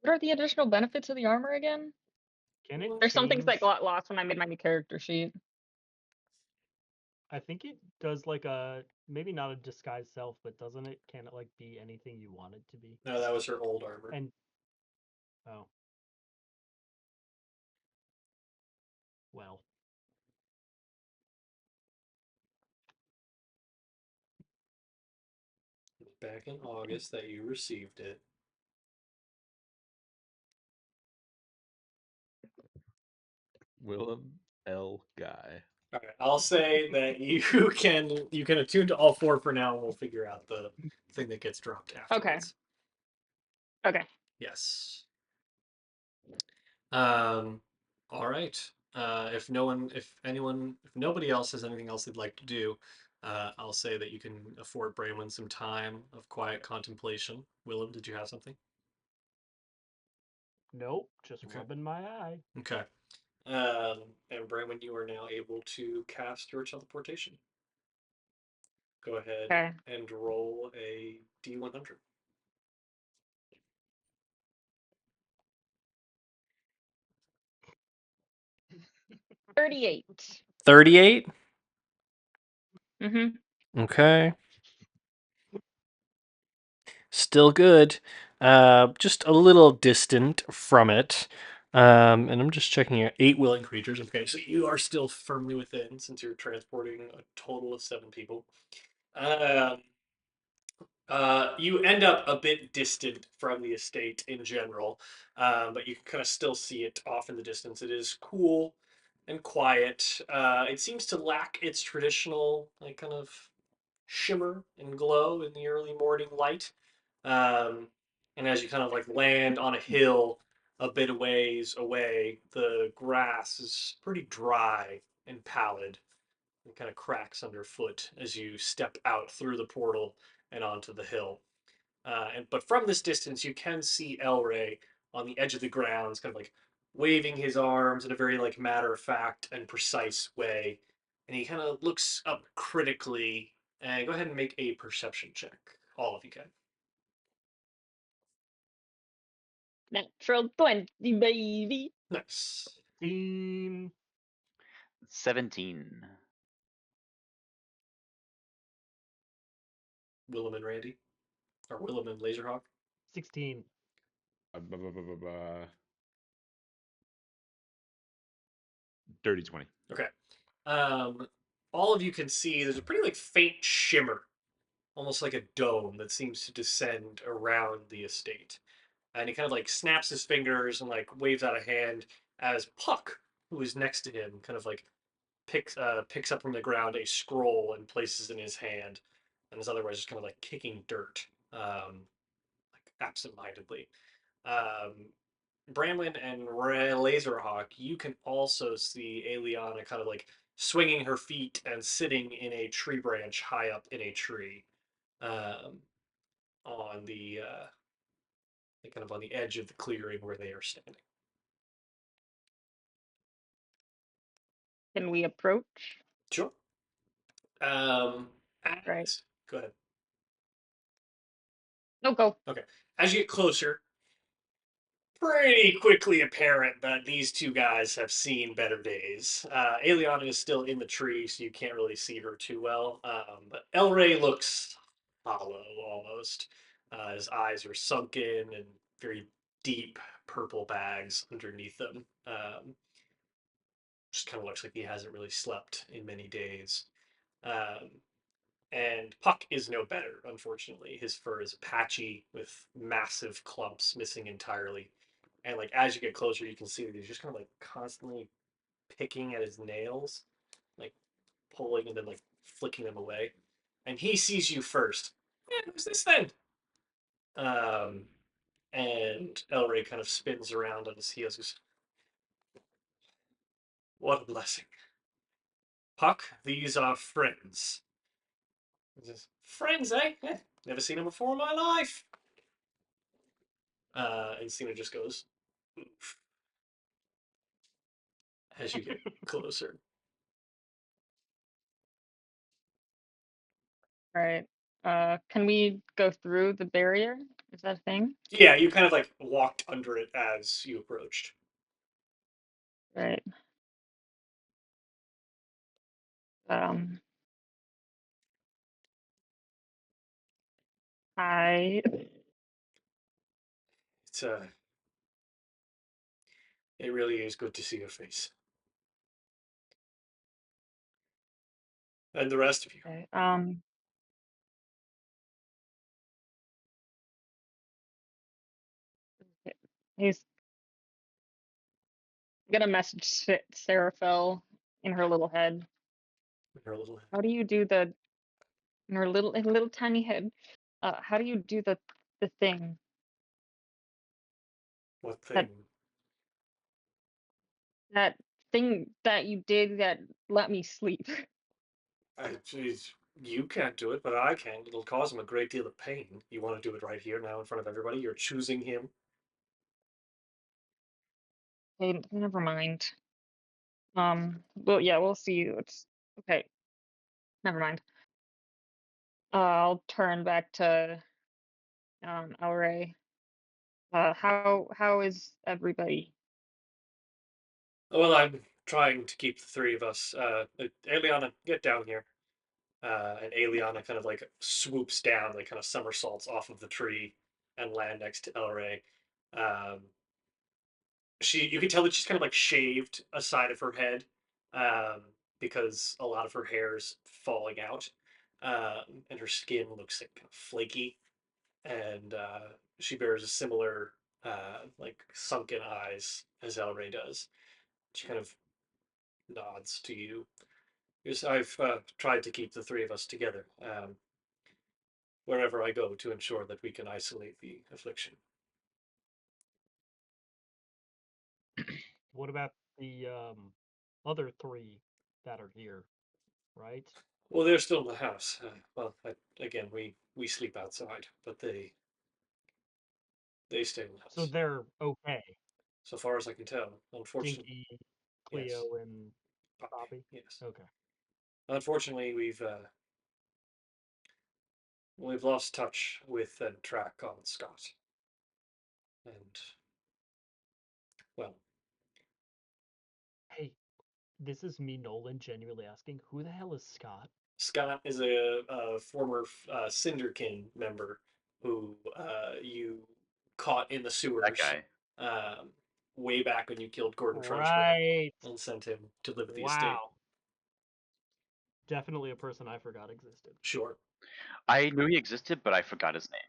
What are the additional benefits of the armor again? Can it There's some things that change? got lost when I made my new character sheet. I think it does like a, maybe not a disguised self, but doesn't it? Can it like be anything you want it to be? No, that was her old armor. And, oh. Well. It was back in August that you received it. Willem L. Guy. All right, I'll say that you can attune to all four for now, and we'll figure out the thing that gets dropped afterwards. Okay. Yes. All right. If nobody else has anything else they'd like to do, I'll say that you can afford Braylon some time of quiet contemplation. Willem, did you have something? Nope, just Okay. rubbing my eye. Okay. And Braylon, you are now able to cast your teleportation. Go ahead Okay. and roll a D100. 38. 38? Mm-hmm. Okay. Still good. Just a little distant from it. And I'm just checking out 8 willing creatures. Okay, so you are still firmly within since you're transporting a total of 7 people. Um, you end up a bit distant from the estate in general, but you can kind of still see it off in the distance. It is cool and quiet. It seems to lack its traditional, like, kind of shimmer and glow in the early morning light. Um, and as you kind of like land on a hill a bit of ways away, the grass is pretty dry and pallid. It kind of cracks underfoot as you step out through the portal and onto the hill. But from this distance, you can see Elray on the edge of the grounds, kind of like waving his arms in a very like matter of fact and precise way. And he kind of looks up critically. And go ahead and make a perception check. All of you can. Natural 20, baby. Nice. 16. 17. Willem and Randy, or Willem and Laserhawk. 16. Dirty 20. Okay. Um, all of you can see there's a pretty like faint shimmer, almost like a dome that seems to descend around the estate. And he kind of like snaps his fingers and like waves out a hand as Puck, who is next to him, kind of like picks up from the ground a scroll and places it in his hand, and is otherwise just kind of like kicking dirt, like absentmindedly. Um, Bramlin and Laserhawk, you can also see Eliana kind of like swinging her feet and sitting in a tree branch high up in a tree, um, on the kind of on the edge of the clearing where they are standing. Can we approach? Sure. Um, Right. go ahead. No, go. Okay. As you get closer, pretty quickly apparent that these two guys have seen better days. Eliana is still in the tree, so you can't really see her too well. But Elray looks hollow almost. His eyes are sunken and very deep purple bags underneath them. Just kind of looks like he hasn't really slept in many days. Um, and Puck is no better, unfortunately. His fur is patchy with massive clumps missing entirely. And like as you get closer, you can see that he's just kind of like constantly picking at his nails, like pulling and then like flicking them away. And he sees you first. Who's this then? Um, and Elray kind of spins around on his heels. Goes, what a blessing. Puck, these are friends. He says, friends, eh? Never seen them before in my life. And Sina just goes, oof, as you get closer. Right. Can we go through the barrier? Is that a thing? Yeah, you kind of like walked under it as you approached. Right. Um. I. It's it really is good to see your face. And the rest of you. Okay, he's gonna message Seraphil in her little head. You're a little How do you do the in her little tiny head? How do you do the thing what thing? that that thing that you did that let me sleep? Geez, you can't do it, but I can. It'll cause him a great deal of pain. You want to do it right here now in front of everybody? You're choosing him. Okay, never mind. Well, yeah, we'll see. It's okay. Never mind. I'll turn back to Elray. How is everybody? Well, I'm trying to keep the three of us. Eliana, get down here. And Eliana kind of like swoops down, like kind of somersaults off of the tree and land next to El Rey. Um, you can tell that she's kind of like shaved a side of her head um, because a lot of her hair is falling out, and her skin looks like kind of flaky. And she bears a similar like sunken eyes as El Rey does. She kind of nods to you. Because I've tried to keep the three of us together wherever I go to ensure that we can isolate the affliction. What about the other three that are here, right? Well, they're still in the house. Again, we sleep outside, but they stay in the So house. they're okay. So far as I can tell, unfortunately, Dinky, yes, Cleo, and Poppy, Poppy. yes. Okay. Unfortunately, we've lost touch with and track on Scott, and well, Hey, this is me, Nolan, genuinely asking, who the hell is Scott? Scott is a former Cinderkin member who you caught in the That sewers guy. um, way back when you killed Gordon Trunchbull Right. and sent him to live at the estate. Wow. Definitely a person I forgot existed. Sure. I knew he existed, but I forgot his name.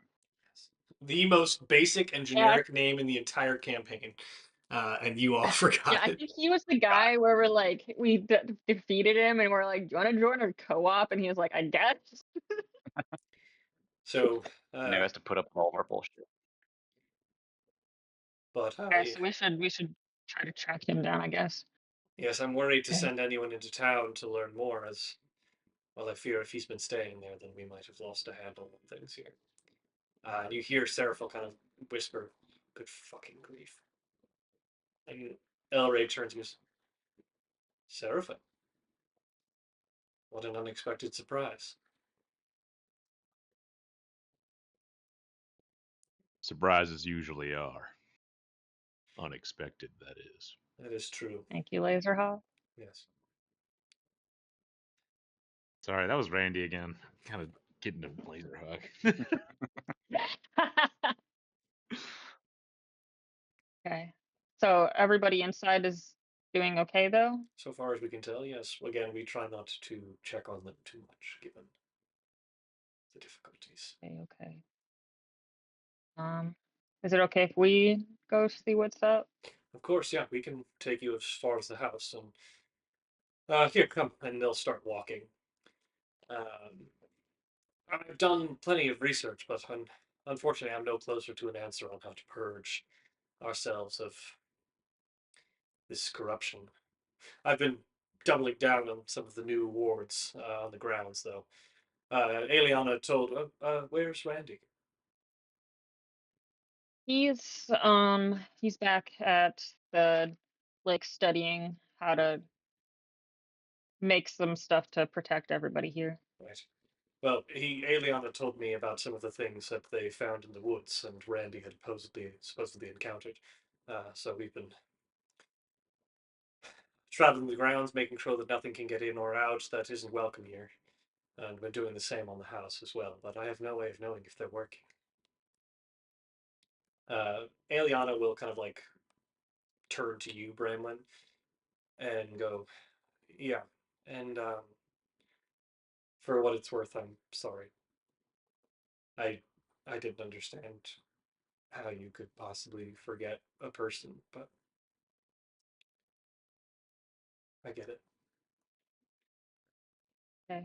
The most basic and Yeah, generic name in the entire campaign. And you all yeah, forgot I it. think he was the guy where we're like we defeated him and we're like, "Do you want to join our co-op?" And he was like, "I guess." So, Now he has to put up with all of our bullshit. but Yeah, so we should try to track him down, I guess. yes, I'm worried to Okay. send anyone into town to learn more, as well. I fear if he's been staying there, then we might have lost a handle on things here. And you hear Seraphil kind of whisper, "Good fucking grief." And Elray turns and goes, "Seraphil, what an unexpected surprise." Surprises usually are. Unexpected, that is. That is true. Thank you, Laserhawk. Yes. Sorry, that was Randy again. Kind of getting a laser hug. Okay. So everybody inside is doing okay though? So far as we can tell, yes. Again, we try not to check on them too much, given the difficulties. Okay, okay. Is it okay if we go see what's up? Of course, yeah, we can take you as far as the house, and here, come, and they'll start walking. Um, I've done plenty of research, but unfortunately, I'm no closer to an answer on how to purge ourselves of this corruption. I've been doubling down on some of the new wards on the grounds, though. Eliana told, where's Randy? He's back at the like studying how to make some stuff to protect everybody here. Right. Well, Eliana told me about some of the things that they found in the woods, and Randy had supposedly encountered. So we've been traveling the grounds, making sure that nothing can get in or out that isn't welcome here. And we're doing the same on the house as well, but I have no way of knowing if they're working. Eliana will kind of like turn to you, Bramlin, and go, yeah. And for what it's worth, I'm sorry. I I didn't understand how you could possibly forget a person, but I get it. Okay.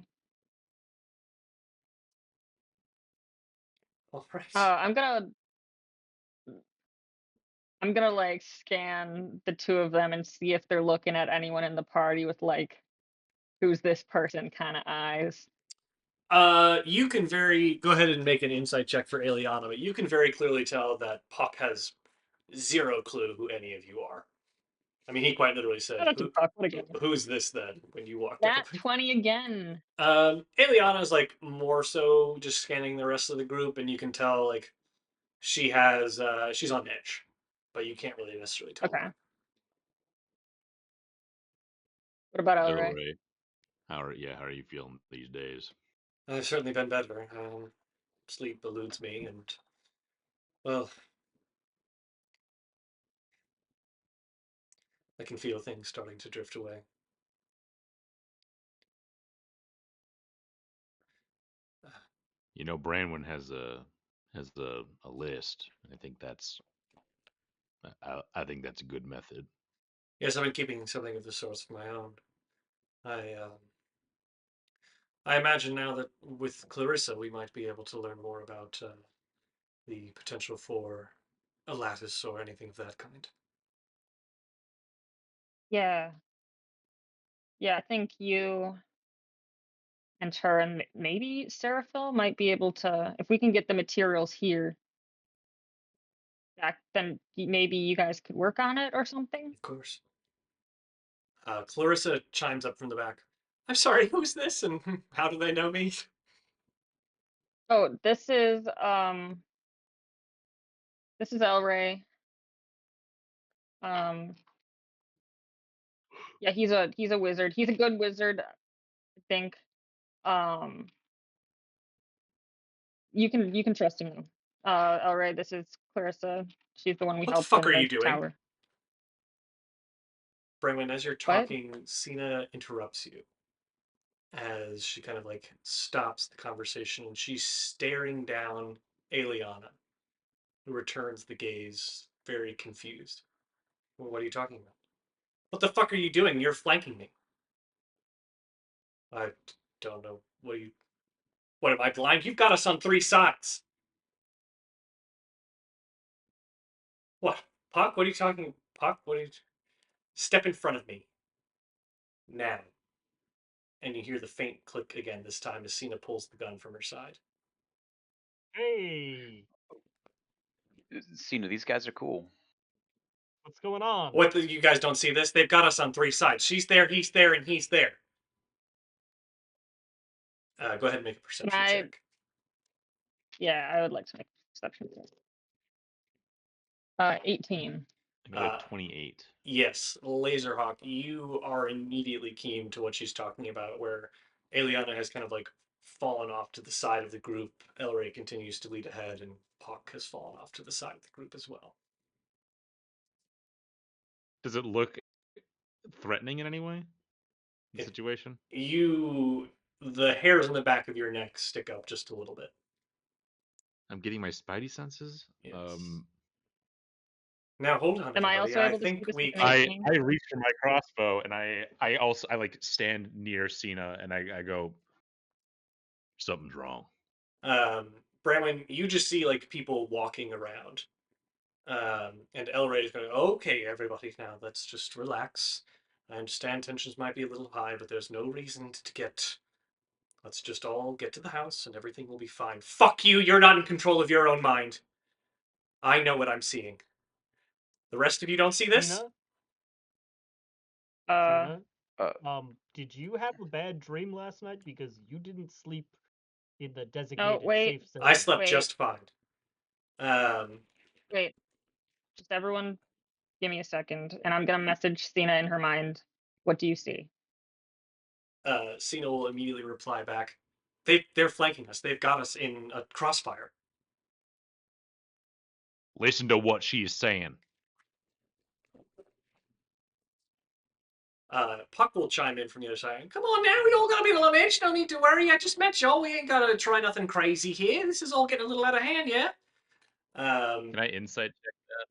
All right. I'm gonna like scan the two of them and see if they're looking at anyone in the party with like who's this person kind of eyes. You can go ahead and make an insight check for Eliana, but you can very clearly tell that Puck has zero clue who any of you are. I mean, he quite literally Shout said, out to Puck. What a game. Who's this then?" when you walked up. That 20 again. Eliana's like more so just scanning the rest of the group, and you can tell like she's on edge, but you can't really necessarily tell Okay. why. What about El Rey? Ray, how are you feeling these days? I've certainly been better. Sleep eludes me, and well, I can feel things starting to drift away. You know, Branwen has a list. I think that's a good method. Yes, I've been keeping something of the sort of my own. I um, I imagine now that with Clarissa, we might be able to learn more about the potential for a lattice or anything of that kind. Yeah. Yeah, I think you and her and maybe Seraphil might be able to, if we can get the materials here, then maybe you guys could work on it or something. Of course. Clarissa chimes up from the back. I'm sorry, who's this, and how do they know me? Oh, this is El Rey. Yeah, he's a wizard. He's a good wizard, I think. Um, you can trust him. El Rey, this is Clarissa. She's the one we What the helped fuck in are the you doing? tower. Brenwyn, as you're What? talking, Sina interrupts you as she kind of like stops the conversation and she's staring down Eliana, who returns the gaze, very confused. Well, what are you talking about? What the fuck are you doing? You're flanking me. I don't know. What are you. What am I blind? You've got us on three sides. What? Puck? What are you talking? Puck? What are you. Step in front of me. Now. And you hear the faint click again, this time as Sina pulls the gun from her side. Hey, Sina, these guys are cool. what's going on? What, you guys don't see this? They've got us on three sides. She's there, he's there, and he's there. Go ahead and make a Can perception I? check. Yeah, I would like to make a perception check. 18. I got a 28. Yes, Laserhawk, you are immediately keen to what she's talking about, where Eliana has kind of like fallen off to the side of the group. Elray continues to lead ahead, and Puck has fallen off to the side of the group as well. Does it look threatening in any way? The It, situation? the hairs on the back of your neck stick up just a little bit. I'm getting my spidey senses. Yes. Now hold on, Am I everybody. also I able to see think this with we an can. 18? I reach for my crossbow and I also I like stand near Sina and I go, something's wrong. Bramwin, you just see like people walking around. And Elray is going, okay, everybody, now let's just relax. I understand tensions might be a little high, but there's no reason to get. Let's just all get to the house and everything will be fine. Fuck you, you're not in control of your own mind. I know what I'm seeing. The rest of you don't see this? Sina, Uh, Sina, did you have a bad dream last night because you didn't sleep in the no, designated wait, safe I zone? slept wait, just fine. wait. Just everyone, give me a second, and I'm gonna message Sina in her mind. What do you see? Cena will immediately reply back. They're flanking us. They've got us in a crossfire. Listen to what she is saying. Puck will chime in from the other side. Come on now, we all gotta be a little bitch. No need to worry. I just met y'all. We ain't gotta try nothing crazy here. This is all getting a little out of hand, yeah? Can I insight check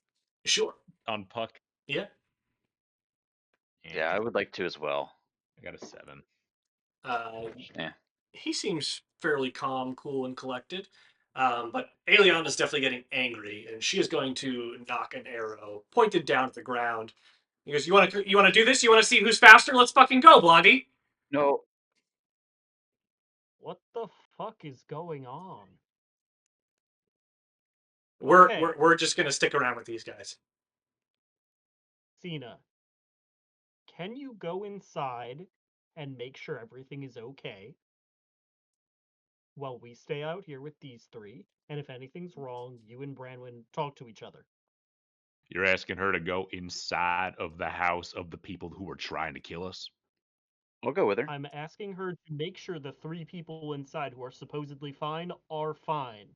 Sure. on Puck? Yeah. Yeah, I would like to as well. I got a 7. Yeah. He seems fairly calm, cool, and collected. But Aelion is definitely getting angry, and she is going to knock an arrow pointed down at the ground. He goes, "You want to do this? You want to see who's faster? Let's fucking go, Blondie." No. What the fuck is going on? We're Okay. we're just gonna stick around with these guys. Sina, can you go inside and make sure everything is okay while we stay out here with these three? And if anything's wrong, you and Branwyn talk to each other. You're asking her to go inside of the house of the people who were trying to kill us? We'll go with her. I'm asking her to make sure the 3 people inside who are supposedly fine are fine,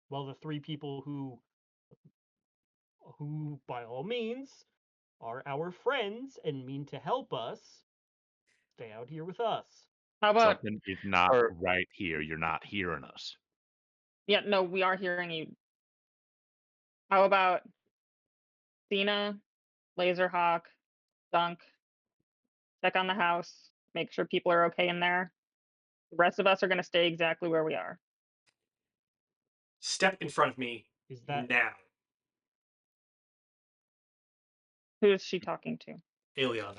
while the 3 people who by all means are our friends and mean to help us stay out here with us. How about Something is not Or- right here. You're not hearing us. yeah, no, we are hearing you. How about Sina, Laserhawk, Dunk, check on the house, make sure people are okay in there. The rest of us are gonna stay exactly where we are. Step in front of me Is that now, Who's she talking to? Eliana.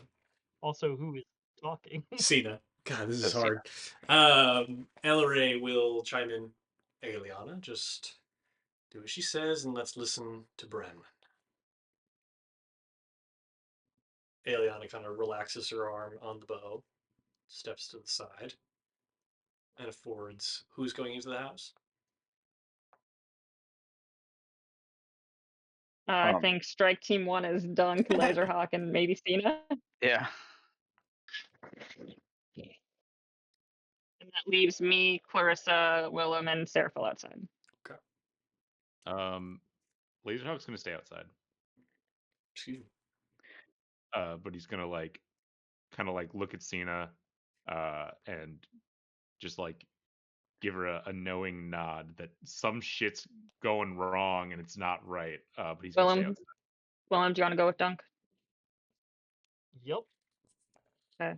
also who is talking? Sina. God, this is That's Sina. hard. Ellery will chime in. Eliana, just do as she says and let's listen to Branwen. Eliana kind of relaxes her arm on the bow, steps to the side, and affords who's going into the house. I think strike team 1 is Dunk, Laserhawk, and maybe Sina. Yeah. And that leaves me, Clarissa, Willem, and Seraphil outside. Okay. Laserhawk's gonna stay outside. Excuse me. But he's gonna like kind of like look at Cena, and just like give her a knowing nod that some shit's going wrong and it's not right. But he's gonna stay Willem, outside. Willem, do you want to go with Dunk? Yep. Okay.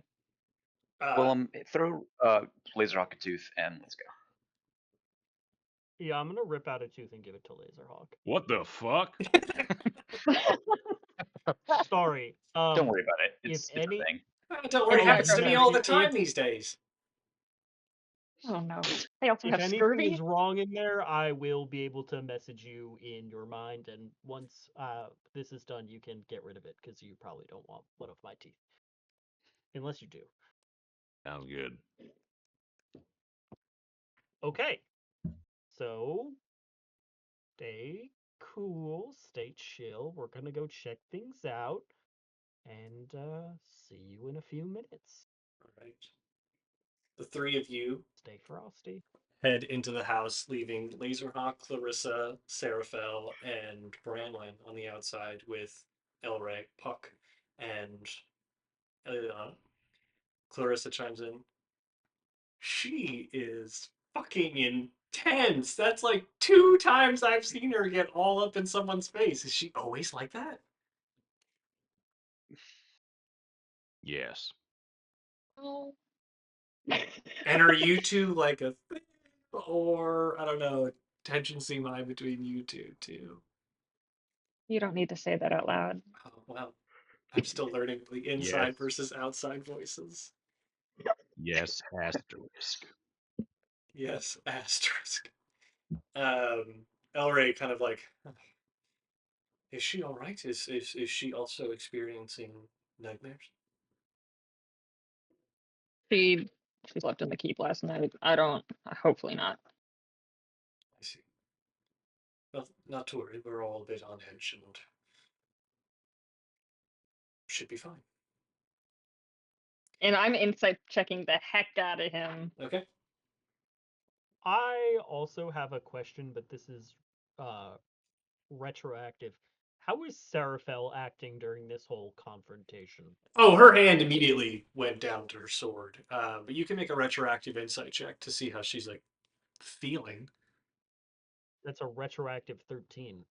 Willem, throw Laserhawk a tooth and let's go. Yeah, I'm gonna rip out a tooth and give it to Laserhawk. What the fuck? Sorry. Don't worry about it. if It's any- a thing. Don't worry, it It's happens to me all the micromanaging. time these days. Oh no. I also If have anything scurvy. is wrong in there, I will be able to message you in your mind, and once this is done, you can get rid of it because you probably don't want one of my teeth, unless you do. Sounds good. Okay. So stay cool, stay chill. We're gonna go check things out, and see you in a few minutes. All right. The three of you Stay frosty. head into the house, leaving Laserhawk, Clarissa, Seraphel, and Branlin on the outside with Elray, Puck, and Eliana. Clarissa chimes in. She is fucking intense. That's like 2 times I've seen her get all up in someone's face. Is she always like that? Yes. Oh. And are you two like a thing? Or, I don't know, tension seem high between you two, too? You don't need to say that out loud. Oh, well, I'm still learning the inside Yes. versus outside voices. Yes. Asterisk. Yes, asterisk. Elray kind of like, is she all right? Is she also experiencing nightmares? She slept in the keep last night. I don't. Hopefully not. I see. Well, not to worry. We're all a bit on edge and should be fine. And I'm insight checking the heck out of him. Okay. I also have a question, but this is retroactive. How is Seraphel acting during this whole confrontation? Oh, her hand immediately went down to her sword. But you can make a retroactive insight check to see how she's like feeling. That's a retroactive 13.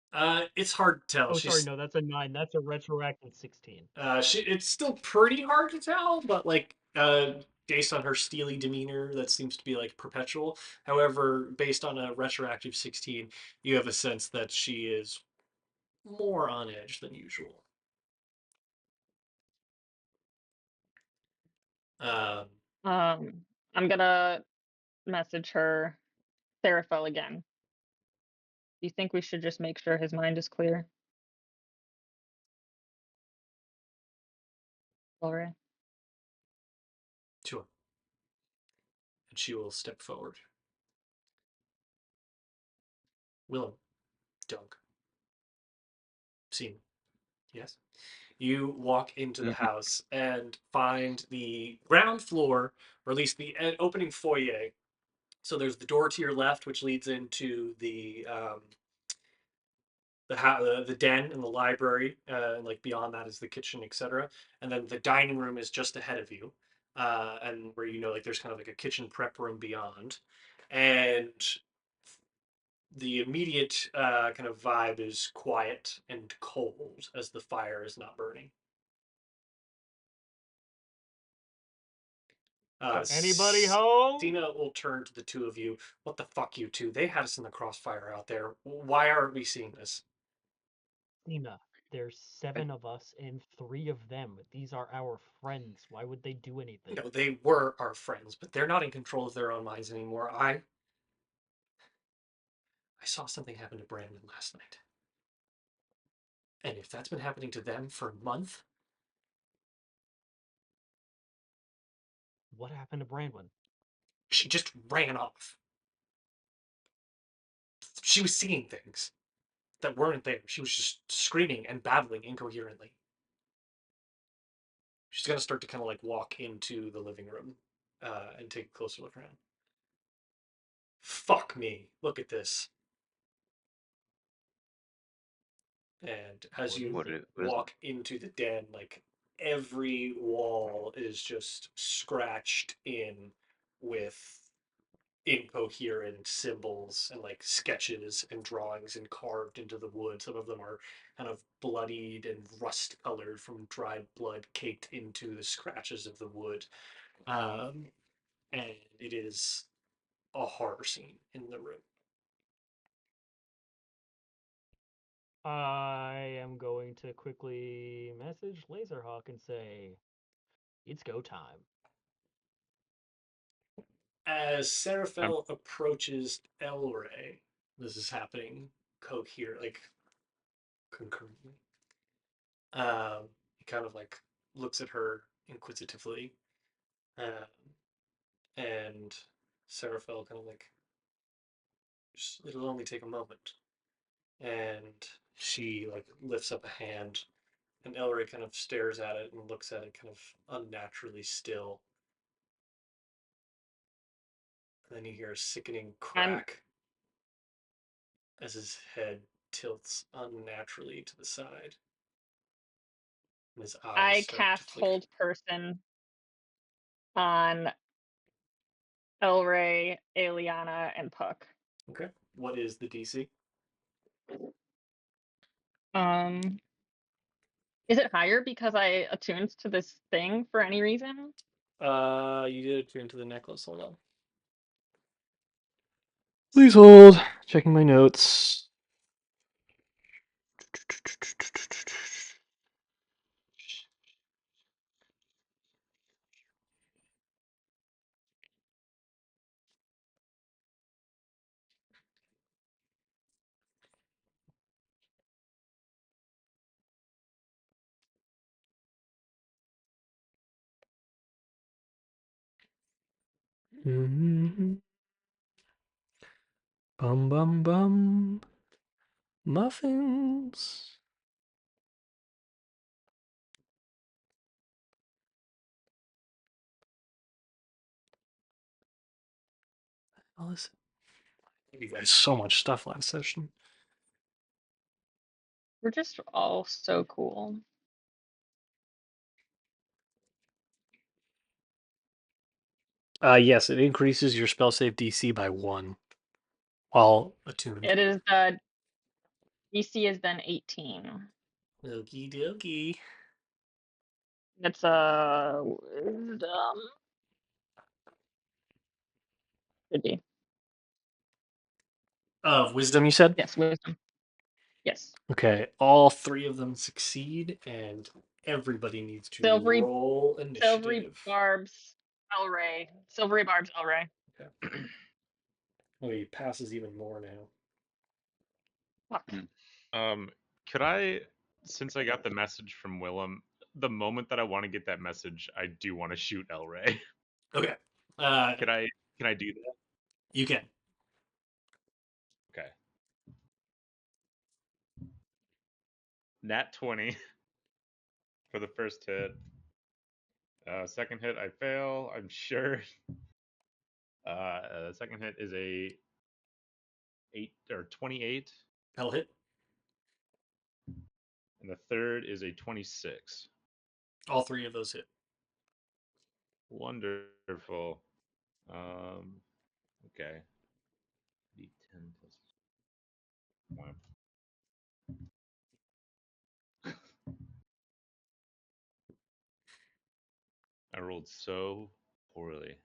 It's hard to tell. Oh, She's sorry, no, that's a 9. That's a retroactive 16. it's still pretty hard to tell, but like based on her steely demeanor, that seems to be like perpetual. However, based on a retroactive 16, you have a sense that she is more on edge than usual. Um, I'm gonna message her, Seraphil again. Do you think we should just make sure his mind is clear? All right. sure. And she will step forward. Willem, Dunk, Sina. Yes. You walk into the Mhm. house and find the ground floor, or at least the opening foyer. So there's the door to your left, which leads into the den and the library. Like beyond that is the kitchen, etc. And then the dining room is just ahead of you, and where like there's kind of like a kitchen prep room beyond, and the immediate kind of vibe is quiet and cold as the fire is not burning. Anybody home? Sina will turn to the two of you. What the fuck, you two? They had us in the crossfire out there. Why aren't we seeing this? Sina, there's 7 of us and 3 of them. These are our friends. Why would they do anything? They were our friends, but they're not in control of their own minds anymore. I saw something happen to Brandon last night. And if that's been happening to them for a month, What happened to Brandon? she just ran off. She was seeing things that weren't there. She was just screaming and babbling incoherently. She's gonna start to kind of like walk into the living room and take a closer look around. Fuck me! Look at this. And as you What is it? walk into the den, like every wall is just scratched in with incoherent symbols and like sketches and drawings and carved into the wood. Some of them are kind of bloodied and rust colored from dried blood caked into the scratches of the wood. Um, and it is a horror scene in the room. I am going to quickly message Laserhawk and say, it's go time. As Seraphel approaches Elray, this is happening like concurrently. He kind of like looks at her inquisitively, um, and Seraphel kind of like, it'll only take a moment, and she like lifts up a hand, and Elray kind of stares at it and looks at it kind of unnaturally still. And then you hear a sickening I'm crack as his head tilts unnaturally to the side. And his eyes I start to cast flicker. hold person on Elray, Aliana, and Puck. Okay. What is the DC? Um, is it higher because I attuned to this thing for any reason? You did attune to the necklace. Hold on. Please hold. Checking my notes. Mm-hmm. Bum bum bum. Muffins. Oh, listen. You guys so much stuff last session. We're just all so cool. Yes, it increases your spell save DC by 1 while attuned. It is DC is then 18. Okie dokie. It's a wisdom. Should be. Of wisdom, you said? Yes, wisdom. Yes. Okay, all 3 of them succeed, and everybody needs to Silvery roll Silvery initiative. Barbs Elray. Silvery Barbs Elray. Okay. Oh, he passes even more now. Fuck. Could I, since I got the message from Willem, the moment that I want to get that message, I do want to shoot El Rey. Okay. Can I do that? You can. Okay. Nat 20. for the first hit. Second hit, I fail. I'm sure. Second hit is a 28, That'll hit. and the third is a 26. All three of those hit. Wonderful. Okay. D10 plus 1. I rolled so poorly.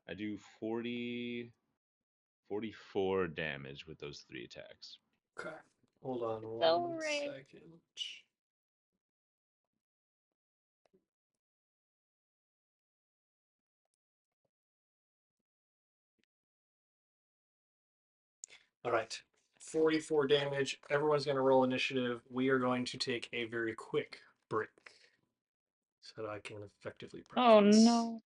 I do 44 damage with those 3 attacks. Okay. Hold on one Sorry. second. All right. 44 damage. Everyone's going to roll initiative. We are going to take a very quick break so that I can effectively prep Oh for this. no.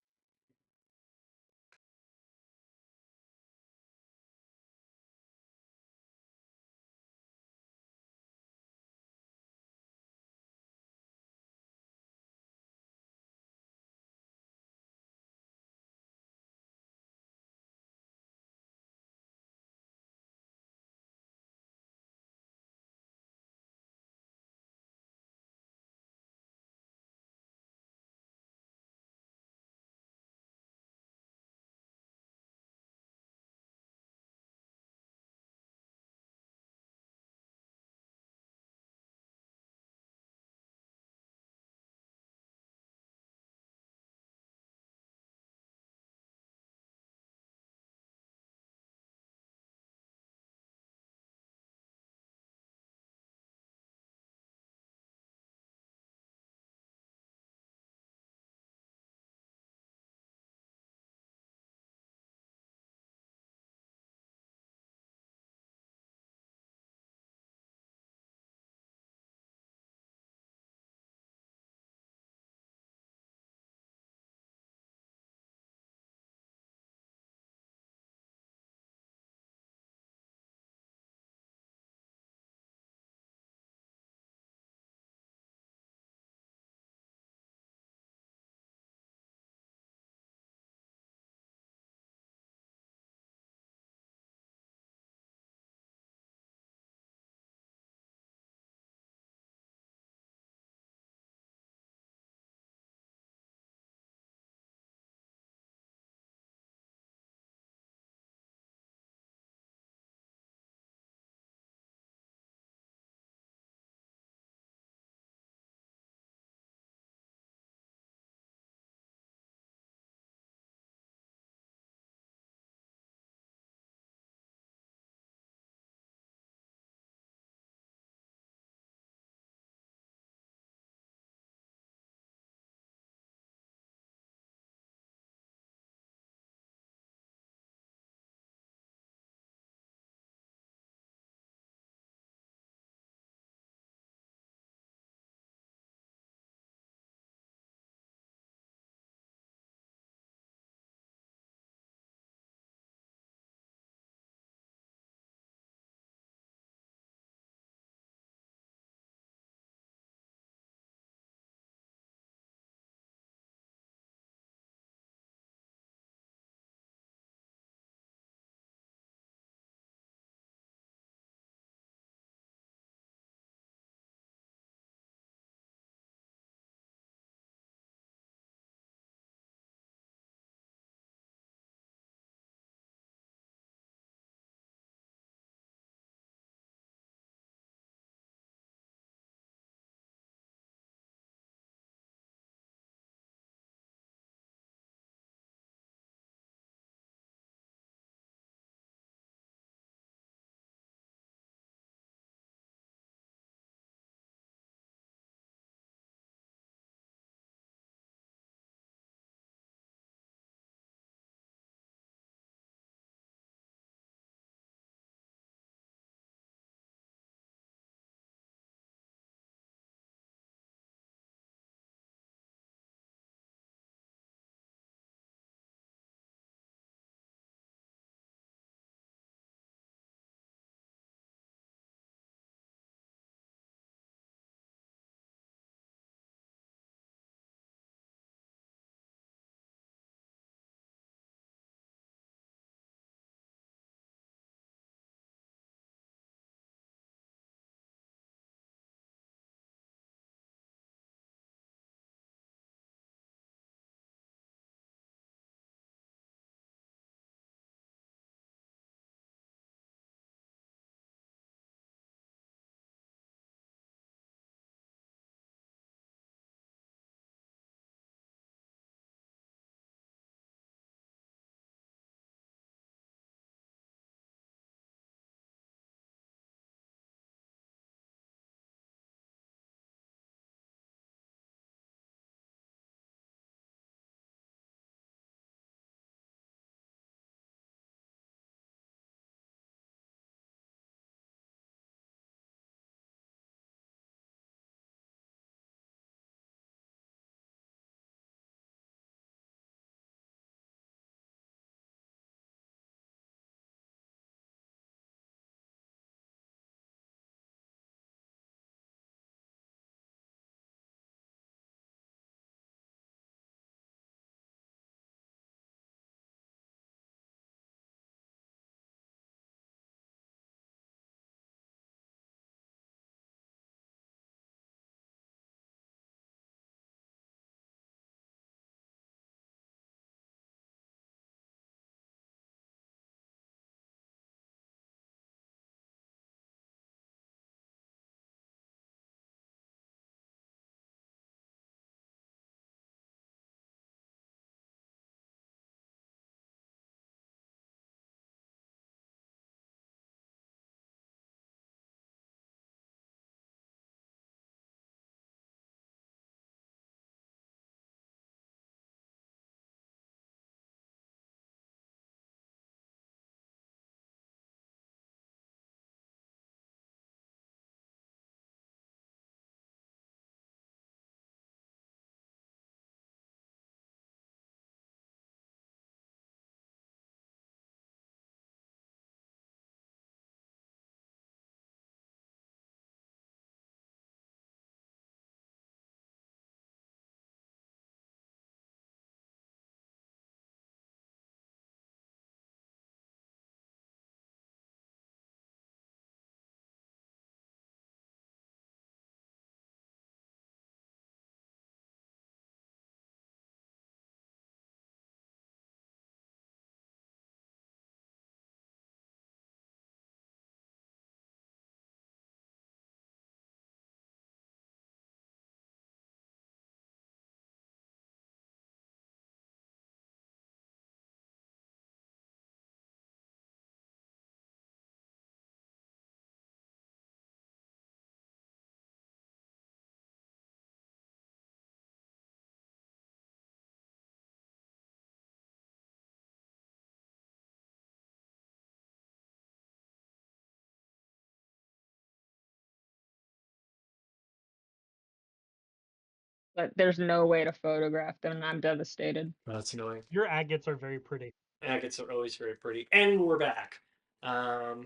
but there's no way to photograph them, and I'm devastated. That's annoying. Your agates are very pretty. Agates are always very pretty. And we're back. All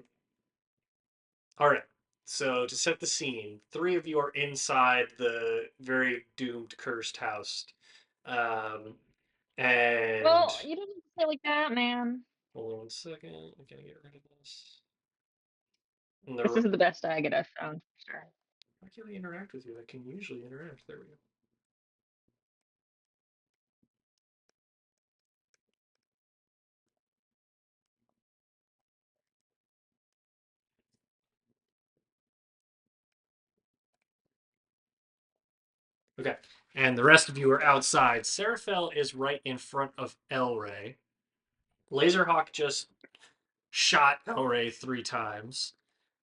right. So to set the scene, three of you are inside the very doomed, cursed house. And Well, you didn't say it like that, man. hold on 1 second. I'm gonna get rid of this. And This is the best agate I've found, for sure. why can't I interact with you? I can usually interact. There we go. Okay. And the rest of you are outside. Seraphel is right in front of Elray. Laserhawk just shot Elray 3 times.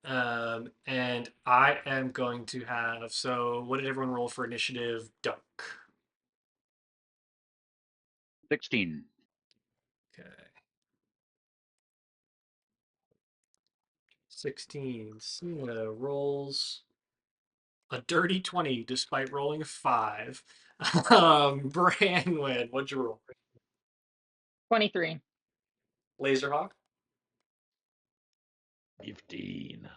And I am going to have. So, what did everyone roll for initiative? Dunk. 16. Okay. 16. Sina rolls a dirty 20 despite rolling a 5. Branwyn, what'd you roll? 23. Laserhawk. 15.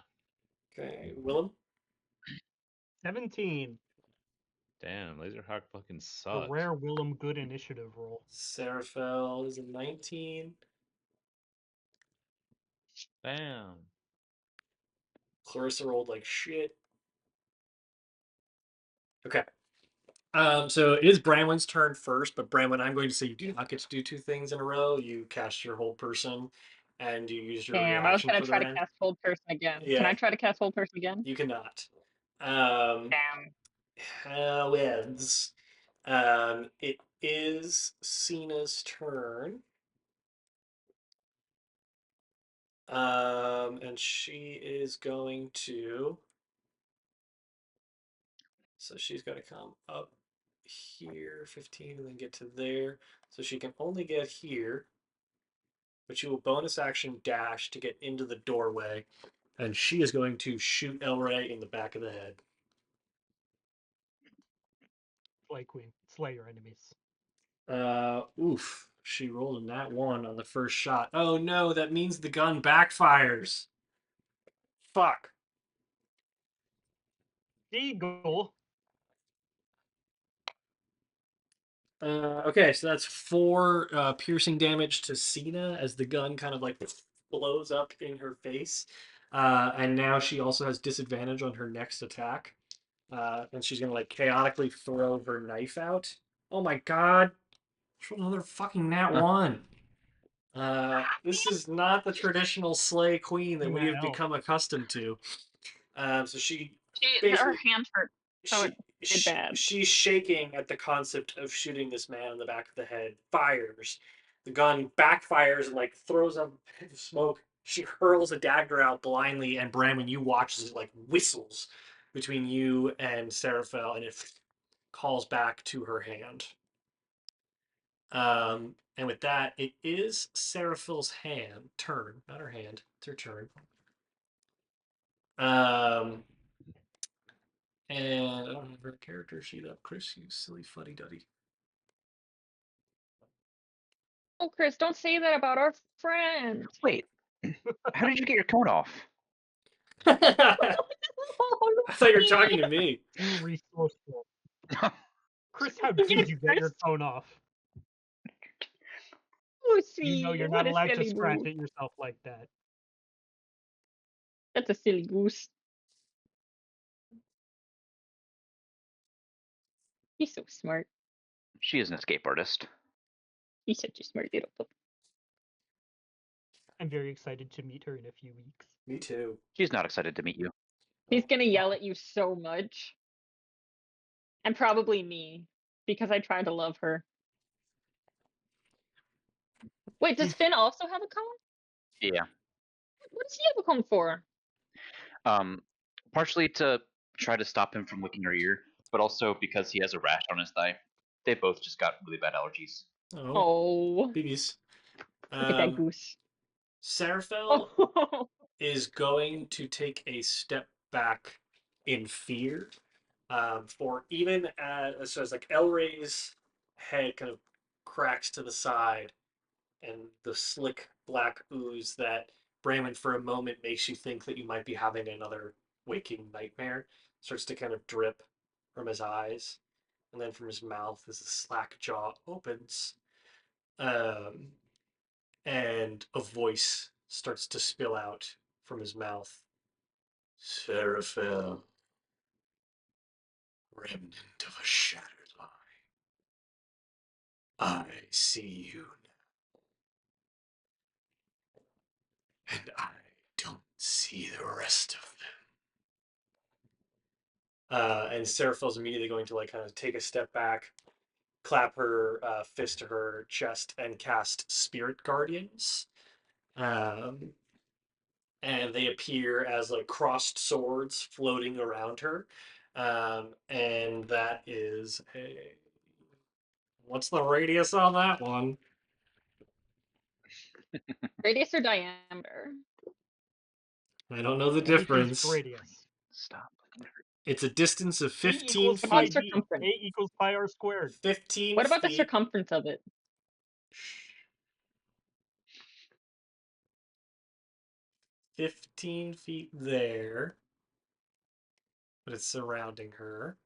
Okay. Willem. 17. Damn, Laserhawk fucking A sucks. rare Willem good initiative roll. Seraphel is a 19. Damn. Clarissa rolled like shit. Okay. So it is Branwyn's turn first, but Branwyn, I'm going to say you do not get to do 2 things in a row. You cast your hold person, and you use your Damn, I was reaction gonna for the try to round. cast Hold Person again. Can Yeah, I try to cast Hold Person again? you cannot. Damn. However, it is Sina's turn. And she is going to. So she's got to come up here, 15, and then get to there. So she can only get here, but she will bonus action dash to get into the doorway, and she is going to shoot Elray in the back of the head. Slay Queen. Slay your enemies. Oof. She rolled a nat 1 on the first shot. Oh no, that means the gun backfires. Fuck. Eagle. Okay, so that's 4 piercing damage to Sina as the gun kind of like blows up in her face. And now she also has disadvantage on her next attack. And she's gonna like chaotically throw her knife out. Oh my god. Another fucking nat 1. This is not the traditional slay queen that we have No. become accustomed to. So she Her basically hand hurt, so it did bad. she's shaking at the concept of shooting this man in the back of the head. Fires, the gun backfires and like throws up a pit of smoke. She hurls a dagger out blindly, and Bramwin, you watch as it like whistles between you and Seraphel, and it calls back to her hand. And with that, it is Seraphel's turn, not her hand. It's her turn. And I don't have her character sheet up. Chris, you silly fuddy duddy. Oh, Chris, don't say that about our friend. Wait, how did you get your coat off? I thought you were talking to me. Too resourceful. Chris, how did you get your tone off? Oh, sweet. You know you're What not a allowed to silly scratch goose. at yourself like that. That's a silly goose. He's so smart. She is an escape artist. He's such a smart little pup. I'm very excited to meet her in a few weeks. Me too. She's not excited to meet you. He's gonna yell at you so much. And probably me, because I try to love her. Wait, does Finn also have a cone? Yeah. What does he have a cone for? Partially to try to stop him from licking her ear, but also because he has a rash on his thigh. They both just got really bad allergies. Oh, Oh, BBs. look at that goose. Seraphel Oh, is going to take a step back in fear For even as like Elray's head kind of cracks to the side, and the slick black ooze that Brahmin for a moment makes you think that you might be having another waking nightmare starts to kind of drip from his eyes, and then from his mouth as the slack jaw opens, um, and a voice starts to spill out from his mouth. Seraphel, remnant of a shattered line, I see you now, and I don't see the rest of them. And Seraphel's immediately going to like kind of take a step back, clap her fist to her chest, and cast Spirit Guardians. Um, and they appear as like crossed swords floating around her. And that is a. What's the radius on that one? Radius or diameter? I don't know the Anything's difference. radius. Stop looking for It's a distance of E 15 equals What about pi feet. d. circumference? A equals pi r squared. 15 What about the feet. circumference of it? 15 feet there. But it's surrounding her.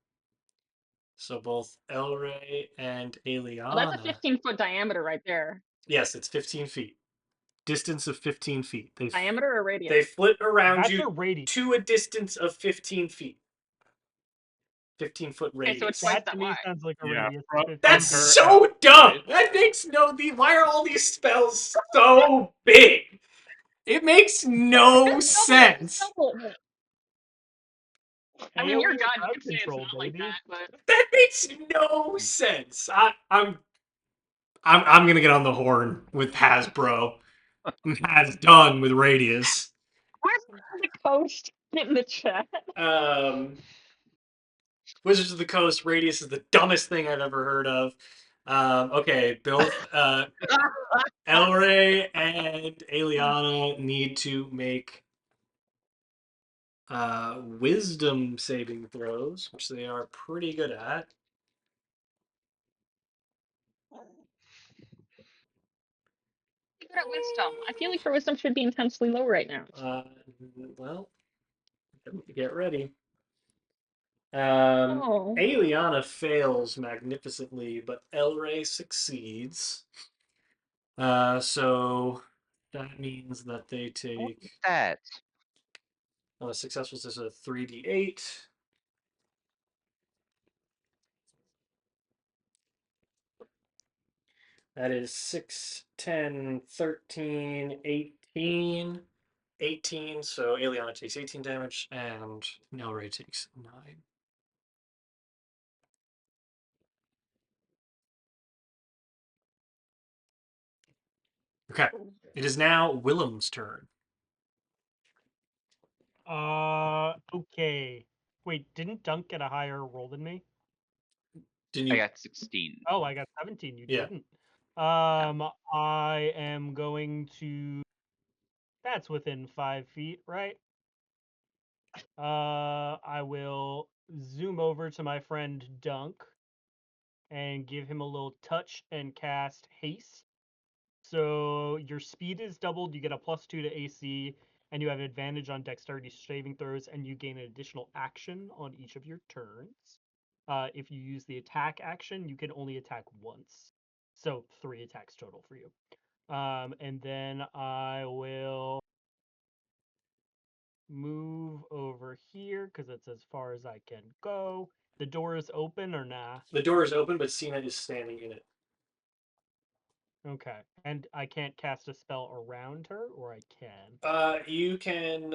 So both Elray and Well, that's a Eliana. 15-foot diameter right there. Yes, it's 15 feet. Distance of 15 feet. Diameter or radius? They flit around That's a you radius. to a distance of 15 feet. 15-foot Okay, so it's radius. twice That that to me wide. sounds like a Yeah, radius. from 15 That's her feet. so dumb. outside. That makes no. Why are all these spells so big? It makes no Just double it. Just sense. double it. I mean, you're AoE God. You crowd can say it's control, not like baby. that, but That makes no sense. I'm gonna get on the horn with Hasbro. Has done with Radius. where's the coast in the chat? Um, Wizards of the Coast Radius is the dumbest thing I've ever heard of. Okay, both Elray and Eliana need to make wisdom saving throws, which they are pretty good at. Good at wisdom. I feel like her wisdom should be intensely low right now. Well, get ready. Oh. Eliana fails magnificently, but Elray succeeds. So that means that they take that. on a successful is a 3d8. That is 6, 10, 13, 18. 18, so Eliana takes 18 damage, and Nelray takes 9. Okay. It is now Willem's turn. Okay. Wait, didn't Dunk get a higher roll than me? Didn't I you? got 16. Oh, I got 17. You Yeah. didn't. I am going to. That's within 5 feet, right? I will zoom over to my friend Dunk and give him a little touch and cast Haste. So your speed is doubled, you get a +2 to AC, and you have advantage on dexterity saving throws, and you gain an additional action on each of your turns. If you use the attack action, you can only attack once. So 3 attacks total for you. And then I will move over here because it's as far as I can go. The door is open or nah? The door is open, but Sina is standing in it. Okay. And I can't cast a spell around her, or I can? You can,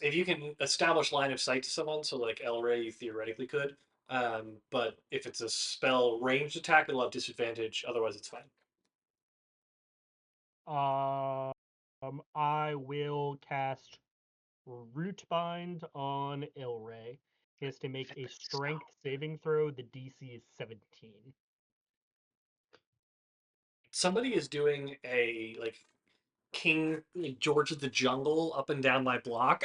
if you can establish line of sight to someone, so like Elray, you theoretically could. But if it's a spell ranged attack, it'll have disadvantage. Otherwise, it's fine. I will cast Root Bind on Ilray. He has to make a strength saving throw. The DC is 17. Somebody is doing a like King like George of the Jungle up and down my block.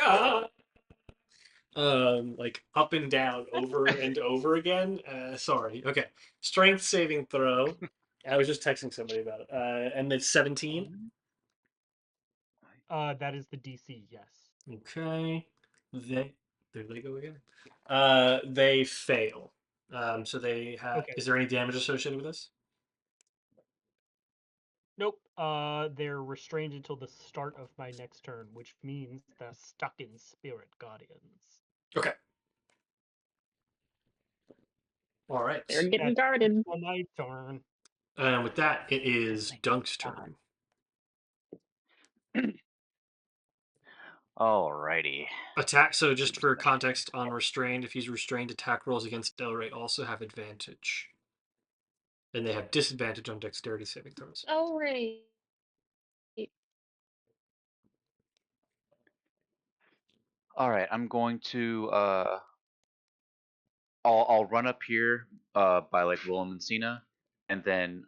like up and down over and over again. Sorry. Okay. Strength saving throw. I was just texting somebody about it. And it's 17. That is the DC, yes. Okay. There they go again. They fail. So they have. Okay. Is there any damage associated with this? Nope. They're restrained until the start of my next turn, which means they're stuck in Spirit Guardians. Okay. All right. They're getting That's guarded. on my turn. And with that, it is Thank Dunk's God. turn. Alrighty. Attack. So just for context on restrained, if he's restrained, attack rolls against Delray also have advantage, and they have disadvantage on dexterity saving throws. Oh, right. All right, I'm going to I'll run up here by like Willem and Sina, and then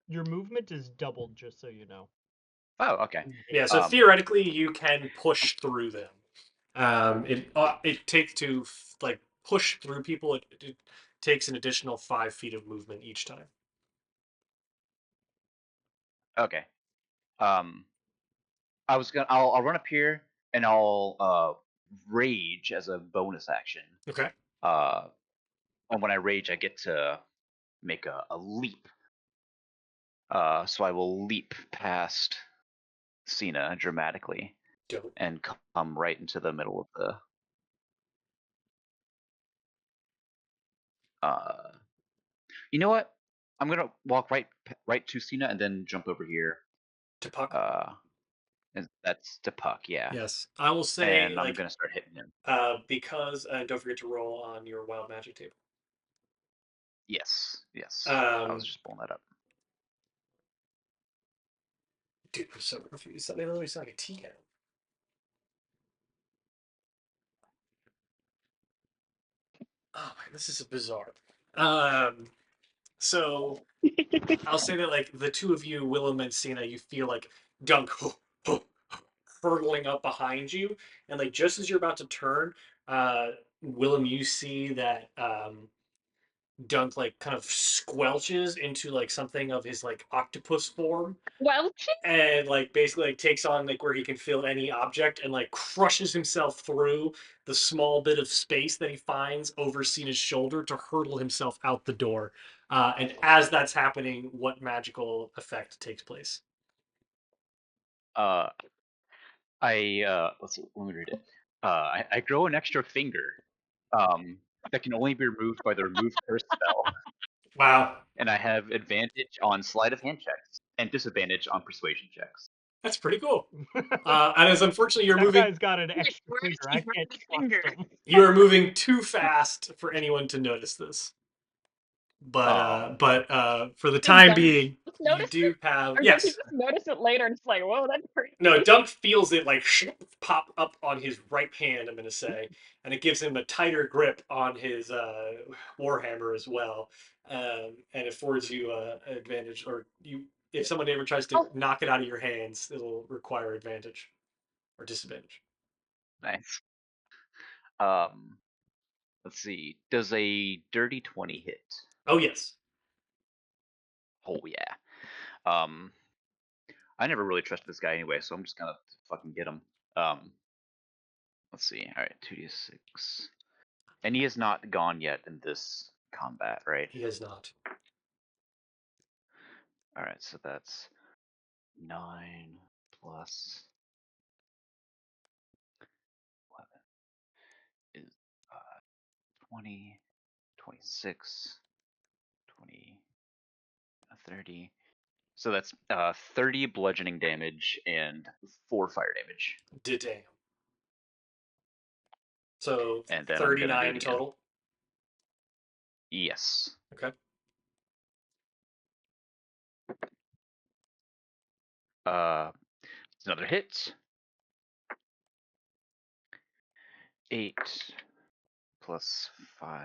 Your movement is doubled, just so you know. oh okay. Yeah. So Um theoretically, you can push through them. It takes to like push through people. It takes an additional 5 feet of movement each time. okay. Um I'll run up here and I'll rage as a bonus action. Okay. Uh and when I rage I get to make a leap. So I will leap past Sina dramatically Dope. and come right into the middle of the you know what? I'm gonna walk right to Sina and then jump over here. To puck. Uh, and that's to Puck, yeah. Yes. I will say And I'm like gonna start hitting him. because don't forget to roll on your wild magic table. Yes, yes. I was Um, just pulling that up. dude, I'm so confused. They literally sound like a tea can. Oh man, this is bizarre. So I'll say that like the two of you, Willem and Sina, you feel like Dunk hurtling up behind you, and like just as you're about to turn, Willem, you see that Dunk like kind of squelches into like something of his like octopus form, Welch? and like basically like takes on like where he can feel any object and like crushes himself through the small bit of space that he finds over Cena's shoulder to hurtle himself out the door. And as that's happening, what magical effect takes place? Uh, let me read it. I grow an extra finger, that can only be removed by the remove curse spell, Wow, and I have advantage on sleight of hand checks and disadvantage on persuasion checks. that's pretty cool. And as unfortunately you're That moving, guy's got an extra Where is finger. he I from can't the trust finger? him. you are moving too fast for anyone to notice this. Oh, For the Did time Dunk being, just you notice it? do have Or did he yes. just notice it later and it's like, whoa, that's No, crazy? Dunk feels it like pop up on his right hand, I'm going to say, and it gives him a tighter grip on his warhammer as well, and it affords you an advantage. Or you, if someone ever tries to Oh, knock it out of your hands, it'll require advantage or disadvantage. nice. Um, let's see. Does a dirty 20 hit? Oh yes, Oh yeah. Um, I never really trusted this guy anyway, so I'm just gonna fucking get him. Let's see. All right, 2d6, and he is not gone yet in this combat, right? he has not. All right, so that's 9 plus 11 is 20, 26, 20, 30. So that's 30 bludgeoning damage and 4 fire damage. Damn. So And then I'm gonna do it 39 again. total. Yes. Okay. It's another hit. 8 plus 5.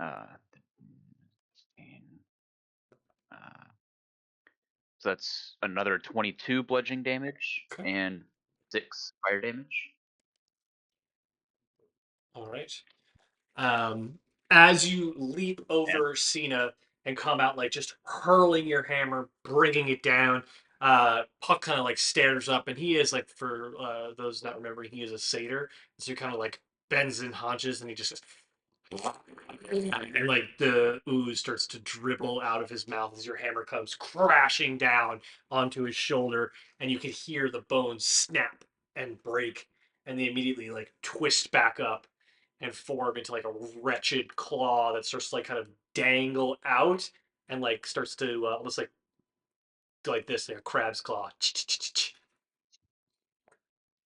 Uh, 15, so that's another 22 bludgeoning damage Okay. and 6 fire damage. All right. Um, as you leap over Sina and come out like just hurling your hammer, bringing it down, Puck kind of like stares up, and he is like for those not remembering, he is a satyr, so he kind of like bends and hunches, and he just and like the ooze starts to dribble out of his mouth as your hammer comes crashing down onto his shoulder, and you can hear the bones snap and break, and they immediately like twist back up and form into like a wretched claw that starts to like kind of dangle out and like starts to almost like this, like a crab's claw.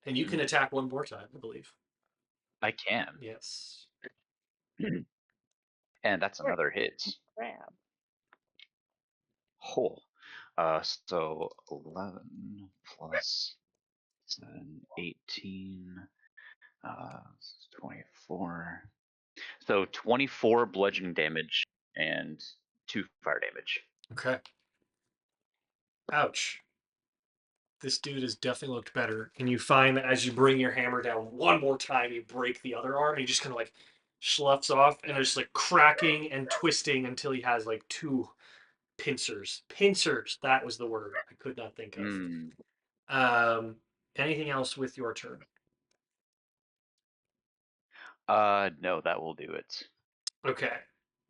And you can attack one more time, I believe. I can. Yes. And that's another hit. Crab. Whole. So 11 plus 7, 18, 24. So 24 bludgeoning damage and 2 fire damage. Okay. Ouch. This dude has definitely looked better. And you find that as you bring your hammer down one more time, you break the other arm and he just kind of like sloughs off and there's like cracking and twisting until he has like two pincers. Pincers, that was the word I could not think of. Anything else with your turn? No, that will do it. Okay.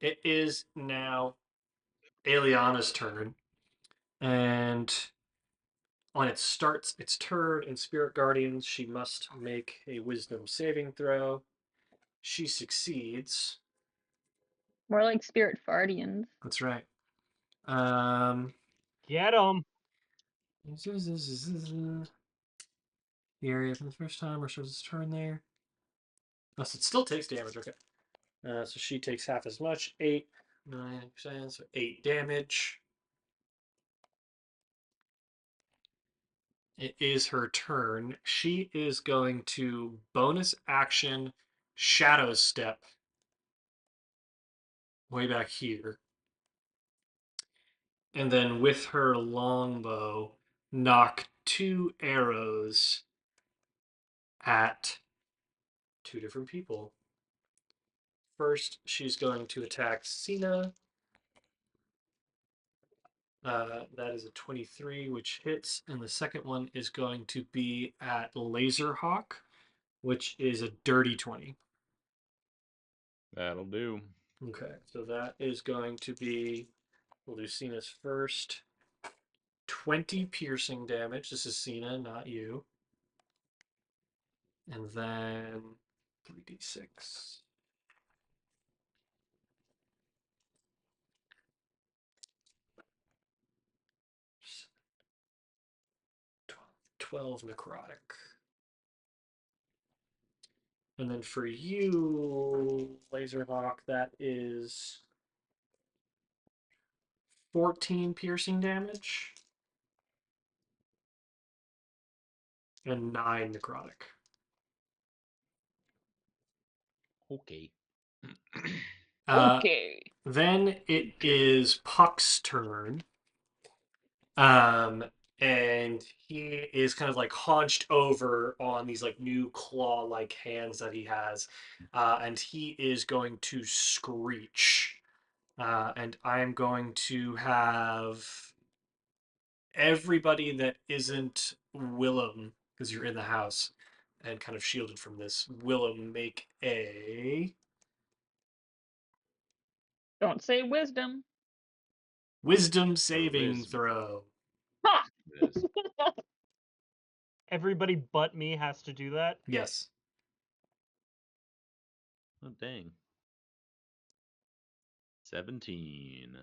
It is now Eliana's turn. And when it starts its turn in Spirit Guardians, she must make a wisdom saving throw. She succeeds. More like spirit fardians. That's right. Get him. The area for the first time or shows its turn there. Oh, so it still takes damage. Okay. So she takes half as much. 8, 9%, so 8 damage. It is her turn. She is going to bonus action shadow step way back here. And then with her longbow, knock 2 arrows at 2 different people. First, she's going to attack Sina. That is a 23, which hits. And the second one is going to be at Laserhawk, which is a dirty 20. That'll do. Okay, so that is going to be, we'll do Sina's first. 20 piercing damage. This is Sina, not you. And then 3d6. 12 necrotic. And then for you, Laserhawk, that is 14 piercing damage and 9 necrotic. Okay. Okay. Then it is Puck's turn. And he is kind of like hunched over on these like new claw-like hands that he has. And he is going to screech. And I'm going to have everybody that isn't Willem, because you're in the house and kind of shielded from this, Willem make a Don't say wisdom. wisdom saving Wisdom. throw. Ha! This. Everybody but me has to do that. Yes. Oh, dang. 17.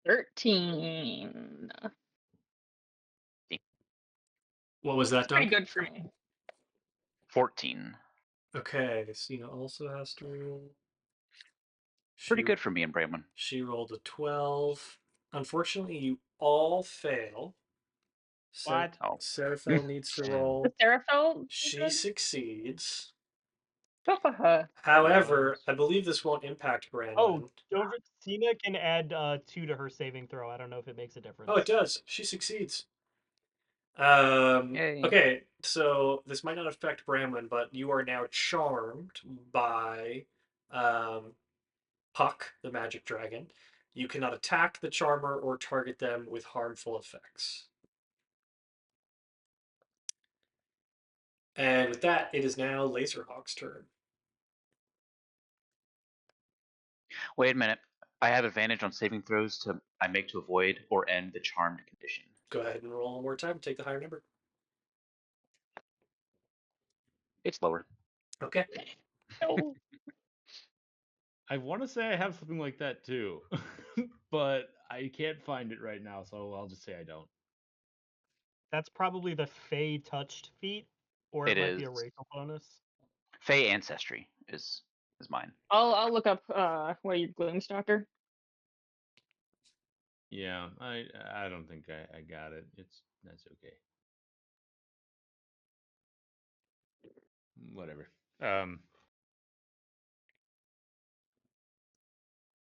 13. What was that, That's pretty Dunk? good for me. 14. Okay, Cena also has to roll. Pretty good for me and Brayman. She rolled a 12. Unfortunately, you all fail. What? Oh. Seraphel needs to Damn. roll. The Seraphel? She succeeds. Go for her. However, I believe this won't impact Brandon. Oh, don't Cena can add 2 to her saving throw. I don't know if it makes a difference. Oh, it does. She succeeds. Yay. Okay, so this might not affect Bramlin, but you are now charmed by Puck, the magic dragon. You cannot attack the charmer or target them with harmful effects. And with that, it is now Laserhawk's turn. Wait a minute. I have advantage on saving throws I make to avoid or end the charmed condition. Go ahead and roll one more time. Take the higher number. It's lower. Okay. No. I want to say I have something like that too, but I can't find it right now, so I'll just say I don't. That's probably the Fey touched feat, or it It might be a is. racial bonus. Fey ancestry is mine. I'll look up what are you, Gloomstalker? Yeah, I don't think I got it. That's okay. Whatever.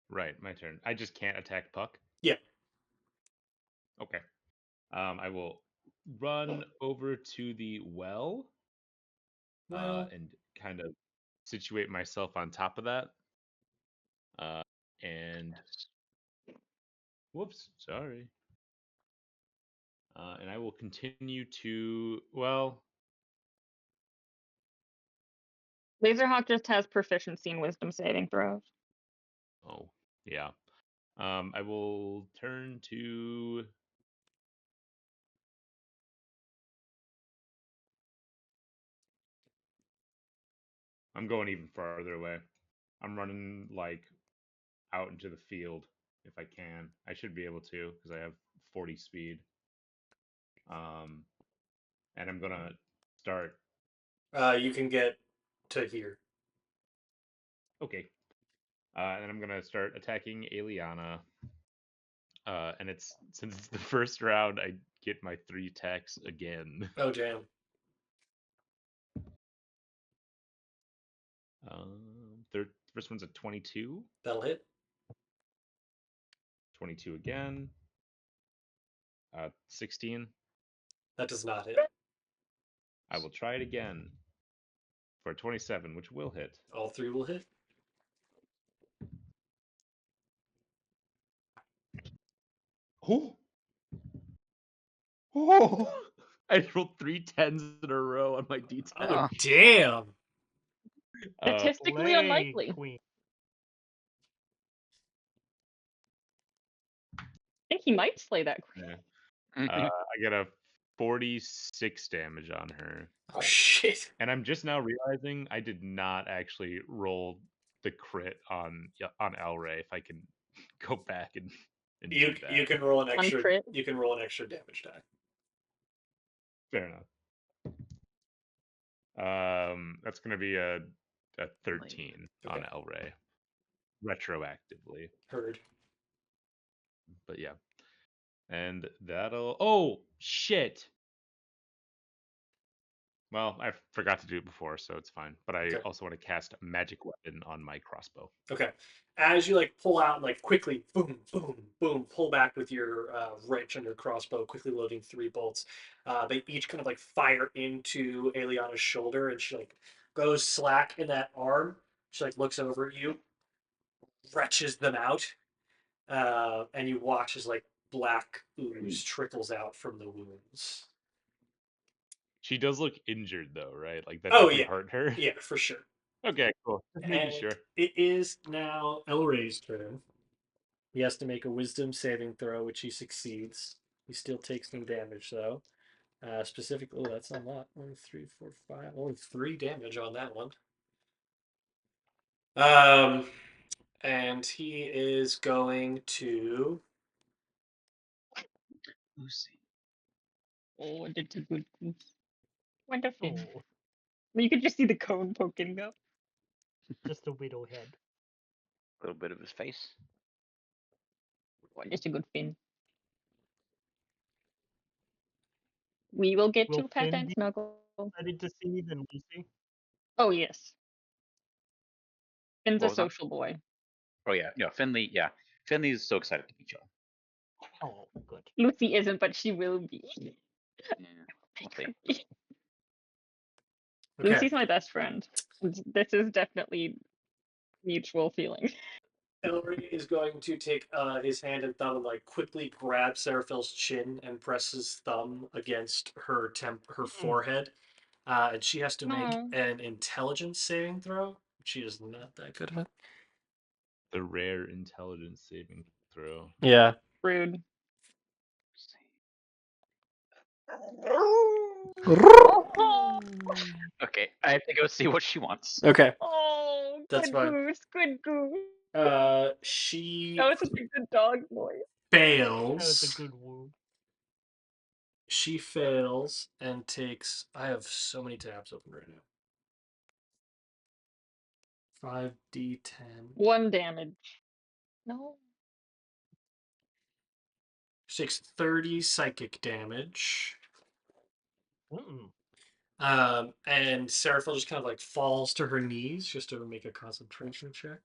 Right, my turn. I just can't attack Puck. Yeah. Okay. I will run over to the well, Well, and kind of situate myself on top of that. And whoops, sorry. And I will continue to, well, Laserhawk just has proficiency in wisdom saving throws. oh, yeah. I will turn to, I'm going even farther away. I'm running like out into the field if I can. I should be able to because I have 40 speed. And I'm gonna start. you can get to here. Okay. And then I'm gonna start attacking Eliana. And it's since it's the first round, I get my 3 attacks again. Oh, damn. First one's a 22. That'll hit. 22 again. 16. That does not hit. I will try it again for 27, which will hit. All three will hit. Oh! Oh! I rolled 3 10s in a row on my D10. Oh, damn. Statistically Slay, unlikely. Queen. I think he might slay that queen. Yeah. I get a 46 damage on her. Oh, shit. And I'm just now realizing I did not actually roll the crit on Elray. If I can go back and You do that. you can roll an On extra. crit? You can roll an extra damage die. Fair enough. That's gonna be a 13 on Okay. Elray, retroactively. Heard. But yeah, and that'll. Oh shit! Well, I forgot to do it before, so it's fine. But I Okay. also want to cast a magic weapon on my crossbow. Okay. As you like pull out, like quickly, boom, boom, boom, pull back with your wrench on your crossbow, quickly loading 3 bolts. They each kind of like fire into Eliana's shoulder, and she like goes slack in that arm. She like looks over at you, wrenches them out, and you watch as like black ooze trickles out from the wounds. She does look injured though, right? Like that Oh definitely yeah, hurt her. yeah, for sure. Okay, cool. Just making And sure. it is now Elray's turn. He has to make a wisdom saving throw, which he succeeds. He still takes some damage, though. Specifically, oh, that's not a lot. 1, 3, 4, 5. Only 3 damage on that one. And he is going to. Lucy. Oh, it's a good goose. What a fin. Oh, You could just see the cone poking up. just a widow head. A little bit of his face. Oh, just a good fin. We will get Will to pet Finn and be snuggle. excited to see than Lucy? Oh, yes. Finn's What a was that? social boy. Oh yeah, Finley. Yeah, Finley is so excited to meet you. Oh, good. Lucy isn't, but she will be. Yeah, we'll see. Since Okay. he's my best friend, this is definitely mutual feeling. Ellery is going to take his hand and thumb and like quickly grab Seraphil's chin and press his thumb against her forehead. And she has to make No. an intelligence saving throw. She is not that good at it. The rare intelligence saving throw. Yeah. Rude. Oh, Okay, I have to go see what she wants. Okay. oh, That's good fine. goose, good goose. She That was such a good dog voice. That was a fails. good woo. She fails and takes. I have so many tabs open right now. 5d10. 1 damage. No. She takes 30 psychic damage. Mm-mm. And Seraphil just kind of like falls to her knees just to make a concentration check.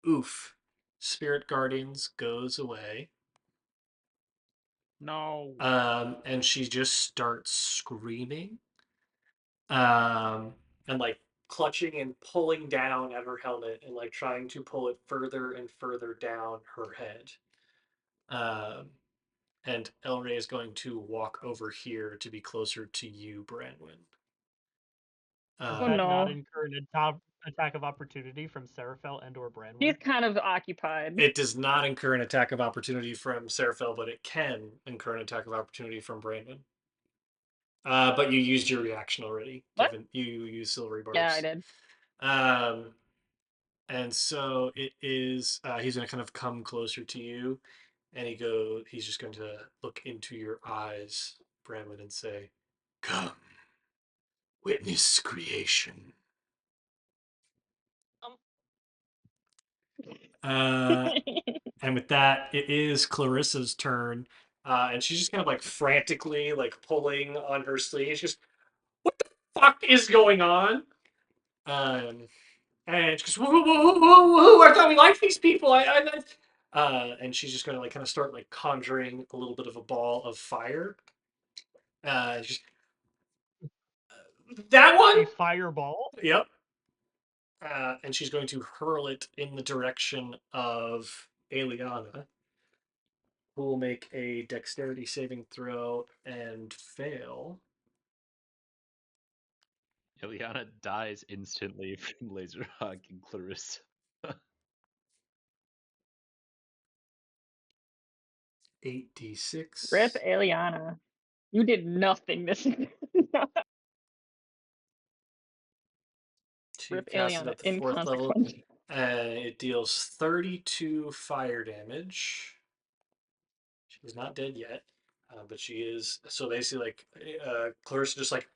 Oof. Spirit Guardians goes away. No. And she just starts screaming. And like clutching and pulling down at her helmet and like trying to pull it further and further down her head. Um, and Elray is going to walk over here to be closer to you, Branwyn. Does Oh that not no. incur an attack of opportunity from Seraphel and or He's Branwen? kind of occupied. It does not incur an attack of opportunity from Seraphil, but it can incur an attack of opportunity from Brandon. But you used your reaction already, What? given you used Silvery Yeah, I Barbs. did. And so it is. He's going to kind of come closer to you, and He's just going to look into your eyes, Brandon, and say, "Come, witness creation." Uh, And with that, it is Clarissa's turn. And she's just kind of like frantically like pulling on her sleeve. She's just, what the fuck is going on? Um, and she goes, whoa, whoa, whoa, whoa, whoa, I thought we liked these people. And she's just going to like kind of start like conjuring a little bit of a ball of fire. Just, that A one? fireball? Yep. And she's going to hurl it in the direction of Eliana, who will make a dexterity saving throw and fail. Ileana dies instantly from laser hawking Clarissa. 8d6. Rip Eliana. You did nothing this She Rip casts it Eliana, at the 4th level, inconsequential. and it deals 32 fire damage. She's not dead yet, but she is. So basically, like Clarissa just like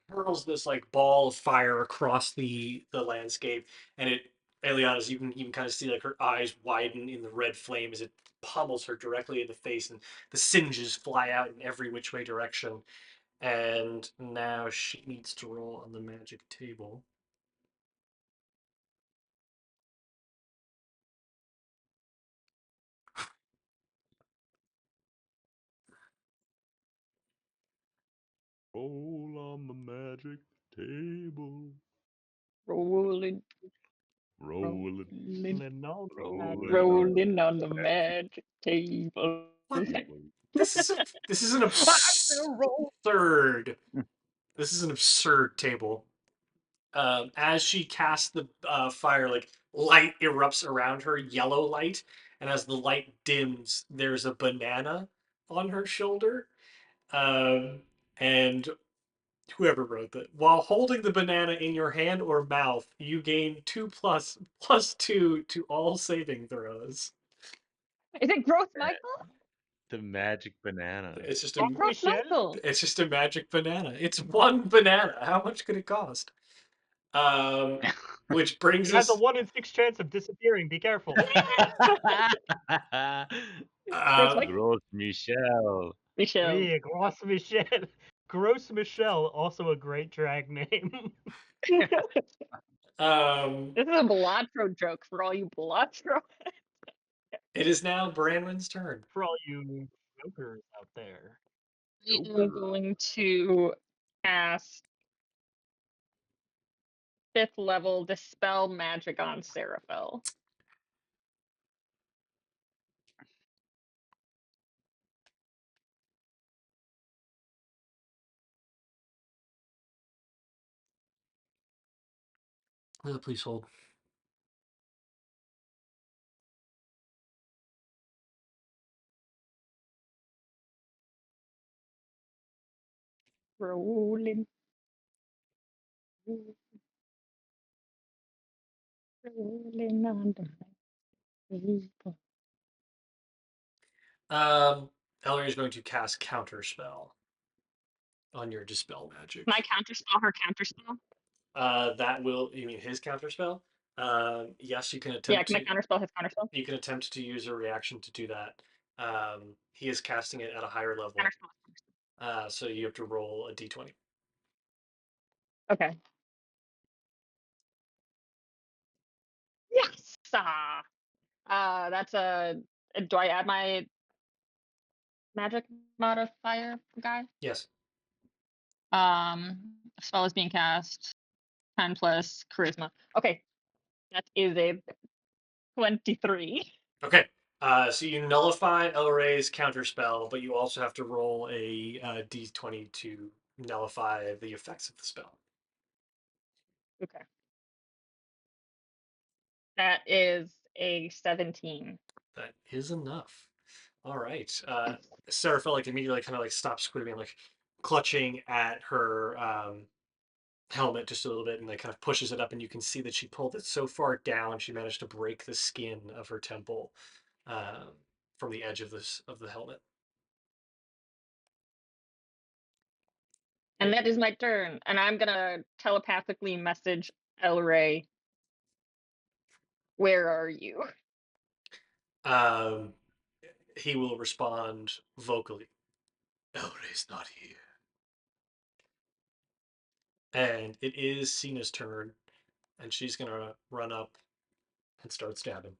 hurls this like ball of fire across the landscape, and it Eliana's you can even kind of see like her eyes widen in the red flame as it pummels her directly in the face, and the singes fly out in every which way direction. And now she needs to roll on the magic table. Roll on the magic table. Rolling, Roll it. rolling, Linol Roll magic it on table. rolling on the the magic magic table. What? table. This is an I'm gonna roll. absurd. This is an absurd table. As she casts the fire, like light erupts around her, yellow light, and as the light dims, there's a banana on her shoulder. And whoever wrote that, while holding the banana in your hand or mouth, you gain 2+2 to all saving throws. Is it Growth Michael? The magic banana. It's just It's a Growth Michelle? Michael. it's just a magic banana. It's one banana. How much could it cost? Um, which brings It has a us 1 in 6 chance of disappearing. Be careful. Growth uh, Michael. Gross Michelle. Michelle. Yeah, Gross Michelle. Gross Michelle, also a great drag name. um, This is a Blatro joke for all you Blatro. it is now Branwyn's turn. For all you jokers out there. I am Joker. going to cast 5th level Dispel Magic on Seraphil. Please hold. Rolling. Rolling on the paper. Ellery is going to cast Counterspell on your Dispel Magic. Can I counterspell her counterspell? That will, you mean his Counterspell? Yes, you can Yeah, attempt can I to. counterspell his counterspell? You can attempt to use a reaction to do that. He is casting it at a higher level, Counterspell. so you have to roll a d20. Okay. Yes! That's a. Do I add my magic modifier guy? Yes. Spell is being cast. 10 plus charisma. Okay. That is a 23. Okay. So you nullify Elray's counterspell, but you also have to roll a d20 to nullify the effects of the spell. Okay. That is a 17. That is enough. All right. Sarah felt like immediately kind of like stopped screaming, like clutching at her helmet just a little bit, and like kind of pushes it up, and you can see that she pulled it so far down she managed to break the skin of her temple um, from the edge of the helmet. And that is my turn. And I'm gonna telepathically message Elray. Where are you? Um, he will respond vocally. Elray's not here. And it is Sina's turn, and she's gonna run up and start stabbing.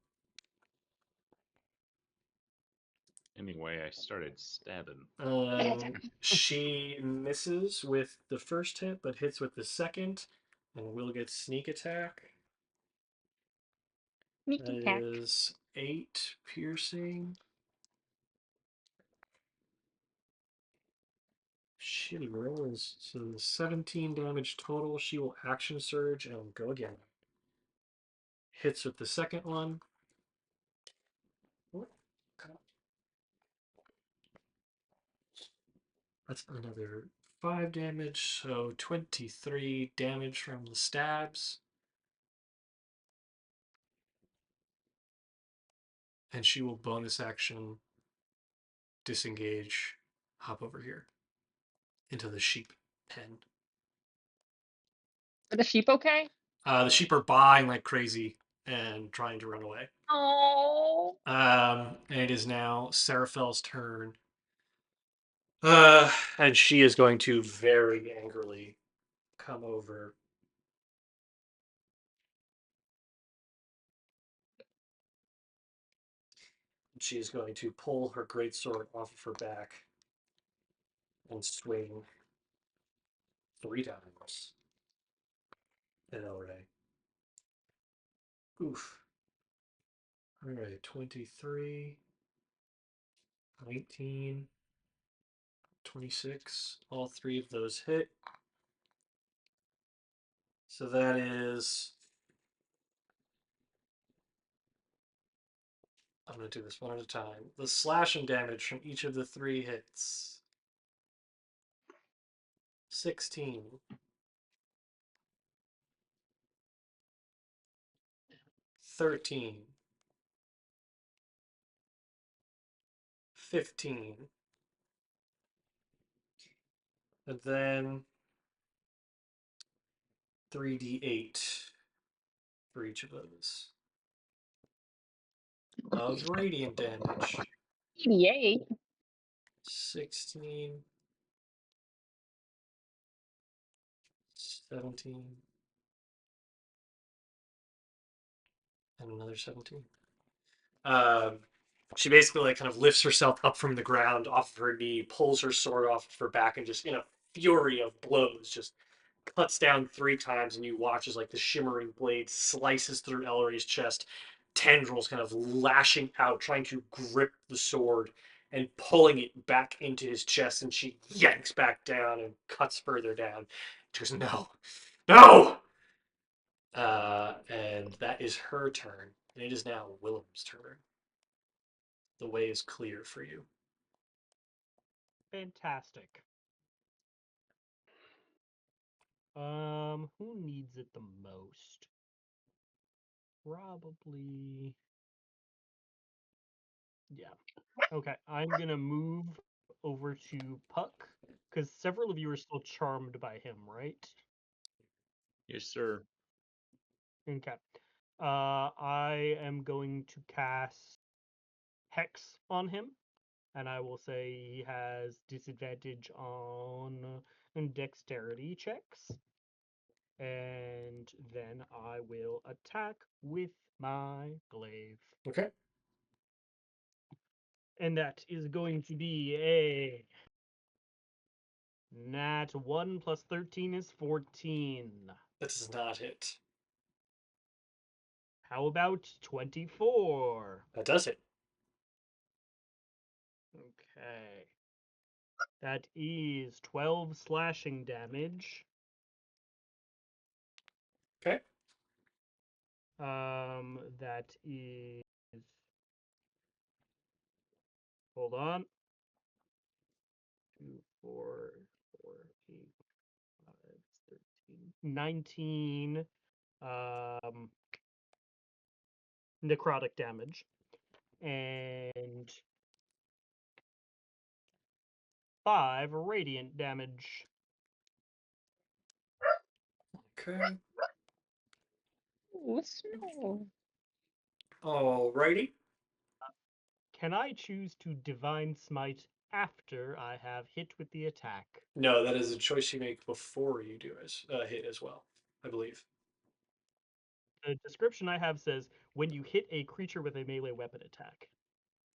Anyway, I started stabbing. She misses with the first hit, but hits with the second, and will get sneak attack. Sneaky That cat. is 8 piercing. Shitty rolls. So 17 damage total. She will action surge and go again. Hits with the second one. That's another 5 damage, so 23 damage from the stabs. And she will bonus action disengage, hop over here into the sheep pen. Are the sheep okay? The sheep are baaing like crazy and trying to run away. Oh. And it is now Seraphil's turn. And she is going to very angrily come over. She is going to pull her greatsword off of her back and swing 3 times at Elray. Oof. All right, 23, 19, 26. All 3 of those hit. So that is. I'm going to do this one at a time. The slashing damage from each of the 3 hits: 16, 13, 15, and then 3d8 for each of those of radiant damage. 88. 16, 17, and another 17. She basically like kind of lifts herself up from the ground off of her knee, pulls her sword off of her back, and just in a fury of blows, just cuts down 3 times, and you watch as like the shimmering blade slices through Ellery's chest, tendrils kind of lashing out, trying to grip the sword and pulling it back into his chest, and she yanks back down and cuts further down. She goes, "No, no!" And that is her turn. And it is now Willem's turn. The way is clear for you. Fantastic. Who needs it the most? Probably. Yeah. Okay, I'm gonna move over to Puck because several of you are still charmed by him, right? Yes, sir. Okay. I am going to cast Hex on him, and I will say he has disadvantage on dexterity checks. And then I will attack with my glaive. Okay. And that is going to be a nat 1 plus 13 is 14. That does not hit. How about 24? That does hit. Okay. That is 12 slashing damage. Okay. That is. Hold on. 2, 4, 4, 8, 5, 13, 19 necrotic damage. And 5 radiant damage. Okay. Ooh, snow. Alrighty. Can I choose to divine smite after I have hit with the attack? No, that is a choice you make before you do as hit as well, I believe. The description I have says when you hit a creature with a melee weapon attack.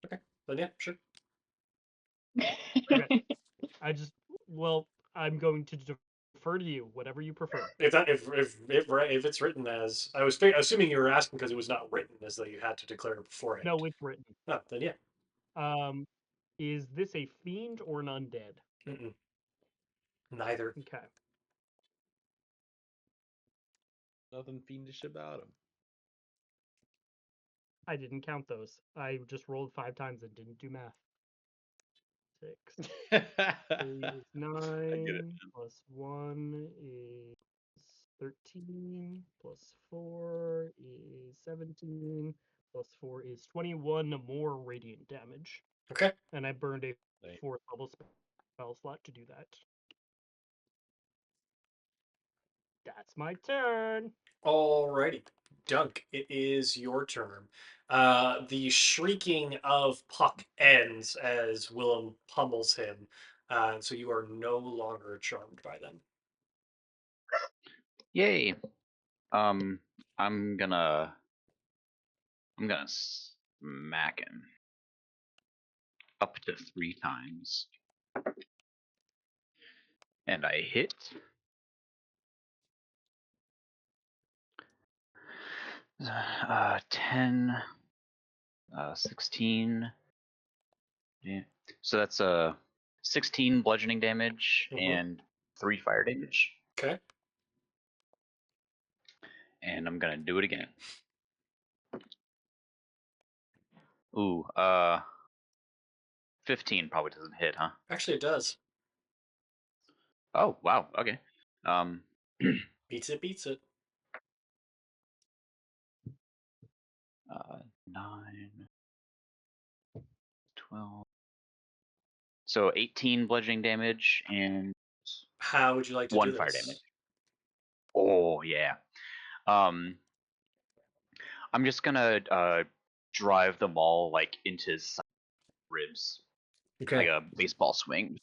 Okay. Then yeah, sure. Okay. I'm going to defer to you, whatever you prefer. If it's written as I was assuming you were asking because it was not written as though you had to declare it beforehand. No, it's written. Oh, then yeah. Is this a fiend or an undead? Mm-mm. Neither. Okay. Nothing fiendish about him. I didn't count those. I just rolled 5 times and didn't do math. 6. 3 is 9, plus 1 is 13, plus 4 is 17, plus 4 is 21 more radiant damage. Okay. And I burned a 4th level spell slot to do that. That's my turn. Alrighty. Dunk, it is your turn. The shrieking of Puck ends as Willem pummels him, so you are no longer charmed by them. Yay. I'm gonna smack him up to 3 times, and I hit. 10, 16. Yeah. So that's 16 bludgeoning damage Mm-hmm. and 3 fire damage. Okay. And I'm gonna do it again. Ooh, 15 probably doesn't hit, huh? Actually, it does. Oh, wow. Okay. Beats it, beats it. 9, 12. So 18 bludgeoning damage and How would you like to do 1 fire this? damage. Oh, yeah. Um, I'm just gonna drive them all like into his ribs, Okay. like a baseball swing.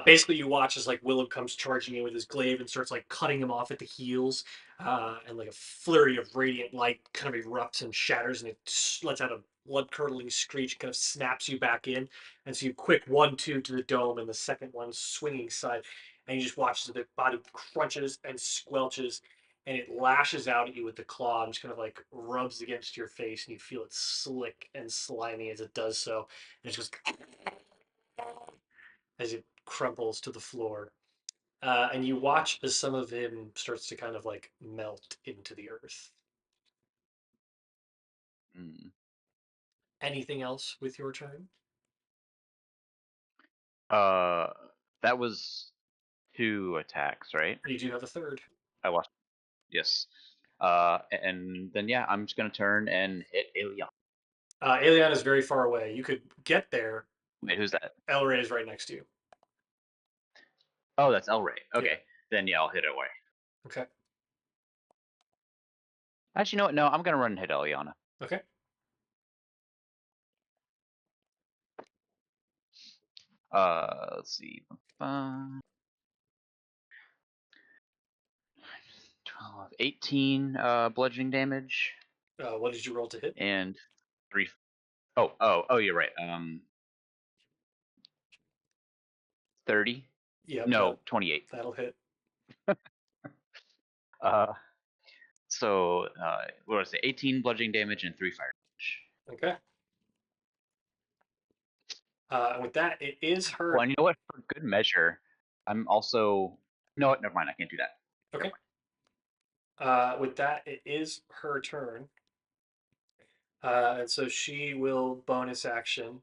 Basically, you watch as like Willem comes charging in with his glaive and starts like cutting him off at the heels, and like a flurry of radiant light kind of erupts and shatters, and it lets out a blood-curdling screech kind of snaps you back in. And so you quick 1-2 to the dome, and the second one swinging side. And you just watch as the body crunches and squelches, and it lashes out at you with the claw and just kind of like rubs against your face, and you feel it slick and slimy as it does so. And it just as it crumples to the floor. And you watch as some of him starts to kind of like melt into the earth. Mm. Anything else with your turn? That was 2 attacks, right? You do have a third. I lost. Yes. And then yeah, I'm just gonna turn and hit Alien. Aelion is very far away. You could get there. Wait, who's that? Elray is right next to you. Oh, that's Elray. Okay. Yeah. Then yeah, I'll hit Elray. Okay. Actually, you know what? No, I'm gonna run and hit Eliana. Okay. Let's see. 12, 18 bludgeoning damage What did you roll to hit? and 3. Oh, you're right. 30. Yep. No, 28. That'll hit. Uh, so what was it? 18 bludgeoning damage and 3 fire damage. Okay. And with that, it is her. Well, and you know what? For good measure, I'm also. No, what? Never mind. I can't do that. Okay. With that, it is her turn. And so she will bonus action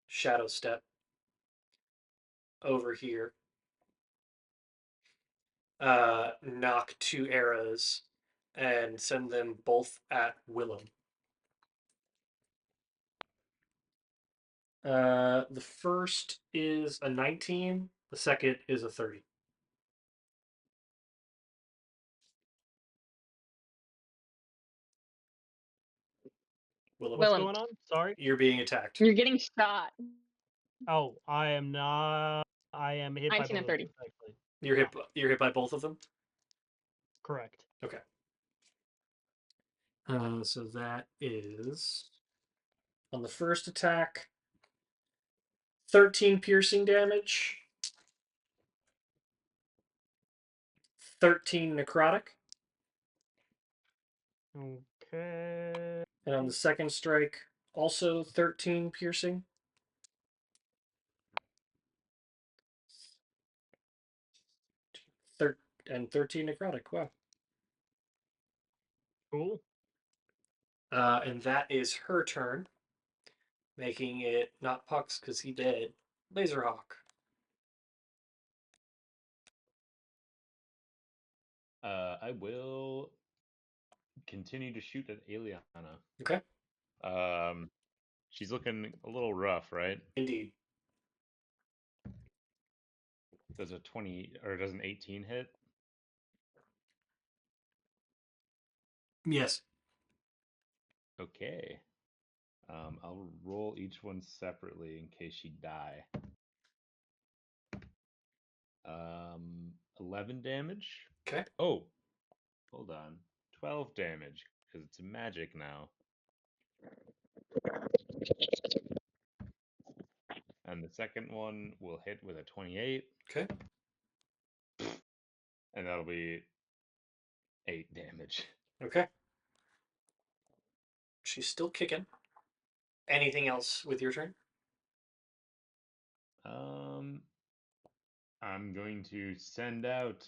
shadow step over here. Knock 2 arrows and send them both at Willem. The first is a 19. The second is a 30. Willem, What's Willem, going on? Sorry. you're being attacked. you're getting shot. Oh, I am not. I am hit by 19 both and of 30. them, actually. You're hit. You're hit by both of them. Correct. Okay. So that is on the first attack, 13 piercing damage, 13 necrotic, Okay. and on the second strike, also 13 piercing. And 13 necrotic. Wow. Cool. And that is her turn, making it not Puck's because he dead. Laserhawk. I will continue to shoot at Eliana. Okay. She's looking a little rough, right? Indeed. Does a 20 or does an 18 hit? Yes. Okay. I'll roll each one separately in case she die. 11 damage. Okay. Oh, hold on. 12 damage because it's magic now. And the second one will hit with a 28. Okay. And that'll be 8 damage. Okay. She's still kicking. Anything else with your turn? I'm going to send out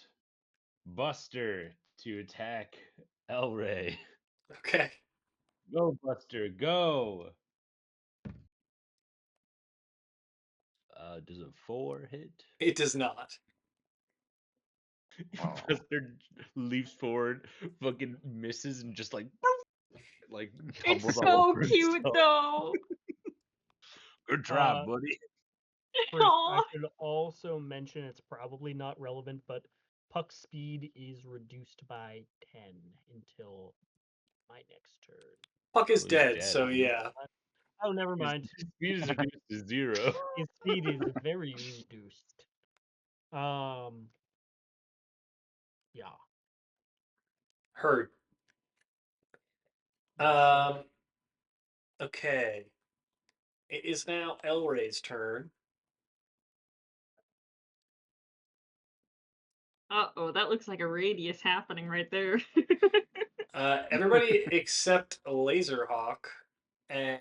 Buster to attack Elray. Okay. Go, Buster, go! Does a 4 hit? It does not. Wow. Buster leaps forward, fucking misses, and just like It's tumbles all so over cute himself. though. Good try, buddy. First, I Aw. should also mention it's probably not relevant, but Puck's speed is reduced by 10 until my next turn. Puck is Well, he's dead, dead, so isn't he? yeah. Oh, never mind. His speed is reduced to 0. His speed is very reduced. Yeah. Heard. Yes. Okay. It is now Elray's turn. Uh-oh, that looks like a radius happening right there. Everybody except Laserhawk and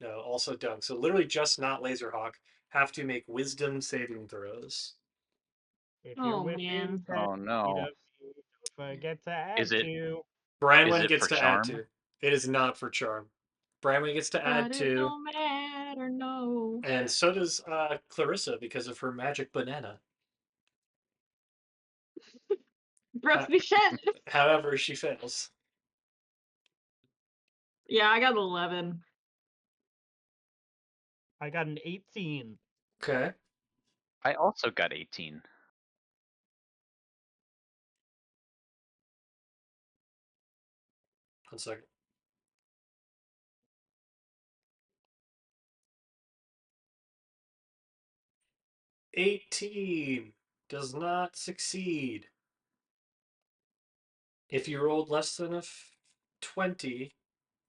no, also Dunk. So literally just not Laserhawk have to make wisdom saving throws. If you're Oh, within man. 10 Oh feet no. of me, don't forget to add Is it 2. is Branwen it gets for to add charm? 2. It is not for charm. Branwen gets to add But it 2, don't matter, no. and so does Clarissa because of her magic banana. Brooks be shit! However, she fails. Yeah, I got 11. I got an 18. Okay. I also got 18. One second. $18 does not succeed. If you rolled less than a 20,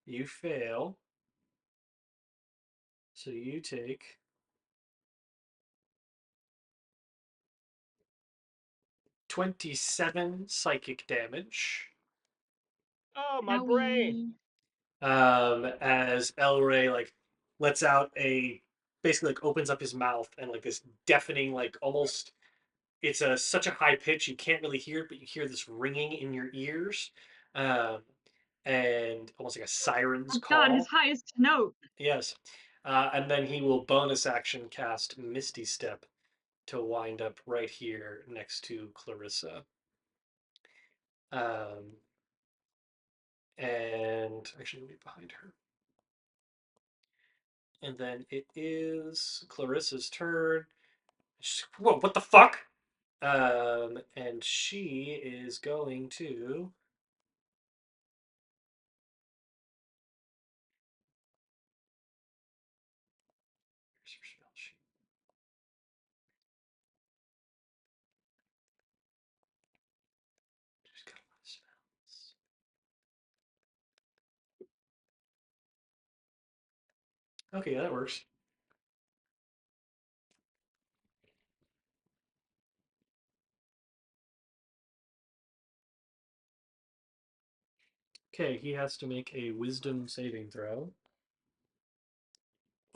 you fail. So you take 27 psychic damage. Oh, my brain! Owie. As Elray like lets out basically like opens up his mouth and like this deafening like almost it's such a high pitch you can't really hear it, but you hear this ringing in your ears, um, and almost like a siren's Oh god, his call. highest note. Yes, and then he will bonus action cast Misty Step to wind up right here next to Clarissa. Um, and actually, it'll be behind her. And then it is Clarissa's turn. She's, whoa, what the fuck? And she is going to. Where's her spell sheet? She's got a lot of spells. Okay, that works. Okay, he has to make a wisdom saving throw.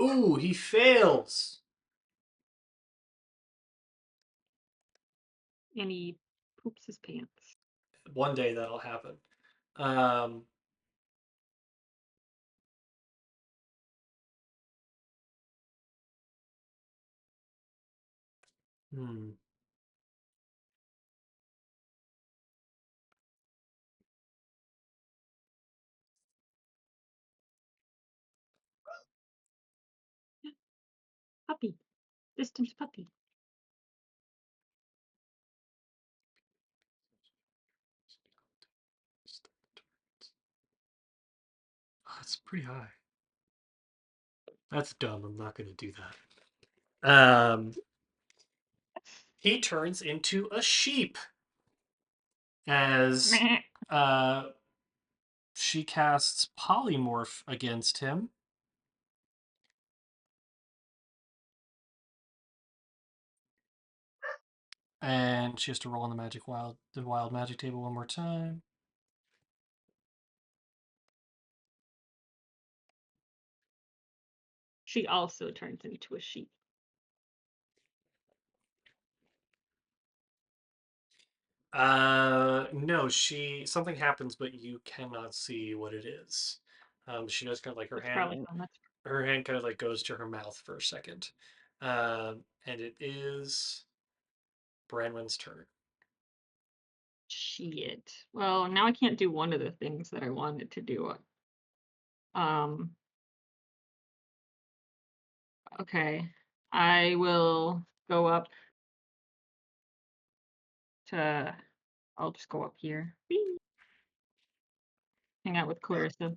Ooh, he fails! And he poops his pants. One day that'll happen. Um, hmm. Puppy. This time's puppy. Oh, that's pretty high. That's dumb. I'm not going to do that. He turns into a sheep as Meh. uh, she casts polymorph against him. And she has to roll on the wild magic table one more time. She also turns into a sheep. No, something happens, but you cannot see what it is. She knows kind of like It's probably so much. her hand kind of like goes to her mouth for a second. And it is Branwen's turn. Shit. Well, now I can't do one of the things that I wanted to do. Um. Okay. I will go up to. I'll just go up here. Whee! Hang out with Clarissa.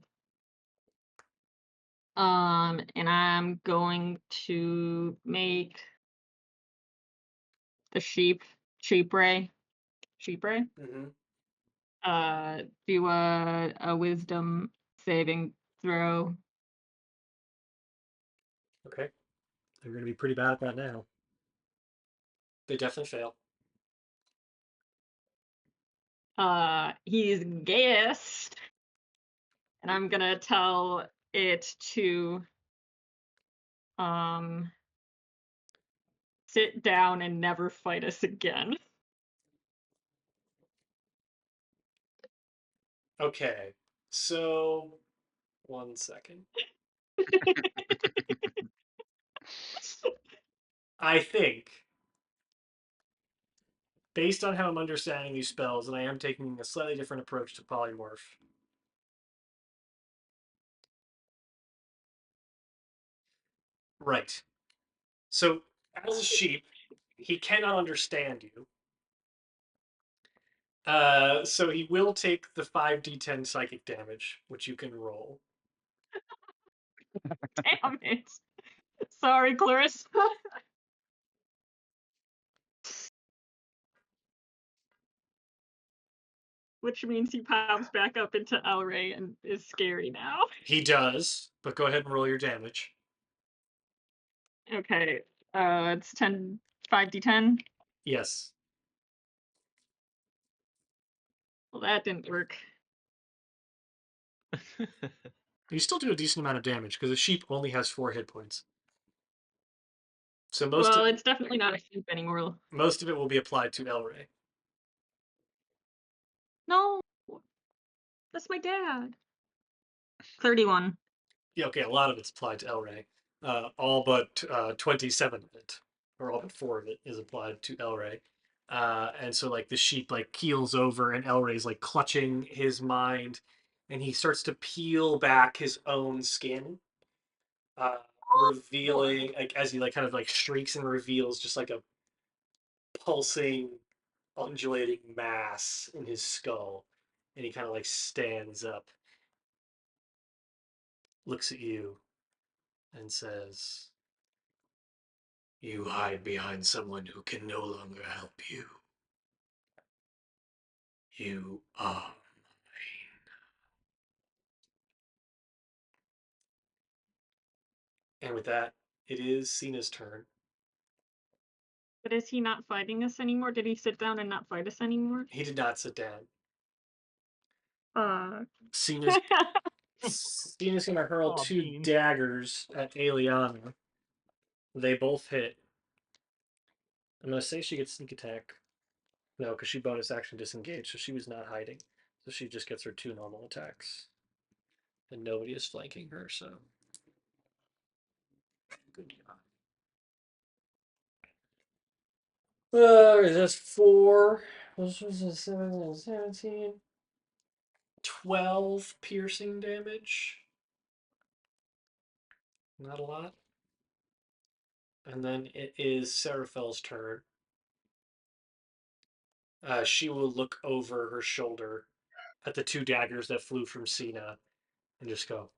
And I'm going to make the sheep ray, Mm-hmm. do a wisdom saving throw. Okay. They're going to be pretty bad at that now. They definitely fail. He's gassed. And I'm gonna tell it to sit down and never fight us again. Okay. So, 1 second. I think, based on how I'm understanding these spells, and I am taking a slightly different approach to polymorph. Right. So, as a sheep, he cannot understand you. So he will take the 5d10 psychic damage, which you can roll. Damn it. Sorry, Clarissa. Which means he pops back up into Elray and is scary now. He does, but go ahead and roll your damage. Okay. It's 5d10. Yes. Well, that didn't work. You still do a decent amount of damage because a sheep only has 4 hit points. So Well, it's definitely not a sheep anymore. most of it will be applied to Elray. No. That's my dad. 31. Yeah, okay, a lot of it's applied to Elray. All but 27 of it, or all but 4 of it, is applied to Elray. And so like the sheep like keels over, and Elray's like clutching his mind, and he starts to peel back his own skin, revealing like as he like kind of like shrieks and reveals just like a pulsing, undulating mass in his skull, and he kind of like stands up, looks at you, and says, "You hide behind someone who can no longer help you. You are mine." And with that, it is Sina's turn. But is he not fighting us anymore? Did he sit down and not fight us anymore? He did not sit down. Uh. Sina's Sina's gonna hurl Aw, 2 Bean. daggers at Aliana. They both hit. I'm gonna say she gets sneak attack. No, because she bonus action disengaged, so she was not hiding. So she just gets her 2 normal attacks. And nobody is flanking her, so good God. That's 4. This was a 17. 12 piercing damage. Not a lot. And then it is Seraphel's turn. She will look over her shoulder at the 2 daggers that flew from Sina and just go,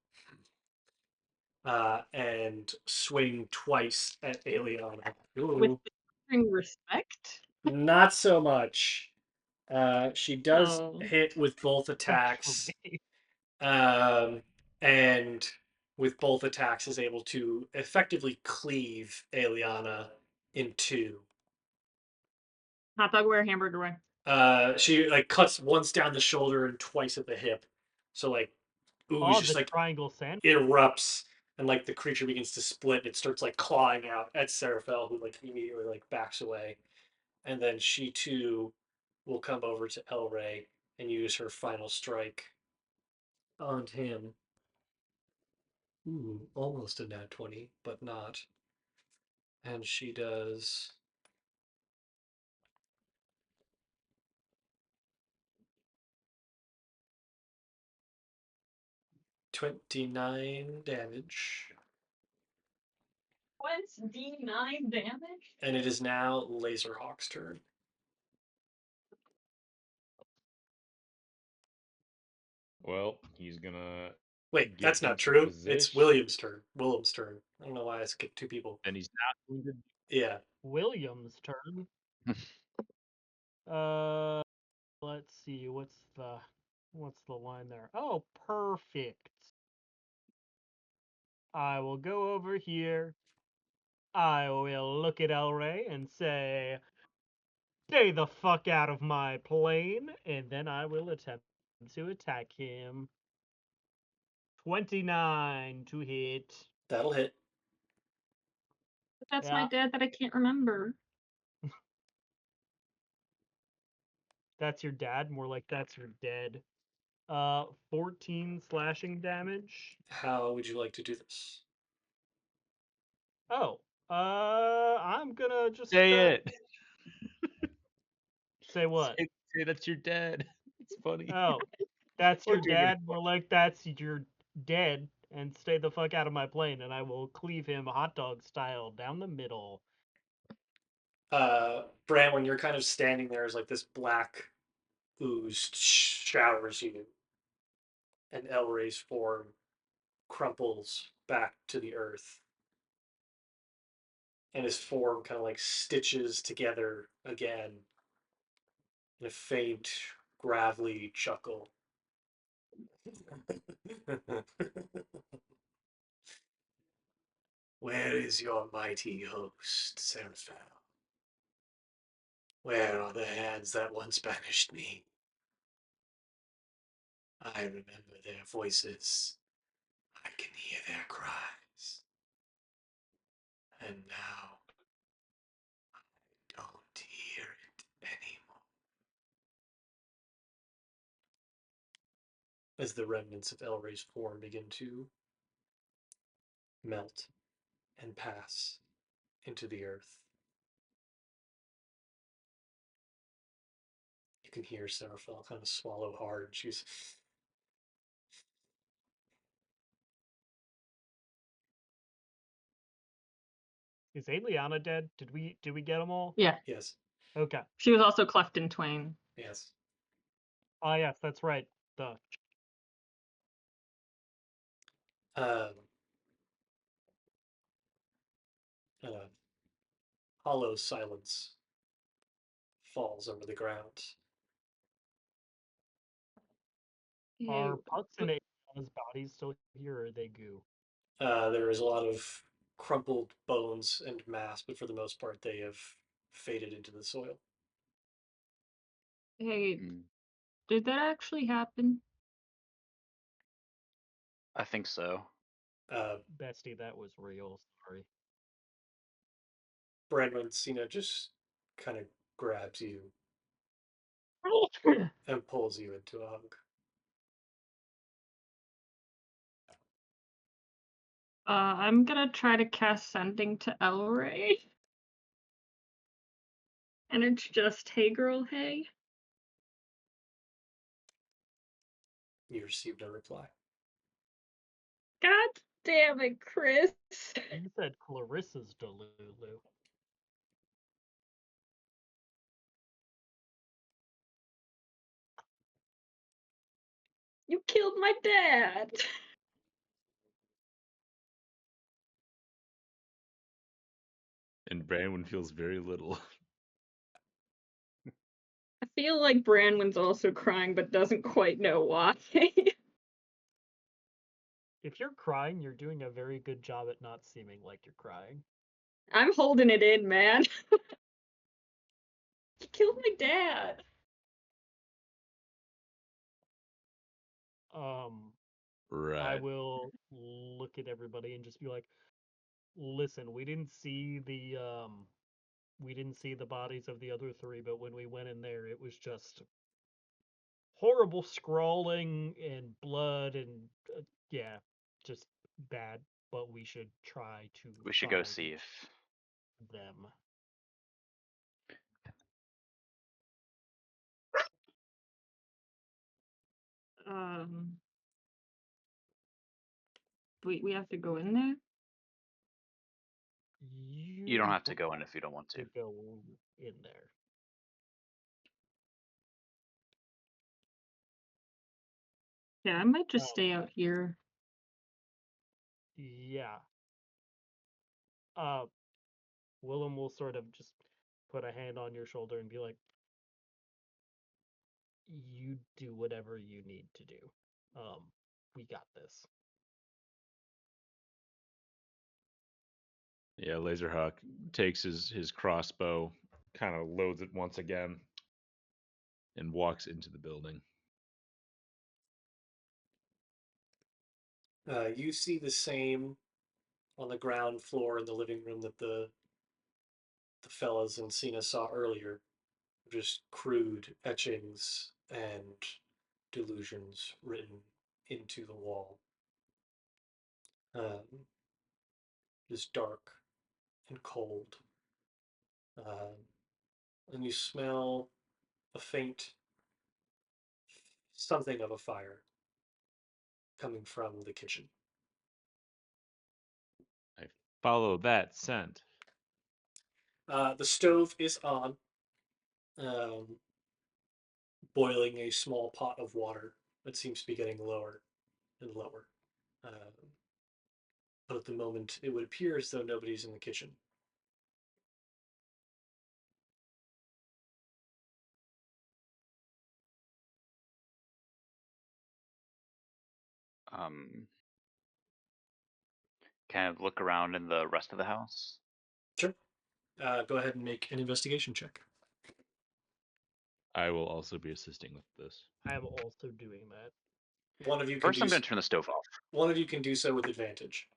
and swing twice at Aliana. With Ooh, respect? not so much. She does Oh. hit with both attacks, Okay. and with both attacks is able to effectively cleave Aliana in 2. Hot dog wear, hamburger wear. She like cuts once down the shoulder and twice at the hip, so like ooze Oh, just the like triangle sandwich. erupts, and like the creature begins to split. And it starts like clawing out at Seraphel, who like immediately like backs away, and then she too will come over to Elray and use her final strike on him. Ooh, almost a nat 20, but not. And she does 29 damage. 29 damage? And it is now Laserhawk's turn. Well, he's gonna Wait, get that's not into true. It's position, William's turn. Willem's turn. I don't know why I skipped 2 people. and he's not wounded. Yeah. William's turn. Let's see. What's the line there? Oh, perfect. I will go over here. I will look at Elray and say, "Stay the fuck out of my plane," and then I will attempt to attack him. 29 to hit. That'll hit. But that's my Yeah, dad that I can't remember. that's your dad. More like that's your dead. 14 slashing damage. How would you like to do this? Oh, I'm gonna just Say it. say what? Say that's your dad. It's funny. Oh, that's your What you're gonna dad. More like that's your dead. And stay the fuck out of my plane, and I will cleave him hot dog style down the middle. Bran, when you're kind of standing there as like this black ooze showers you, and Elray's form crumples back to the earth, and his form kind of like stitches together again in a faint, gravelly chuckle. Where is your mighty host, Seraphel? Where are the hands that once banished me? I remember their voices. I can hear their cries. And now I don't hear it anymore. As the remnants of Elray's form begin to melt and pass into the earth, you can hear Seraphel kind of swallow hard. She's Is Adriana dead? Did we get them all? Yeah. yes, Okay. She was also cleft in twain. yes. Ah, yes, that's right. Duh. Um, a hollow silence falls over the ground. Hey, Are Pucks and Adriana's bodies still here, or are they goo? There is a lot of crumpled bones and mass, but for the most part, they have faded into the soil. hey, Hmm. did that actually happen? I think so. Bestie, that was real. Sorry. Brandon Sina just kind of grabs you and pulls you into a hug. I'm gonna try to cast sending to Elray. And it's just, hey girl, hey. You receive no reply. God damn it, Chris. You said Clarissa's Delulu. You killed my dad. And Branwen feels very little. I feel like Branwen's also crying but doesn't quite know why. If you're crying, you're doing a very good job at not seeming like you're crying. I'm holding it in, man. You killed my dad. I Right. will look at everybody and just be like, listen, we didn't see the bodies of the other three, but when we went in there, it was just horrible scrawling and blood and yeah, just bad. But we should try to We should go find see if them. Um, we have to go in there? you don't You have to don't go in have if you don't want to. to go in there. Yeah, I might just Um, stay out here. yeah. Uh, Willem will sort of just put a hand on your shoulder and be like, "You do whatever you need to do. We got this." Yeah, Laserhawk takes his crossbow, kind of loads it once again, and walks into the building. You see the same on the ground floor in the living room that the fellas in Sina saw earlier. Just crude etchings and delusions written into the wall. Just dark and cold. Um, and you smell a faint something of a fire coming from the kitchen. I follow that scent. The stove is on, um, boiling a small pot of water that seems to be getting lower and lower. But at the moment, it would appear as though nobody's in the kitchen. Kind of look around in the rest of the house. Sure. Go ahead and make an investigation check. I will also be assisting with this. I am also doing that. One of you can First, do. I'm going to turn the stove off. One of you can do so with advantage.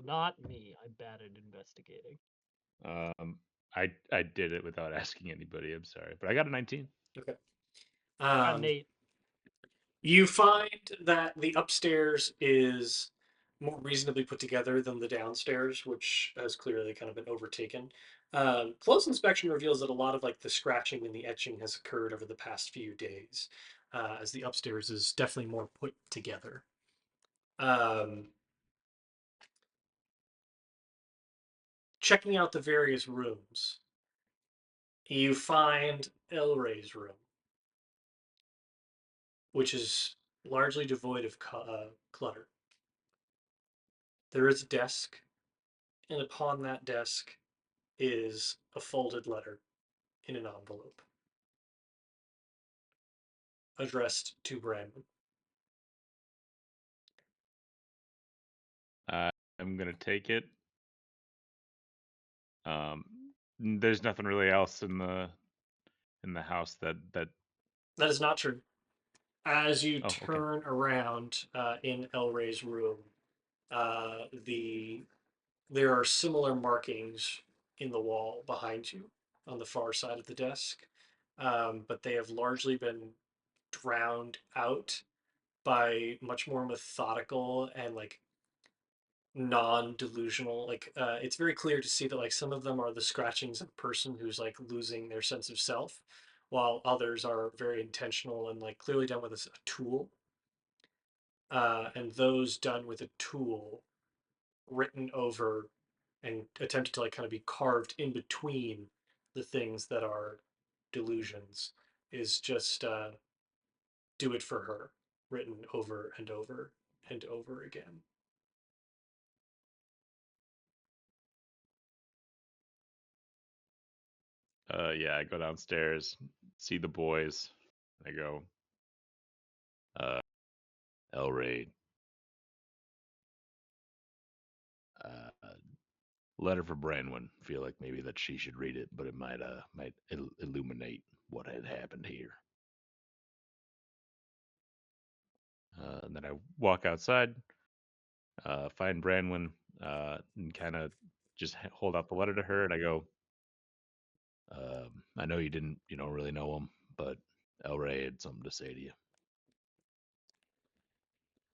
Not me. I'm bad at investigating. I did it without asking anybody. I'm sorry, but I got a 19. Okay. Nate. You find that the upstairs is more reasonably put together than the downstairs, which has clearly kind of been overtaken. Close inspection reveals that a lot of like the scratching and the etching has occurred over the past few days, as the upstairs is definitely more put together. Checking out the various rooms, you find El Rey's room, which is largely devoid of clutter. There is a desk, and upon that desk is a folded letter in an envelope addressed to Brandon. I'm gonna take it. There's nothing really else in the house that. That is not true. As you Oh, okay. turn around in El Rey's room, the there are similar markings in the wall behind you on the far side of the desk, but they have largely been drowned out by much more methodical and like non-delusional, like it's very clear to see that like some of them are the scratchings of a person who's like losing their sense of self, while others are very intentional and like clearly done with a tool, and those done with a tool written over and attempted to like kind of be carved in between the things that are delusions is just do it for her written over and over and over again. Yeah, I go downstairs, see the boys. I go, El Raid. Letter for Branwyn. Feel like maybe that she should read it, but it might illuminate what had happened here. And then I walk outside, find Branwyn, and kind of just hold out the letter to her, and I go, I know you didn't, really know him, but El Rey had something to say to you.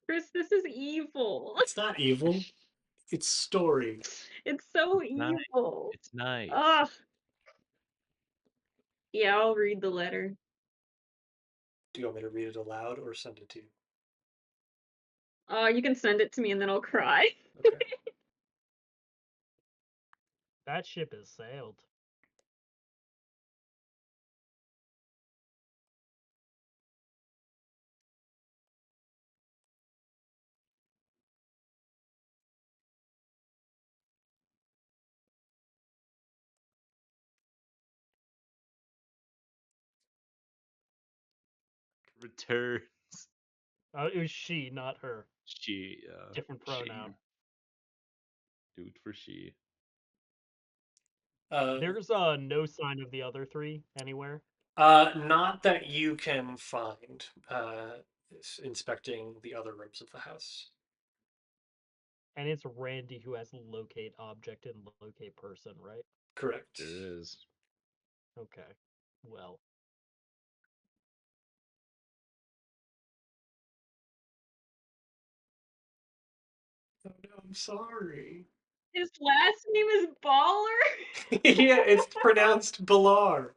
Chris, this is evil. It's not evil. It's story. It's so Nice. evil. It's nice. Ugh. Yeah, I'll read the letter. Do you want me to read it aloud or send it to you? You can send it to me and then I'll cry. Okay. That ship has sailed. Returns. It was she, not her. She. Different She. pronoun. Do it for she. There's no sign of the other three anywhere. Not that you can find. Inspecting the other rooms of the house. And it's Randy who has locate object and locate person, right? Correct. There is. Okay. Well, Oh no, I'm sorry. His last name is Baller? Yeah, it's pronounced Balar.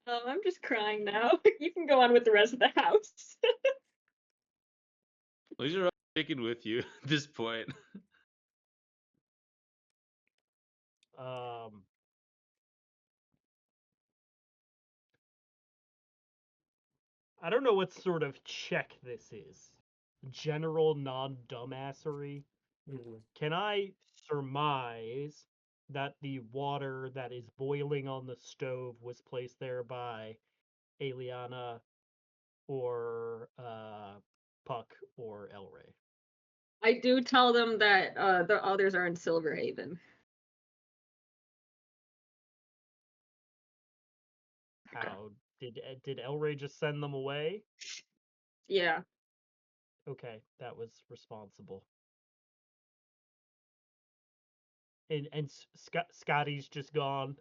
I'm just crying now. You can go on with the rest of the house. These are all sticking with you at this point. um, I don't know what sort of check this is. General non-dumbassery. Mhm. Can I surmise that the water that is boiling on the stove was placed there by Aliana or Puck or Elray? I do tell them that the others are in Silverhaven. How did Elray just send them away? Yeah. Okay, that was responsible. And Scotty's just gone.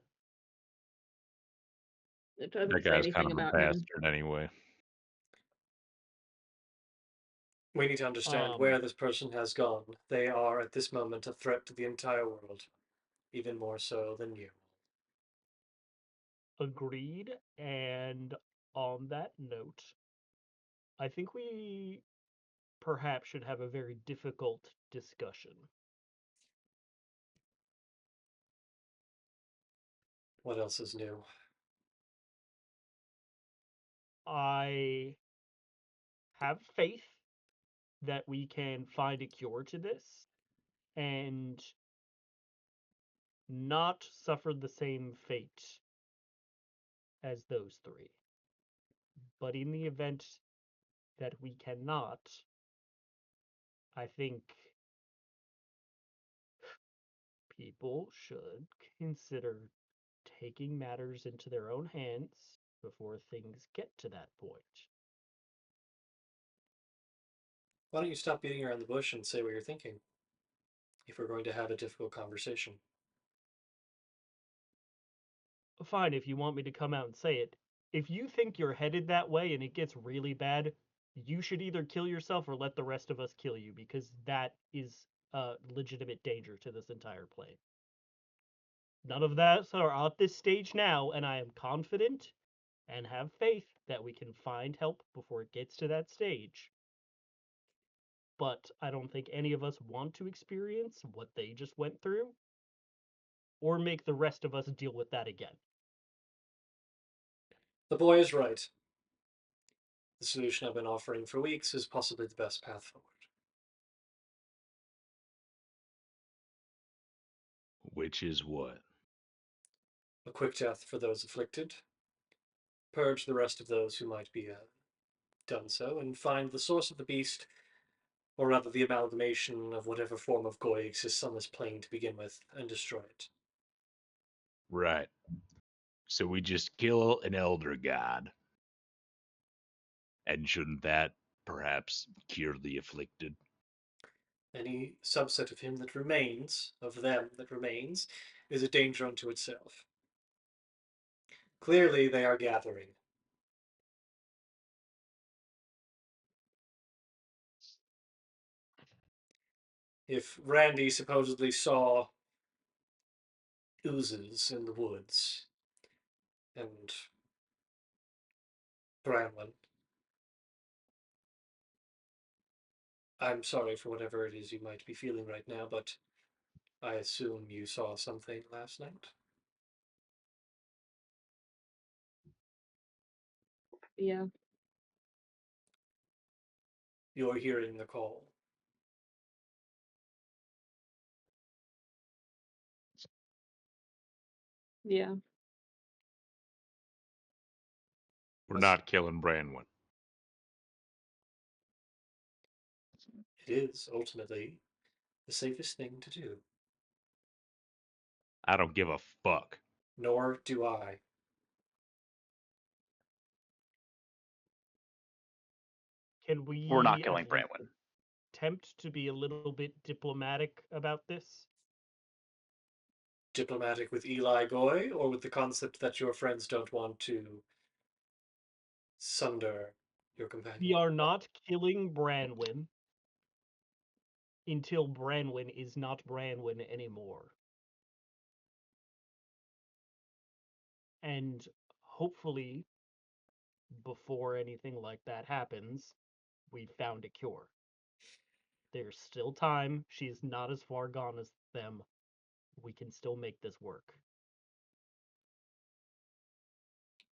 It doesn't That say guy's kind anything of a about him. bastard anyway. We need to understand where this person has gone. They are, at this moment, a threat to the entire world. Even more so than you. Agreed. And on that note, I think we perhaps should have a very difficult discussion. What else is new? I have faith that we can find a cure to this and not suffer the same fate as those three. But in the event that we cannot, I think people should consider taking matters into their own hands before things get to that point. Why don't you stop beating around the bush and say what you're thinking? If we're going to have a difficult conversation. Fine, if you want me to come out and say it. If you think you're headed that way and it gets really bad, you should either kill yourself or let the rest of us kill you, because that is a legitimate danger to this entire plane. None of that are at this stage now, and I am confident and have faith that we can find help before it gets to that stage. But I don't think any of us want to experience what they just went through or make the rest of us deal with that again. The boy is right. The solution I've been offering for weeks is possibly the best path forward. Which is what? A quick death for those afflicted. Purge the rest of those who might be done so, and find the source of the beast, or rather the amalgamation of whatever form of Goy exists on this plane to begin with, and destroy it. Right. So we just kill an elder god. And shouldn't that perhaps cure the afflicted? Any subset of him that remains, of them that remains, is a danger unto itself. Clearly they are gathering. If Randy supposedly saw oozes in the woods, and Bramlin, I'm sorry for whatever it is you might be feeling right now, but I assume you saw something last night? Yeah. You're hearing the call. Yeah. We're not killing Branwyn. It is, ultimately, the safest thing to do. I don't give a fuck. Nor do I. Can We're not we killing at least Brantwin. attempt to be a little bit diplomatic about this? Diplomatic with Eli Goy, or with the concept that your friends don't want to sunder your We companion? are not killing Branwyn until Branwyn is not Branwyn anymore. And hopefully, before anything like that happens, we've found a cure. There's still time. She's not as far gone as them. We can still make this work.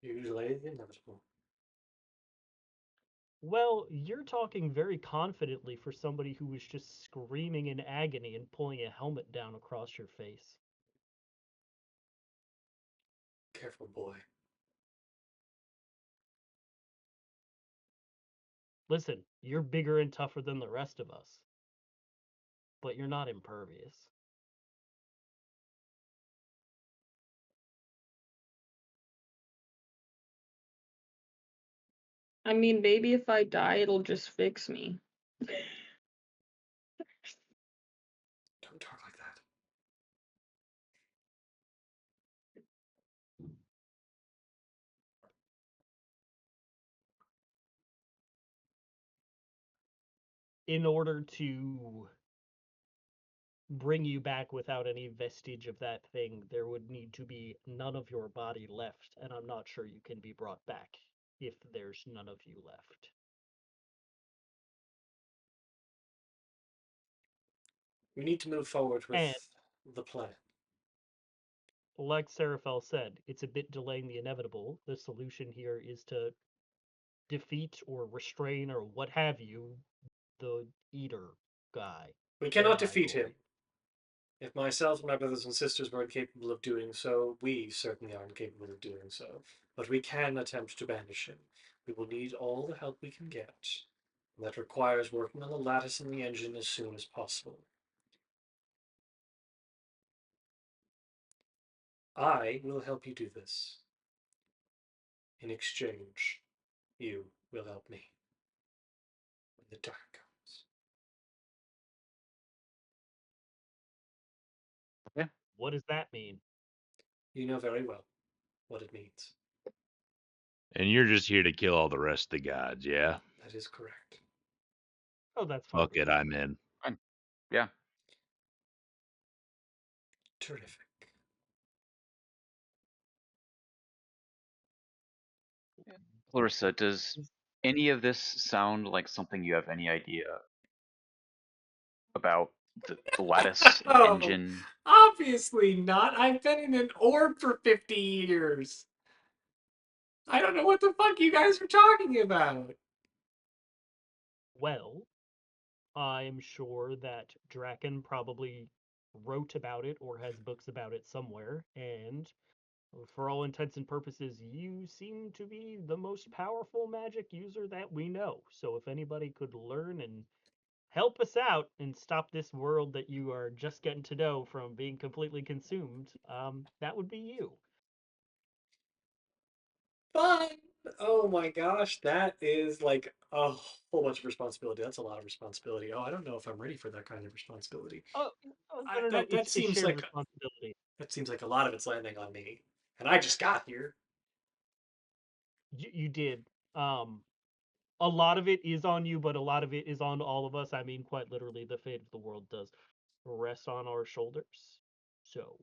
Usually the inevitable. Well, you're talking very confidently for somebody who was just screaming in agony and pulling a helmet down across your face. Careful, boy. Listen, you're bigger and tougher than the rest of us, but you're not impervious. I mean, maybe if I die, it'll just fix me. Don't talk like that. In order to bring you back without any vestige of that thing, there would need to be none of your body left, and I'm not sure you can be brought back if there's none of you left. We need to move forward with And the plan. like Seraphel said, it's a bit delaying the inevitable. The solution here is to defeat or restrain or what have you the eater guy. We cannot Eli defeat Goy. him. If myself and my brothers and sisters were incapable of doing so, we certainly are incapable of doing so. But we can attempt to banish him. We will need all the help we can get. And that requires working on the lattice and the engine as soon as possible. I will help you do this. In exchange, you will help me when the dark comes. What does that mean? You know very well what it means. And you're just here to kill all the rest of the gods, yeah? That is correct. Oh, that's fine. Fuck it, I'm in. Fine. Yeah. Terrific. Clarissa, does any of this sound like something you have any idea about? The lattice and Oh, engine? obviously not. I've been in an orb for 50 years. I don't know what the fuck you guys are talking about. Well, I'm sure that Draken probably wrote about it or has books about it somewhere, and for all intents and purposes, you seem to be the most powerful magic user that we know. So if anybody could learn and help us out and stop this world that you are just getting to know from being completely consumed, that would be you. Fun. Oh my gosh, that is like a whole bunch of responsibility. That's a lot of responsibility. Oh, I don't know if I'm ready for that kind of responsibility. Oh, no, no, no. That It's shared responsibility. that seems like a lot of it's landing on me, and I just got here. You did. Um, a lot of it is on you, but a lot of it is on all of us. I mean, quite literally, the fate of the world does rest on our shoulders. So,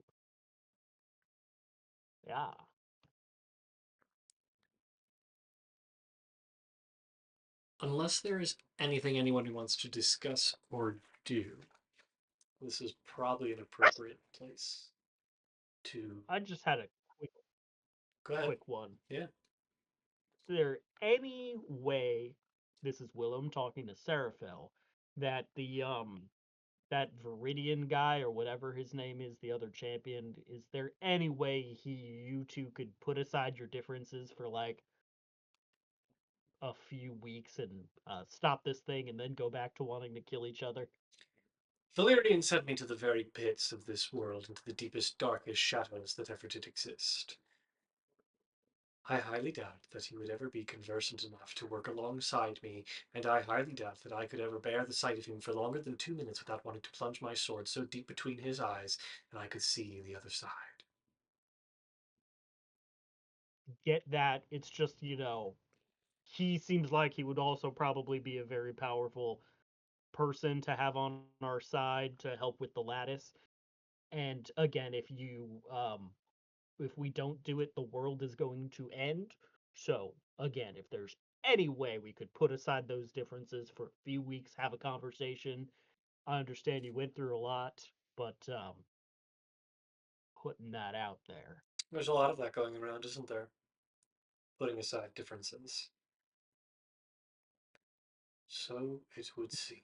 yeah. Unless there is anything anyone wants to discuss or do, this is probably an appropriate place to I just had a quick, go ahead. quick one. Yeah. Is there any way, this is Willem talking to Seraphel, that that Viridian guy or whatever his name is, the other champion, is there any way you two could put aside your differences for like a few weeks and stop this thing and then go back to wanting to kill each other? Valerian sent me to the very pits of this world, into the deepest, darkest shadows that ever did exist. I highly doubt that he would ever be conversant enough to work alongside me, and I highly doubt that I could ever bear the sight of him for longer than 2 minutes without wanting to plunge my sword so deep between his eyes that I could see the other side. Get that? It's just, he seems like he would also probably be a very powerful person to have on our side to help with the lattice. And again, if we don't do it, the world is going to end. So again, if there's any way we could put aside those differences for a few weeks, have a conversation. I understand you went through a lot, but putting that out there. There's a lot of that going around, isn't there? Putting aside differences. So it would seem.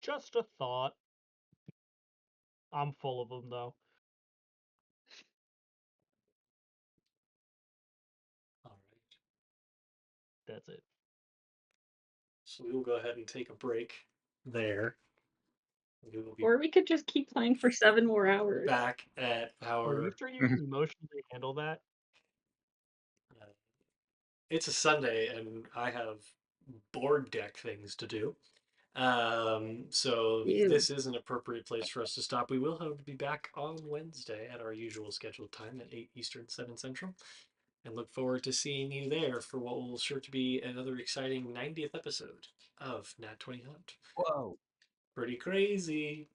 Just a thought. I'm full of them though. All right. That's it. So we will go ahead and take a break there. We will be Or we could just keep playing for 7 more hours. back at Are you our. sure you can emotionally handle that? It's a Sunday, and I have board deck things to do. So Ew. this is an appropriate place for us to stop. We will, however, be back on Wednesday at our usual scheduled time at 8 Eastern, 7 Central. And look forward to seeing you there for what will sure to be another exciting 90th episode of Nat20Hot. Whoa. Pretty crazy.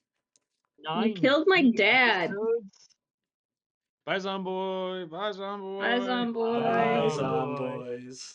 You killed my 19 dad. episodes? Bye, Zomboy. Bye, Zomboy. Bye, Zomboy. Bye, Bye, Zomboys. Zomboy.